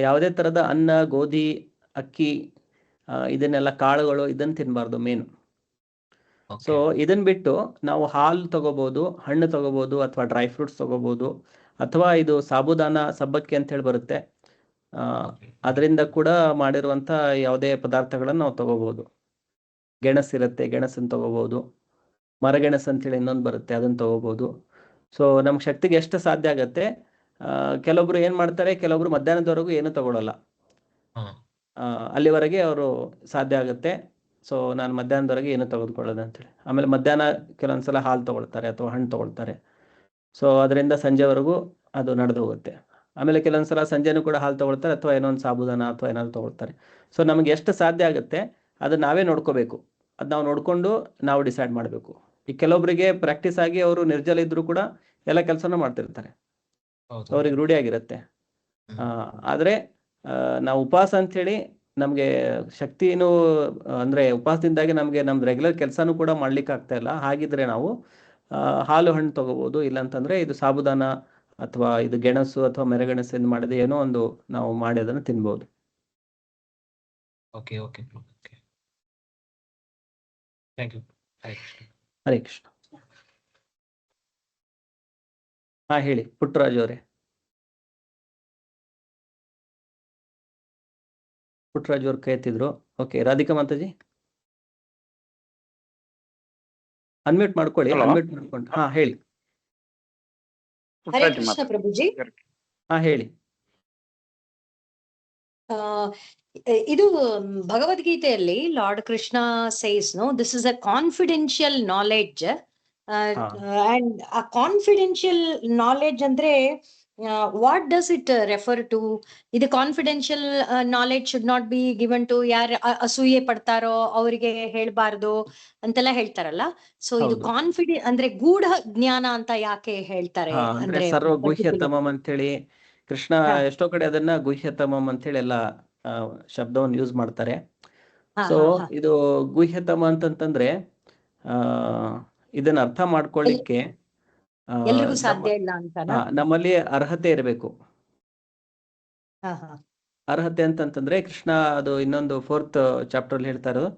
ಯಾವುದೇ ತರದ ಅನ್ನ, ಗೋಧಿ, ಅಕ್ಕಿ, ಇದನ್ನೆಲ್ಲ ಕಾಳುಗಳು ಇದನ್ನ ತಿನ್ಬಾರ್ದು ಮೇನ್. ಸೊ ಇದನ್ ಬಿಟ್ಟು ನಾವು ಹಾಲು ತಗೋಬಹುದು, ಹಣ್ಣು ತಗೋಬಹುದು, ಅಥವಾ ಡ್ರೈ ಫ್ರೂಟ್ಸ್ ತಗೋಬಹುದು, ಅಥವಾ ಇದು ಸಾಬುದಾನ ಸಬ್ಬಕ್ಕಿ ಅಂತ ಹೇಳಿ ಬರುತ್ತೆ, ಅದರಿಂದ ಕೂಡ ಮಾಡಿರುವಂತ ಯಾವುದೇ ಪದಾರ್ಥಗಳನ್ನ ನಾವು ತಗೋಬಹುದು. ಗೆಣಸಿರುತ್ತೆ, ಗೆಣಸನ್ನು ತಗೋಬಹುದು. ಮರಗೆಣಸು ಅಂತೇಳಿ ಇನ್ನೊಂದು ಬರುತ್ತೆ, ಅದನ್ನ ತಗೋಬಹುದು. ಸೊ ನಮ್ಗೆ ಶಕ್ತಿಗೆ ಎಷ್ಟು ಸಾಧ್ಯ ಆಗತ್ತೆ. ಕೆಲವೊಬ್ರು ಏನ್ ಮಾಡ್ತಾರೆ, ಕೆಲವೊಬ್ರು ಮಧ್ಯಾಹ್ನದವರೆಗೂ ಏನು ತಗೊಳ್ಳಲ್ಲ, ಅಲ್ಲಿವರೆಗೆ ಅವರು ಸಾಧ್ಯ ಆಗುತ್ತೆ. ಸೊ ನಾನು ಮಧ್ಯಾಹ್ನದವರೆಗೆ ಏನು ತೆಗೆದುಕೊಳ್ಳೋದು ಅಂತೇಳಿ, ಆಮೇಲೆ ಮಧ್ಯಾಹ್ನ ಕೆಲವೊಂದ್ಸಲ ಹಾಲು ತಗೊಳ್ತಾರೆ ಅಥವಾ ಹಣ್ಣು ತಗೊಳ್ತಾರೆ. ಸೊ ಅದರಿಂದ ಸಂಜೆವರೆಗೂ ಅದು ನಡೆದು ಹೋಗುತ್ತೆ. ಆಮೇಲೆ ಕೆಲವೊಂದ್ಸಲ ಸಂಜೆನೂ ಕೂಡ ಹಾಲು ತಗೊಳ್ತಾರೆ ಅಥವಾ ಏನೋ ಒಂದು ಸಾಬುದಾನ ಅಥವಾ ಏನಾದ್ರು ತಗೊಳ್ತಾರೆ. ಸೊ ನಮಗೆ ಎಷ್ಟು ಸಾಧ್ಯ ಆಗುತ್ತೆ ಅದನ್ನ ನಾವೇ ನೋಡ್ಕೋಬೇಕು. ಅದು ನಾವು ನೋಡ್ಕೊಂಡು ನಾವು ಡಿಸೈಡ್ ಮಾಡಬೇಕು. ಈ ಕೆಲವೊಬ್ಬರಿಗೆ ಪ್ರಾಕ್ಟೀಸ್ ಆಗಿ ಅವರು ನಿರ್ಜಲ ಇದ್ರು ಕೂಡ ಎಲ್ಲ ಕೆಲಸನೂ ಮಾಡ್ತಿರ್ತಾರೆ, ಅವ್ರಿಗೆ ರೂಢಿ ಆಗಿರುತ್ತೆ. ಆದ್ರೆ ನಾವು ಉಪವಾಸ ಅಂತ ಹೇಳಿ ನಮಗೆ ಶಕ್ತಿನೂ ಅಂದ್ರೆ ಉಪವಾಸದಿಂದಾಗಿ ನಮಗೆ ನಮ್ದು ರೆಗ್ಯುಲರ್ ಕೆಲಸನೂ ಕೂಡ ಮಾಡ್ಲಿಕ್ಕೆ ಆಗ್ತಾ ಇಲ್ಲ. ಹಾಗಿದ್ರೆ ನಾವು ಹಾಲು ಹಣ್ಣು ತಗೋಬಹುದು. ಇಲ್ಲಾಂತಂದ್ರೆ ಇದು ಸಾಬುದಾನ ಅಥವಾ ಇದು ಗೆಣಸು ಅಥವಾ ಮೆರಗೆಣಸಿಂದ ಮಾಡಿದ ಏನೋ ಒಂದು ನಾವು ಮಾಡಿ ಅದನ್ನು ತಿನ್ಬಹುದು. Okay okay okay, thank you. Hare Krishna. ಹಾ ಹೇಳಿ ಪುಟ್ಟರಾಜ್ ಅವರೇ. ಪುಟ್ಟರಾಜ್ ಅವ್ರು ಕೈ ಎತ್ತಿದ್ರು. ಓಕೆ, ರಾಧಿಕಾ ಮಾತಾಜಿ ಅನ್ಮ್ಯೂಟ್ ಮಾಡ್ಕೊಳ್ಳಿ. ಅನ್ಮ್ಯೂಟ್ ಮಾಡ್ಕೊಂಡು ಹಾ ಹೇಳಿ. ಹರೇ ಕೃಷ್ಣ ಪ್ರಭುಜಿ. ಹಾ ಹೇಳಿ. ಇದು ಭಗವದ್ಗೀತೆಯಲ್ಲಿ lord Krishna says know this is a confidential knowledge and ಆ ಕಾನ್ಫಿಡೆನ್ಷಿಯಲ್ ನಾಲೆಡ್ಜ್ ಅಂದ್ರೆ what does it refer to? ಇದು confidential knowledge should not be given to ಯಾರು ಅಸೂಯೆ ಪಡ್ತಾರೋ ಅವರಿಗೆ ಹೇಳ್ಬಾರ್ದು ಅಂತೆಲ್ಲ ಹೇಳ್ತಾರಲ್ಲ. ಸೊ ಇದು ಅಂದ್ರೆ ಗೂಢ ಜ್ಞಾನ ಅಂತ ಯಾಕೆ ಹೇಳ್ತಾರೆ? ಅಂದ್ರೆ ಸರ್ವ ಗುಹ್ಯತಮಂ ಅಂತ ಹೇಳಿ ಕೃಷ್ಣ ಎಷ್ಟೋ ಕಡೆ ಅದನ್ನ ಗುಹ್ಯತಮಂ ಅಂತ ಹೇಳಿ ಎಲ್ಲ ಶಬ್ದವನ್ನು ಯೂಸ್ ಮಾಡ್ತಾರೆ. ಸೊ ಇದು ಗುಹ್ಯತಮ ಅಂತಂತಂದ್ರೆ ಇದನ್ನ ಅರ್ಥ ಮಾಡ್ಕೊಳ್ಳಿಕ್ಕೆ ಎಲ್ರಿಗೂ ಸಾಧ್ಯ ಇಲ್ಲ ಅಂತ ನಮ್ಮಲ್ಲಿ ಅರ್ಹತೆ ಇರಬೇಕು. ಅರ್ಹತೆ ಅಂತಂತಂದ್ರೆ ಕೃಷ್ಣ ಅದು ಇನ್ನೊಂದು 4th ಚಾಪ್ಟರ್ ಹೇಳ್ತಾ ಇರೋದು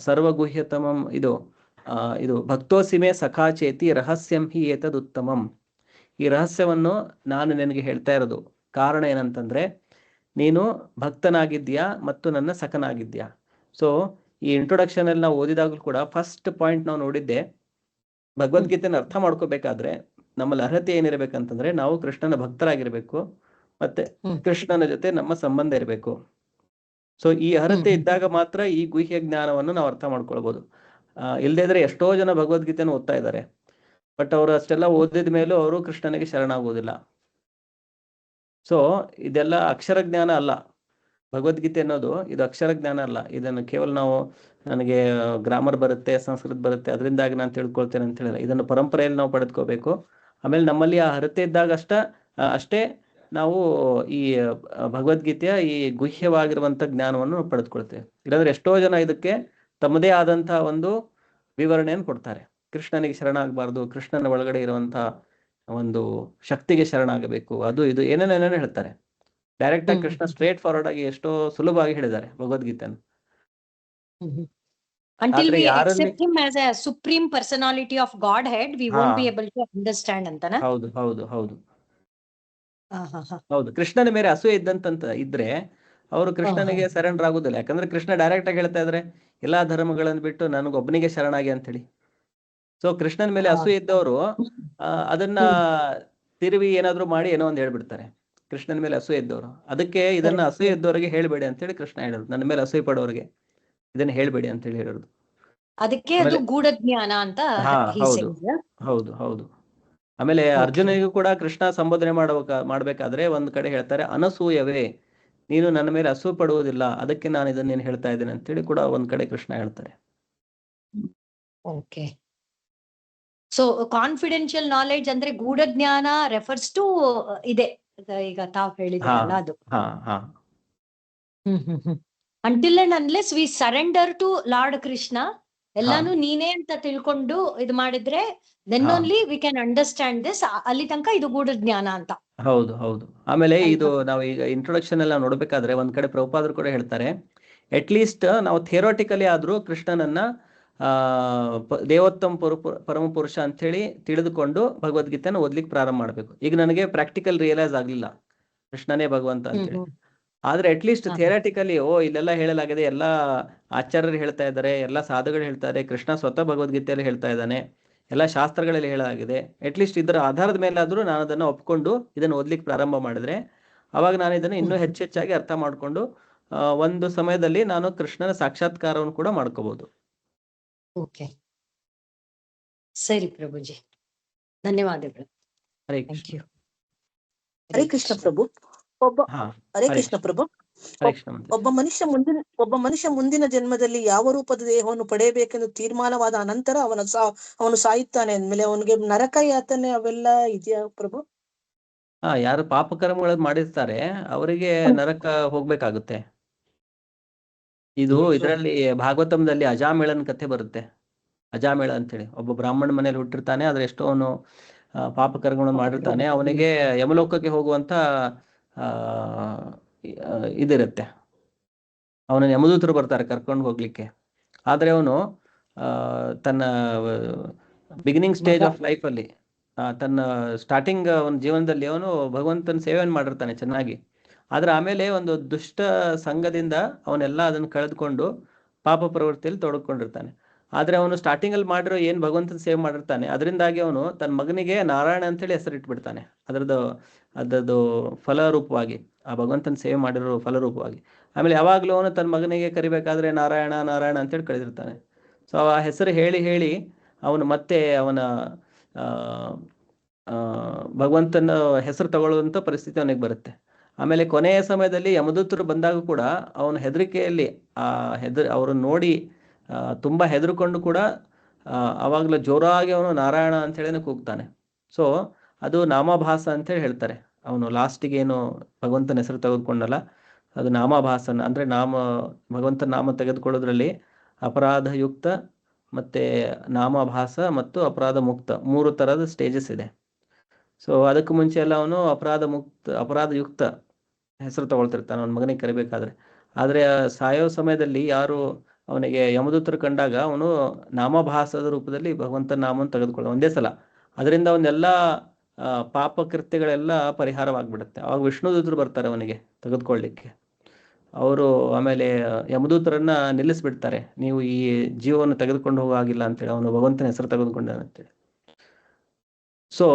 ಸರ್ವಗುಹ್ಯತಮಂ ಇದು ಭಕ್ತೋಸಿಮೆ ಸಖಾಚೇತಿ ರಹಸ್ಯಂ ಹಿ ಏತದ್ ಉತ್ತಮಂ. ಈ ರಹಸ್ಯವನ್ನು ನಾನು ನಿನಗೆ ಹೇಳ್ತಾ ಇರೋದು ಕಾರಣ ಏನಂತಂದ್ರೆ ನೀನು ಭಕ್ತನಾಗಿದ್ಯಾ ಮತ್ತು ನನ್ನ ಸಖನಾಗಿದ್ಯಾ. ಸೊ ಈ ಇಂಟ್ರೊಡಕ್ಷನ್ ಅಲ್ಲಿ ನಾವು ಓದಿದಾಗಲೂ ಕೂಡ ಫಸ್ಟ್ ಪಾಯಿಂಟ್ ನಾವು ನೋಡಿದ್ದೆ, ಭಗವದ್ಗೀತೆನ ಅರ್ಥ ಮಾಡ್ಕೋಬೇಕಾದ್ರೆ ನಮ್ಮಲ್ಲಿ ಅರ್ಹತೆ ಏನಿರ್ಬೇಕಂತಂದ್ರೆ ನಾವು ಕೃಷ್ಣನ ಭಕ್ತರಾಗಿರ್ಬೇಕು ಮತ್ತೆ ಕೃಷ್ಣನ ಜೊತೆ ನಮ್ಮ ಸಂಬಂಧ ಇರಬೇಕು. ಸೊ ಈ ಅರ್ಹತೆ ಇದ್ದಾಗ ಮಾತ್ರ ಈ ಗುಹ್ಯ ಜ್ಞಾನವನ್ನು ನಾವು ಅರ್ಥ ಮಾಡ್ಕೊಳ್ಬಹುದು. ಇಲ್ಲದೇ ಇದ್ರೆ ಎಷ್ಟೋ ಜನ ಭಗವದ್ಗೀತೆನ ಓದ್ತಾ ಇದ್ದಾರೆ, ಬಟ್ ಅವರು ಅಷ್ಟೆಲ್ಲ ಓದಿದ ಮೇಲೂ ಅವರು ಕೃಷ್ಣನಿಗೆ ಶರಣಾಗುವುದಿಲ್ಲ. ಸೊ ಇದೆಲ್ಲ ಅಕ್ಷರ ಜ್ಞಾನ ಅಲ್ಲ. ಭಗವದ್ಗೀತೆ ಅನ್ನೋದು ಇದು ಅಕ್ಷರ ಜ್ಞಾನ ಅಲ್ಲ. ಇದನ್ನು ಕೇವಲ ನಾವು ನನಗೆ ಗ್ರಾಮರ್ ಬರುತ್ತೆ, ಸಂಸ್ಕೃತ ಬರುತ್ತೆ, ಅದರಿಂದಾಗಿ ನಾನು ತಿಳ್ಕೊಳ್ತೇನೆ ಅಂತ ಹೇಳಿಲ್ಲ. ಇದನ್ನು ಪರಂಪರೆಯಲ್ಲಿ ನಾವು ಪಡೆದುಕೋಬೇಕು. ಆಮೇಲೆ ನಮ್ಮಲ್ಲಿ ಆ ಅರ್ಹತೆ ಇದ್ದಾಗ ಅಷ್ಟೇ ನಾವು ಈ ಭಗವದ್ಗೀತೆಯ ಈ ಗುಹ್ಯವಾಗಿರುವಂತ ಜ್ಞಾನವನ್ನು ಪಡೆದುಕೊಳ್ತೇವೆ. ಇಲ್ಲಾಂದ್ರೆ ಎಷ್ಟೋ ಜನ ಇದಕ್ಕೆ ತಮ್ಮದೇ ಆದಂತಹ ಒಂದು ವಿವರಣೆಯನ್ನು ಕೊಡ್ತಾರೆ. ಕೃಷ್ಣನಿಗೆ ಶರಣಾಗಬಾರ್ದು, ಕೃಷ್ಣನ ಒಳಗಡೆ ಇರುವಂತಹ ಒಂದು ಶಕ್ತಿಗೆ ಶರಣಾಗಬೇಕು, ಅದು ಇದು ಏನೇನೇನೇನು ಹೇಳ್ತಾರೆ. ಡೈರೆಕ್ಟ್ ಆಗಿ ಕೃಷ್ಣ ಸ್ಟ್ರೇಟ್ ಫಾರ್ವರ್ಡ್ ಆಗಿ ಎಷ್ಟೋ ಸುಲಭವಾಗಿ ಹೇಳಿದ್ದಾರೆ ಭಗವದ್ಗೀತೆಯನ್ನು. Until we accept him as a supreme personality of Godhead, we won't be able to understand ಅಂತನಾ? ಹೌದು ಹೌದು ಹೌದು ಹೌದು. ಕೃಷ್ಣನ ಮೇಲೆ ಅಸೂಯೆ ಇದ್ರೆ ಅವರು ಕೃಷ್ಣನಿಗೆ ಸರೆಂಡರ್ ಆಗುದಿಲ್ಲ. ಯಾಕಂದ್ರೆ ಕೃಷ್ಣ ಡೈರೆಕ್ಟ್ ಆಗಿ ಹೇಳ್ತಾ ಇದ್ರೆ ಎಲ್ಲಾ ಧರ್ಮಗಳನ್ನು ಬಿಟ್ಟು ನನಗೊಬ್ಬನಿಗೆ ಶರಣಾಗಿ ಅಂತ ಹೇಳಿ. ಸೊ ಕೃಷ್ಣನ ಮೇಲೆ ಅಸೂಯೆ ಇದ್ದವರು ಅದನ್ನ ತಿರುವಿ ಏನಾದ್ರು ಮಾಡಿ ಏನೋ ಒಂದು ಹೇಳ್ಬಿಡ್ತಾರೆ. ಕೃಷ್ಣನ ಮೇಲೆ ಅಸೂಯೆ ಇದ್ದವರು ಅದಕ್ಕೆ ಇದನ್ನ ಅಸೂಯೆ ಇದ್ದವರಿಗೆ ಹೇಳ್ಬೇಡಿ ಅಂತ ಹೇಳಿ ಕೃಷ್ಣ ಹೇಳೋದು. ನನ್ನ ಮೇಲೆ ಅಸೂಯೆ ಪಡೋರಿಗೆ ಇದನ್ನ ಹೇಳ್ಬೇಡಿ ಅಂತ ಹೇಳಿ ಹೇಳೋದು. ಅದಕ್ಕೆ ಅದು ಗೂಢ ಜ್ಞಾನ ಅಂತ. ಹೌದು ಹೌದು. ಆಮೇಲೆ ಅರ್ಜುನಿಗೂ ಕೂಡ ಕೃಷ್ಣ ಸಂಬೋಧನೆ ಮಾಡ್ಬೇಕಾದ್ರೆ ಒಂದ್ ಕಡೆ ಹೇಳ್ತಾರೆ, ಅನಸೂಯವೇ ನೀನು ನನ್ನ ಮೇಲೆ ಅಸೂಯೆ ಪಡುವುದಿಲ್ಲ, ಅದಕ್ಕೆ ನಾನು ಇದನ್ನ ಹೇಳ್ತಾ ಇದ್ದೇನೆ ಅಂತ ಹೇಳಿ ಕೂಡ ಒಂದ್ ಕಡೆ ಕೃಷ್ಣ ಹೇಳ್ತಾರೆ. ಓಕೆ. ಸೊ ಕಾನ್ಫಿಡೆನ್ಷಿಯಲ್ ನಾಲೆಡ್ಜ್ ಅಂದ್ರೆ ಗೂಢ ಜ್ಞಾನ ರೆಫರ್ಸ್ ಟು ಇದೆ ಈಗ ತಾವ್ ಹೇಳಿದ್ರಲ್ಲ ಅದು. Until and unless we surrender to lord Krishna, ಎಲ್ಲಾನು ನೀನೇ ಅಂತ ತಿಳ್ಕೊಂಡು ಇದು ಮಾಡಿದ್ರೆ then only we can understand this. ಅಲ್ಲಿ ತನಕ ಇದು ಗೂಢ ಜ್ಞಾನ ಅಂತ. ಹೌದು ಹೌದು. ಆಮೇಲೆ ಇದು ನಾವು ಈಗ ಇಂಟ್ರೊಡಕ್ಷನ್ ಎಲ್ಲ ನೋಡ್ಬೇಕಾದ್ರೆ ಒಂದ್ ಕಡೆ ಪ್ರಭುಪಾದರು ಕೂಡ ಹೇಳ್ತಾರೆ, ಅಟ್ ಲೀಸ್ಟ್ ನಾವು ಥಿಯರಾಟಿಕಲಿ ಆದ್ರೂ ಕೃಷ್ಣನನ್ನ ದೇವೋತ್ತಮ ಪರಮ ಪುರುಷ ಅಂತ ಹೇಳಿ ತಿಳಿದುಕೊಂಡು ಭಗವದ್ಗೀತೆನ ಓದ್ಲಿಕ್ಕೆ ಪ್ರಾರಂಭ ಮಾಡ್ಬೇಕು. ಈಗ ನನಗೆ ಪ್ರಾಕ್ಟಿಕಲ್ ರಿಯಲೈಸ್ ಆಗ್ಲಿಲ್ಲ ಕೃಷ್ಣನೇ ಭಗವಂತ ಅಂತ ಹೇಳಿ, ಆದ್ರೆ ಅಟ್ ಲೀಸ್ಟ್ ಥಿಯರಾಟಿಕಲಿ ಇಲ್ಲೆಲ್ಲ ಹೇಳಲಾಗಿದೆ, ಎಲ್ಲಾ ಆಚಾರ್ಯರು ಹೇಳ್ತಾ ಇದ್ದಾರೆ, ಎಲ್ಲಾ ಸಾಧುಗಳು ಹೇಳ್ತಾರೆ, ಕೃಷ್ಣ ಸ್ವತಃ ಭಗವದ್ಗೀತೆಯಲ್ಲಿ ಹೇಳ್ತಾ ಇದ್ದಾನೆ, ಎಲ್ಲಾ ಶಾಸ್ತ್ರಗಳಲ್ಲಿ ಹೇಳಲಾಗಿದೆ. ಅಟ್ ಲೀಸ್ಟ್ ಇದರ ಆಧಾರದ ಮೇಲಾದ್ರೂ ನಾನು ಅದನ್ನ ಒಪ್ಕೊಂಡು ಇದನ್ನ ಓದ್ಲಿಕ್ಕೆ ಪ್ರಾರಂಭ ಮಾಡಿದ್ರೆ ಅವಾಗ ನಾನು ಇದನ್ನ ಇನ್ನೂ ಹೆಚ್ಚೆಚ್ಚಾಗಿ ಅರ್ಥ ಮಾಡ್ಕೊಂಡು ಒಂದು ಸಮಯದಲ್ಲಿ ನಾನು ಕೃಷ್ಣನ ಸಾಕ್ಷಾತ್ಕಾರವನ್ನು ಕೂಡ ಮಾಡ್ಕೋಬಹುದು. ಓಕೆ, ಸರಿ ಪ್ರಭುಜಿ, ಧನ್ಯವಾದಗಳು. ಹರೇ ಕೃಷ್ಣ. ಹರೇ ಕೃಷ್ಣ ಪ್ರಭು. ಹರೇ ಕೃಷ್ಣ ಪ್ರಭು. ಒಬ್ಬ ಮನುಷ್ಯ ಮುಂದಿನ ಜನ್ಮದಲ್ಲಿ ಯಾವ ರೂಪದ ದೇಹವನ್ನು ಪಡೆಯಬೇಕೆಂದು ತೀರ್ಮಾನವಾದ ಅನಂತರ ಅವನು ಸಾಯುತ್ತಾನೆ ಅಂದ್ಮೇಲೆ ಅವನಿಗೆ ನರಕ ಯಾತನೆ ಅವೆಲ್ಲ ಇದೆಯಾ ಪ್ರಭು? ಯಾರು ಪಾಪಕರ್ಮಗಳನ್ನು ಮಾಡಿರ್ತಾರೆ ಅವರಿಗೆ ನರಕ ಹೋಗ್ಬೇಕಾಗುತ್ತೆ. ಇದು ಇದರಲ್ಲಿ ಭಾಗವತಂದಲ್ಲಿ ಅಜಾಮಿಳನ್ ಕಥೆ ಬರುತ್ತೆ. ಅಜಾಮಿಳ ಅಂತೇಳಿ ಒಬ್ಬ ಬ್ರಾಹ್ಮಣ ಮನೇಲಿ ಹುಟ್ಟಿರ್ತಾನೆ, ಆದ್ರೆ ಎಷ್ಟೋ ಅವನು ಪಾಪ ಕರ್ಮಗಳನ್ನು ಮಾಡಿರ್ತಾನೆ. ಅವನಿಗೆ ಯಮಲೋಕಕ್ಕೆ ಹೋಗುವಂತ ಇದಿರುತ್ತೆ. ಅವನ ಯಮದೂತರು ಬರ್ತಾರೆ ಕರ್ಕೊಂಡು ಹೋಗ್ಲಿಕ್ಕೆ. ಆದ್ರೆ ಅವನು ತನ್ನ ಬಿಗಿನಿಂಗ್ ಸ್ಟೇಜ್ ಆಫ್ ಲೈಫ್ ಅಲ್ಲಿ ತನ್ನ ಸ್ಟಾರ್ಟಿಂಗ್ ಅವನ ಜೀವನದಲ್ಲಿ ಅವನು ಭಗವಂತನ ಸೇವೆಯನ್ನು ಮಾಡಿರ್ತಾನೆ ಚೆನ್ನಾಗಿ. ಆದ್ರೆ ಆಮೇಲೆ ಒಂದು ದುಷ್ಟ ಸಂಘದಿಂದ ಅವನೆಲ್ಲ ಅದನ್ನು ಕಳೆದುಕೊಂಡು ಪಾಪ ಪ್ರವೃತ್ತಿಯಲ್ಲಿ ತೊಡಕೊಂಡಿರ್ತಾನೆ. ಆದ್ರೆ ಅವನು ಸ್ಟಾರ್ಟಿಂಗ್ ಅಲ್ಲಿ ಮಾಡಿರೋ ಏನ್ ಭಗವಂತನ ಸೇವೆ ಮಾಡಿರ್ತಾನೆ ಅದರಿಂದಾಗಿ ಅವನು ತನ್ನ ಮಗನಿಗೆ ನಾರಾಯಣ ಅಂತೇಳಿ ಹೆಸರಿಟ್ಬಿಡ್ತಾನೆ. ಅದರದ್ದು ಫಲರೂಪವಾಗಿ, ಆ ಭಗವಂತನ ಸೇವೆ ಮಾಡಿರೋ ಫಲರೂಪವಾಗಿ. ಆಮೇಲೆ ಯಾವಾಗ್ಲೂ ಅವನು ತನ್ನ ಮಗನಿಗೆ ಕರಿಬೇಕಾದ್ರೆ ನಾರಾಯಣ ನಾರಾಯಣ ಅಂತೇಳಿ ಕರೆದಿರ್ತಾನೆ. ಸೊ ಆ ಹೆಸರು ಹೇಳಿ ಹೇಳಿ ಅವನು ಮತ್ತೆ ಅವನ ಭಗವಂತನ ಹೆಸರು ತಗೊಳ್ಳುವಂತ ಪರಿಸ್ಥಿತಿ ಅವನಿಗೆ ಬರುತ್ತೆ. ಆಮೇಲೆ ಕೊನೆಯ ಸಮಯದಲ್ಲಿ ಯಮದೂತರು ಬಂದಾಗ ಕೂಡ ಅವನ ಹೆದರಿಕೆಯಲ್ಲಿ ಅವ್ರನ್ನ ನೋಡಿ ತುಂಬಾ ಹೆದರ್ಕೊಂಡು ಕೂಡ ಅವಾಗ್ಲೂ ಜೋರಾಗಿ ಅವನು ನಾರಾಯಣ ಅಂತ ಹೇಳಿ ಕೂಗ್ತಾನೆ. ಸೊ ಅದು ನಾಮಾಭಾಸ ಅಂತೇಳಿ ಹೇಳ್ತಾರೆ. ಅವನು ಲಾಸ್ಟಿಗೆ ಏನು ಭಗವಂತನ ಹೆಸರು ತೆಗೆದುಕೊಂಡಲ್ಲ, ಅದು ನಾಮಾಭಾಸನ ಅಂದ್ರೆ ಭಗವಂತನ ನಾಮ ತೆಗೆದುಕೊಳ್ಳೋದ್ರಲ್ಲಿ ಅಪರಾಧಯುಕ್ತ ಮತ್ತೆ ನಾಮಾಭಾಸ ಮತ್ತು ಅಪರಾಧ ಮುಕ್ತ 3 ತರದ ಸ್ಟೇಜಸ್ ಇದೆ. ಸೊ ಅದಕ್ಕೆ ಮುಂಚೆ ಎಲ್ಲ ಅವನು ಅಪರಾಧಯುಕ್ತ ಹೆಸರು ತಗೊಳ್ತಿರ್ತಾನೆ ಅವನ ಮಗನಿಗೆ ಕರಿಬೇಕಾದ್ರೆ. ಆದ್ರೆ ಸಾಯೋ ಸಮಯದಲ್ಲಿ ಯಾರು ಅವನಿಗೆ ಯಮದೂತರು ಕಂಡಾಗ ಅವನು ನಾಮಭಾಸದ ರೂಪದಲ್ಲಿ ಭಗವಂತನ ನಾಮವನ್ನು ತೆಗೆದುಕೊಳ್ಳ ಒಂದೇ ಸಲ. ಅದರಿಂದ ಅವನ್ನೆಲ್ಲ ಪಾಪ ಕೃತ್ಯಗಳೆಲ್ಲ ಪರಿಹಾರವಾಗ್ಬಿಡುತ್ತೆ. ಅವಾಗ ವಿಷ್ಣುದೂತರು ಬರ್ತಾರೆ ಅವನಿಗೆ ತೆಗೆದುಕೊಳ್ಳಿಕ್ಕೆ. ಅವರು ಆಮೇಲೆ ಯಮದೂತರನ್ನ ನಿಲ್ಲಿಸ್ಬಿಡ್ತಾರೆ, ನೀವು ಈ ಜೀವವನ್ನು ತೆಗೆದುಕೊಂಡು ಹೋಗಾಗಿಲ್ಲ ಅಂತೇಳಿ, ಅವನು ಭಗವಂತನ ಹೆಸರು ತೆಗೆದುಕೊಂಡಾನೆ ಅಂತೇಳಿ. ಸೊ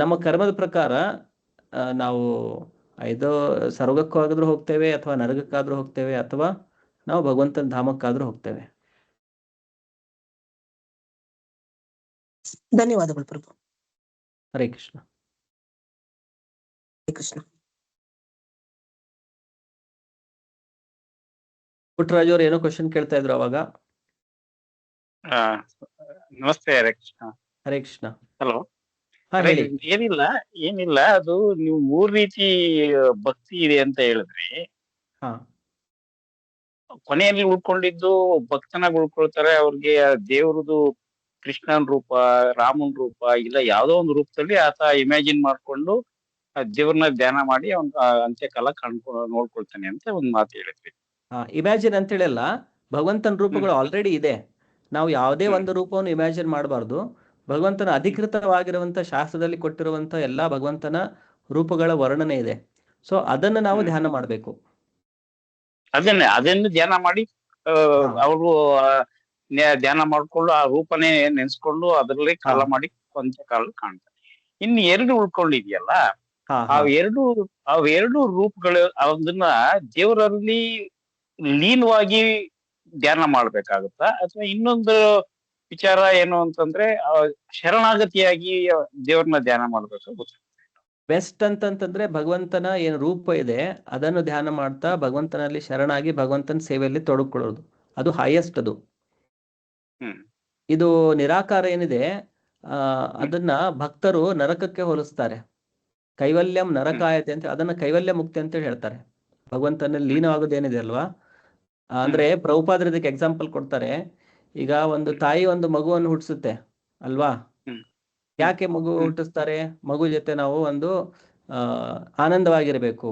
ನಮ್ಮ ಕರ್ಮದ ಪ್ರಕಾರ ನಾವು ಐದೋ ಸ್ವರ್ಗಕ್ಕೂ ಆದ್ರೂ ಹೋಗ್ತೇವೆ, ಅಥವಾ ನರಕಕ್ಕಾದ್ರೂ ಹೋಗ್ತೇವೆ, ಅಥವಾ ನಾವು ಭಗವಂತನ ಧಾಮಕ್ಕಾದ್ರೂ ಹೋಗ್ತೇವೆ. ಧನ್ಯವಾದಗಳು ಪ್ರಭು. ಹರೇ ಕೃಷ್ಣ. ಹರೇ ಕೃಷ್ಣ. ಪುಟ್ಟರಾಜು ಅವ್ರು ಏನೋ ಕ್ವಶನ್ ಕೇಳ್ತಾ ಇದ್ರು ಅವಾಗ. ನಮಸ್ತೆ. ಹರೇ ಕೃಷ್ಣ. ಹರೇ ಕೃಷ್ಣ. ಹಲೋ. ಹೇಳಿ. ಏನಿಲ್ಲ ಅದು ನೀವು 3 ರೀತಿ ಭಕ್ತಿ ಇದೆ ಅಂತ ಹೇಳಿದ್ರಿ. ಕೊನೆಯಲ್ಲಿ ಉಳ್ಕೊಂಡಿದ್ದು ಭಕ್ತನಾಗಿ ಉಳ್ಕೊಳ್ತಾರೆ. ಅವ್ರಿಗೆ ದೇವ್ರದು ಕೃಷ್ಣನ್ ರೂಪ, ರಾಮನ್ ರೂಪ, ಇಲ್ಲ ಯಾವ್ದೋ ಒಂದು ರೂಪದಲ್ಲಿ ಆತ ಇಮ್ಯಾಜಿನ್ ಮಾಡ್ಕೊಂಡು ದೇವ್ರನ್ನ ಧ್ಯಾನ ಮಾಡಿ ಅವ್ನ ಅಂತ್ಯಕಾಲ ನೋಡ್ಕೊಳ್ತಾನೆ ಅಂತ ಒಂದ್ ಮಾತು ಹೇಳಿದ್ವಿ. ಇಮ್ಯಾಜಿನ್ ಅಂತ ಹೇಳಲ್ಲ, ಭಗವಂತನ ರೂಪಗಳು ಆಲ್ರೆಡಿ ಇದೆ. ನಾವು ಯಾವುದೇ ಒಂದು ರೂಪವನ್ನು ಇಮ್ಯಾಜಿನ್ ಮಾಡಬಾರ್ದು. ಭಗವಂತನ ಅಧಿಕೃತವಾಗಿರುವಂತ ಶಾಸ್ತ್ರದಲ್ಲಿ ಕೊಟ್ಟಿರುವಂತ ಎಲ್ಲಾ ಭಗವಂತನ ರೂಪಗಳ ವರ್ಣನೆ ಇದೆ. ಸೊ ಅದನ್ನು ನಾವು ಧ್ಯಾನ ಮಾಡ್ಬೇಕು. ಅದನ್ನು ಧ್ಯಾನ ಮಾಡಿ ಅವರು ಧ್ಯಾನ ಮಾಡ್ಕೊಂಡು ಆ ರೂಪನೇ ನೆನ್ಸ್ಕೊಂಡು ಅದರಲ್ಲಿ ಕಾಲ ಮಾಡಿ ಅಂತ್ಯಕಾಲ ಕಾಣ್ತಾರೆ. ಇನ್ನು 2 ಉಳ್ಕೊಂಡಿದ್ಯಲ್ಲ, ಅವೆರಡು ರೂಪಗಳು ಅದನ್ನ ದೇವರಲ್ಲಿ ಲೀನವಾಗಿ ಧ್ಯಾನ ಮಾಡ್ಬೇಕಾಗುತ್ತಾ, ಅಥವಾ ಇನ್ನೊಂದು ವಿಚಾರ ಏನು ಅಂತಂದ್ರೆ ಶರಣಾಗತಿಯಾಗಿ ದೇವ್ರನ್ನ ಧ್ಯಾನ ಮಾಡ್ಬೇಕು? ಬೆಸ್ಟ್ ಅಂತಂತಂದ್ರೆ ಭಗವಂತನ ಏನು ರೂಪ ಇದೆ ಅದನ್ನು ಧ್ಯಾನ ಮಾಡ್ತಾ ಭಗವಂತನಲ್ಲಿ ಶರಣಾಗಿ ಭಗವಂತನ ಸೇವೆಯಲ್ಲಿ ತೊಡಕೊಳ್ಳೋದು, ಅದು ಹೈಯೆಸ್ಟ್. ಅದು ಇದು ನಿರಾಕಾರ ಏನಿದೆ ಅದನ್ನ ಭಕ್ತರು ನರಕಕ್ಕೆ ಹೋಲಿಸ್ತಾರೆ. ಕೈವಲ್ಯಂ ನರಕಾಯತೆ ಅಂತ, ಅದನ್ನ ಕೈವಲ್ಯ ಮುಕ್ತಿ ಅಂತ ಹೇಳ್ತಾರೆ. ಭಗವಂತನಲ್ಲಿ ಲೀನವಾಗೋದೇನಿದೆ ಅಲ್ವಾ, ಅಂದ್ರೆ ಪ್ರಭುಪಾದರು ಇದಕ್ಕೆ ಎಕ್ಸಾಂಪಲ್ ಕೊಡ್ತಾರೆ. ಈಗ ಒಂದು ತಾಯಿ ಒಂದು ಮಗುವನ್ನು ಹುಟ್ಟಿಸುತ್ತೆ ಅಲ್ವಾ, ಯಾಕೆ ಮಗು ಹುಟ್ಟಿಸ್ತಾರೆ? ಮಗು ಜೊತೆ ನಾವು ಒಂದು ಆನಂದವಾಗಿರ್ಬೇಕು.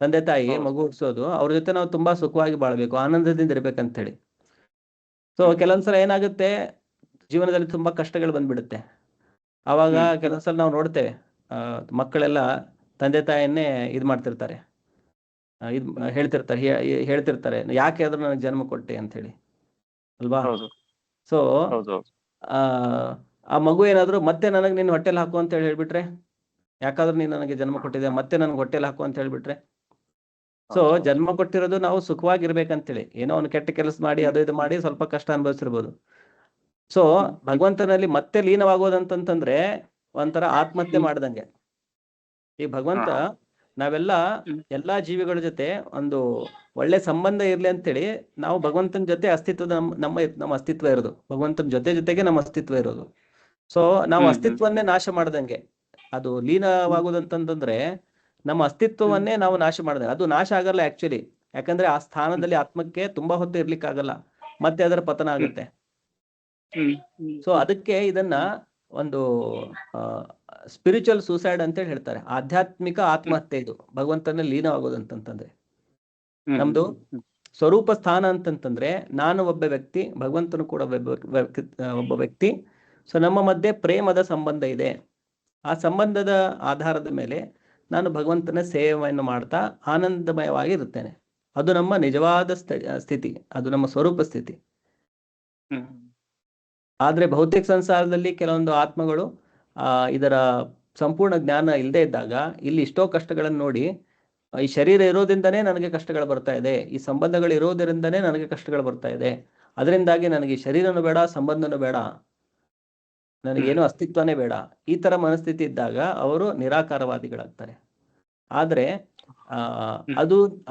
ತಂದೆ ತಾಯಿ ಮಗು ಹುಟ್ಟಿಸೋದು, ಅವ್ರ ಜೊತೆ ನಾವು ತುಂಬಾ ಸುಖವಾಗಿ ಬಾಳ್ಬೇಕು, ಆನಂದದಿಂದ ಇರ್ಬೇಕಂತ ಹೇಳಿ. ಸೊ ಕೆಲವೊಂದ್ಸಲ ಏನಾಗುತ್ತೆ, ಜೀವನದಲ್ಲಿ ತುಂಬಾ ಕಷ್ಟಗಳು ಬಂದ್ಬಿಡುತ್ತೆ. ಆವಾಗ ಕೆಲವೊಂದ್ಸಲ ನಾವು ನೋಡ್ತೇವೆ ಮಕ್ಕಳೆಲ್ಲ ತಂದೆ ತಾಯಿಯನ್ನೇ ಇದ್ ಮಾಡ್ತಿರ್ತಾರೆ, ಹೇಳ್ತಿರ್ತಾರೆ ಯಾಕೆ ಆದ್ರೂ ನನಗೆ ಜನ್ಮ ಕೊಟ್ಟೆ ಅಂತ ಹೇಳಿ ಅಲ್ವಾ. ಸೊ ಆ ಮಗು ಏನಾದ್ರು ಮತ್ತೆ ನನಗೆ ನಿನ್ನ ಹೊಟ್ಟೆಲ್ ಹಾಕು ಅಂತ ಹೇಳ್ಬಿಟ್ರೆ, ಯಾಕಾದ್ರೂ ನೀನ್ ನನಗೆ ಜನ್ಮ ಕೊಟ್ಟಿದೆ ಮತ್ತೆ ನನ್ಗೆ ಹೊಟ್ಟೆಲ್ ಹಾಕು ಅಂತ ಹೇಳ್ಬಿಟ್ರೆ. ಸೊ ಜನ್ಮ ಕೊಟ್ಟಿರೋದು ನಾವು ಸುಖವಾಗಿರ್ಬೇಕಂತೇಳಿ, ಏನೋ ಒಂದು ಕೆಟ್ಟ ಕೆಲಸ ಮಾಡಿ ಅದು ಇದು ಮಾಡಿ ಸ್ವಲ್ಪ ಕಷ್ಟ ಅನುಭವಿಸಿರ್ಬೋದು. ಸೊ ಭಗವಂತನಲ್ಲಿ ಮತ್ತೆ ಲೀನವಾಗೋದಂತಂದ್ರೆ ಒಂಥರ ಆತ್ಮಹತ್ಯೆ ಮಾಡ್ದಂಗೆ. ಈ ಭಗವಂತ ಎಲ್ಲಾ ಜೀವಿಗಳ ಜೊತೆ ಒಂದು ಒಳ್ಳೆ ಸಂಬಂಧ ಇರ್ಲಿ ಅಂತೇಳಿ ನಾವು ಭಗವಂತನ ಜೊತೆ ಅಸ್ತಿತ್ವದ ನಮ್ಮ ಅಸ್ತಿತ್ವ ಇರೋದು, ಭಗವಂತನ ಜೊತೆಗೆ ನಮ್ಮ ಅಸ್ತಿತ್ವ ಇರೋದು. ಸೊ ನಾವು ಅಸ್ತಿತ್ವನ್ನೇ ನಾಶ ಮಾಡ್ದಂಗೆ. ಅದು ಲೀನವಾಗುದಂತಂದ್ರೆ ನಮ್ಮ ಅಸ್ತಿತ್ವವನ್ನೇ ನಾವು ನಾಶ ಮಾಡ್ದಂಗೆ. ಅದು ನಾಶ ಆಗಲ್ಲ ಆಕ್ಚುಲಿ, ಯಾಕಂದ್ರೆ ಆ ಸ್ಥಾನದಲ್ಲಿ ಆತ್ಮಕ್ಕೆ ತುಂಬಾ ಹೊತ್ತು ಇರ್ಲಿಕ್ಕಾಗಲ್ಲ, ಮತ್ತೆ ಅದರ ಪತನ ಆಗುತ್ತೆ. ಸೊ ಅದಕ್ಕೆ ಇದನ್ನ ಒಂದು ಸ್ಪಿರಿಚುವಲ್ ಸೂಸೈಡ್ ಅಂತ ಹೇಳ್ತಾರೆ, ಆಧ್ಯಾತ್ಮಿಕ ಆತ್ಮಹತ್ಯೆ. ಇದು ಭಗವಂತನ ಲೀನವಾಗೋದಂತಂದ್ರೆ ನಮ್ದು ಸ್ವರೂಪ ಸ್ಥಾನ ಅಂತಂತಂದ್ರೆ ನಾನು ಒಬ್ಬ ವ್ಯಕ್ತಿ, ಭಗವಂತನು ಕೂಡ ಒಬ್ಬ ವ್ಯಕ್ತಿ. ಸೊ ನಮ್ಮ ಮಧ್ಯೆ ಪ್ರೇಮದ ಸಂಬಂಧ ಇದೆ. ಆ ಸಂಬಂಧದ ಆಧಾರದ ಮೇಲೆ ನಾನು ಭಗವಂತನ ಸೇವೆಯನ್ನು ಮಾಡ್ತಾ ಆನಂದಮಯವಾಗಿರುತ್ತೇನೆ. ಅದು ನಮ್ಮ ನಿಜವಾದ ಸ್ಥಿತಿ, ಅದು ನಮ್ಮ ಸ್ವರೂಪ ಸ್ಥಿತಿ. ಆದ್ರೆ ಭೌತಿಕ ಸಂಸಾರದಲ್ಲಿ ಕೆಲವೊಂದು ಆತ್ಮಗಳು ಇದರ ಸಂಪೂರ್ಣ ಜ್ಞಾನ ಇಲ್ಲದೆ ಇದ್ದಾಗ ಇಲ್ಲಿ ಇಷ್ಟೋ ಕಷ್ಟಗಳನ್ನು ನೋಡಿ, ಈ ಶರೀರ ಇರೋದ್ರಿಂದನೇ ನನಗೆ ಕಷ್ಟಗಳು ಬರ್ತಾ ಇದೆ, ಈ ಸಂಬಂಧಗಳು ಇರೋದ್ರಿಂದನೇ ನನಗೆ ಕಷ್ಟಗಳು ಬರ್ತಾ ಇದೆ, ಅದರಿಂದಾಗಿ ನನಗೆ ಈ ಶರೀರನೂ ಬೇಡ, ಸಂಬಂಧನೂ ಬೇಡ, ನನಗೇನು ಅಸ್ತಿತ್ವನೇ ಬೇಡ, ಈ ತರ ಮನಸ್ಥಿತಿ ಇದ್ದಾಗ ಅವರು ನಿರಾಕಾರವಾದಿಗಳಾಗ್ತಾರೆ. ಆದ್ರೆ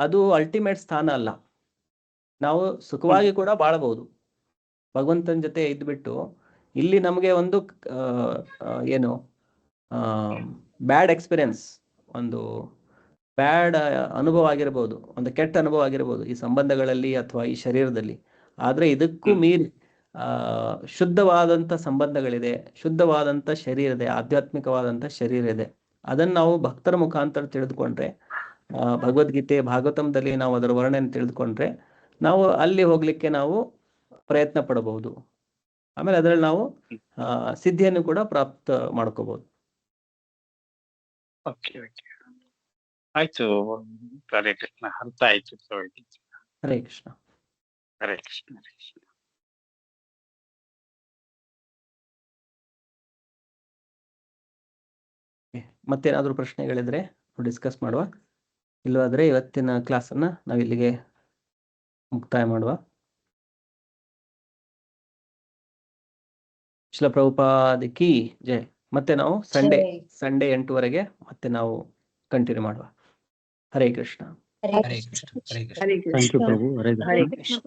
ಅದು ಅಲ್ಟಿಮೇಟ್ ಸ್ಥಾನ ಅಲ್ಲ. ನಾವು ಸುಖವಾಗಿ ಕೂಡ ಬಾಳಬಹುದು ಭಗವಂತನ ಜೊತೆ ಇದ್ಬಿಟ್ಟು. ಇಲ್ಲಿ ನಮಗೆ ಒಂದು ಏನು ಬ್ಯಾಡ್ ಎಕ್ಸ್ಪೀರಿಯನ್ಸ್, ಒಂದು ಬ್ಯಾಡ್ ಅನುಭವ ಆಗಿರ್ಬೋದು, ಒಂದು ಕೆಟ್ಟ ಅನುಭವ ಆಗಿರ್ಬೋದು ಈ ಸಂಬಂಧಗಳಲ್ಲಿ ಅಥವಾ ಈ ಶರೀರದಲ್ಲಿ. ಆದ್ರೆ ಇದಕ್ಕೂ ಮೀರಿ ಶುದ್ಧವಾದಂಥ ಸಂಬಂಧಗಳಿದೆ, ಶುದ್ಧವಾದಂಥ ಶರೀರ ಇದೆ, ಆಧ್ಯಾತ್ಮಿಕವಾದಂಥ ಶರೀರ ಇದೆ. ಅದನ್ನು ನಾವು ಭಕ್ತರ ಮುಖಾಂತರ ತಿಳಿದುಕೊಂಡ್ರೆ, ಭಗವದ್ಗೀತೆ ಭಾಗವತಂದಲ್ಲಿ ನಾವು ಅದರ ವರ್ಣನೆ ತಿಳಿದುಕೊಂಡ್ರೆ ನಾವು ಅಲ್ಲಿ ಹೋಗ್ಲಿಕ್ಕೆ ನಾವು ಪ್ರಯತ್ನ ಪಡಬಹುದು. ಆಮೇಲೆ ಅದರಲ್ಲಿ ನಾವು ಸಿದ್ಧಿಯನ್ನು ಕೂಡ ಪ್ರಾಪ್ತ ಮಾಡ್ಕೋಬಹುದು. ಆಯ್ತು, ಹರೇ ಕೃಷ್ಣ, ಅರ್ಥ ಆಯ್ತು. ಹರೇ ಕೃಷ್ಣ. ಹರೇ ಕೃಷ್ಣ, ಹರೇ ಕೃಷ್ಣ. ಮತ್ತೇನಾದ್ರೂ ಪ್ರಶ್ನೆಗಳಿದ್ರೆ ಡಿಸ್ಕಸ್ ಮಾಡುವ, ಇಲ್ಲವಾದ್ರೆ ಇವತ್ತಿನ ಕ್ಲಾಸನ್ನ ನಾವಿಲ್ಲಿಗೆ ಮುಕ್ತಾಯ ಮಾಡುವ. ಶ್ರೀಲ ಪ್ರಭುಪಾದ ಕಿ ಜೈ. ಮತ್ತೆ ನಾವು ಸಂಡೇ 8 ಮತ್ತೆ ನಾವು ಕಂಟಿನ್ಯೂ ಮಾಡುವ. ಹರೇ ಕೃಷ್ಣ. ಹರೇ ಕೃಷ್ಣ. ಹರೇ ಕೃಷ್ಣ. Thank you Prabhu. ಹರೇ ಕೃಷ್ಣ. ಹರೇ ಕೃಷ್ಣ.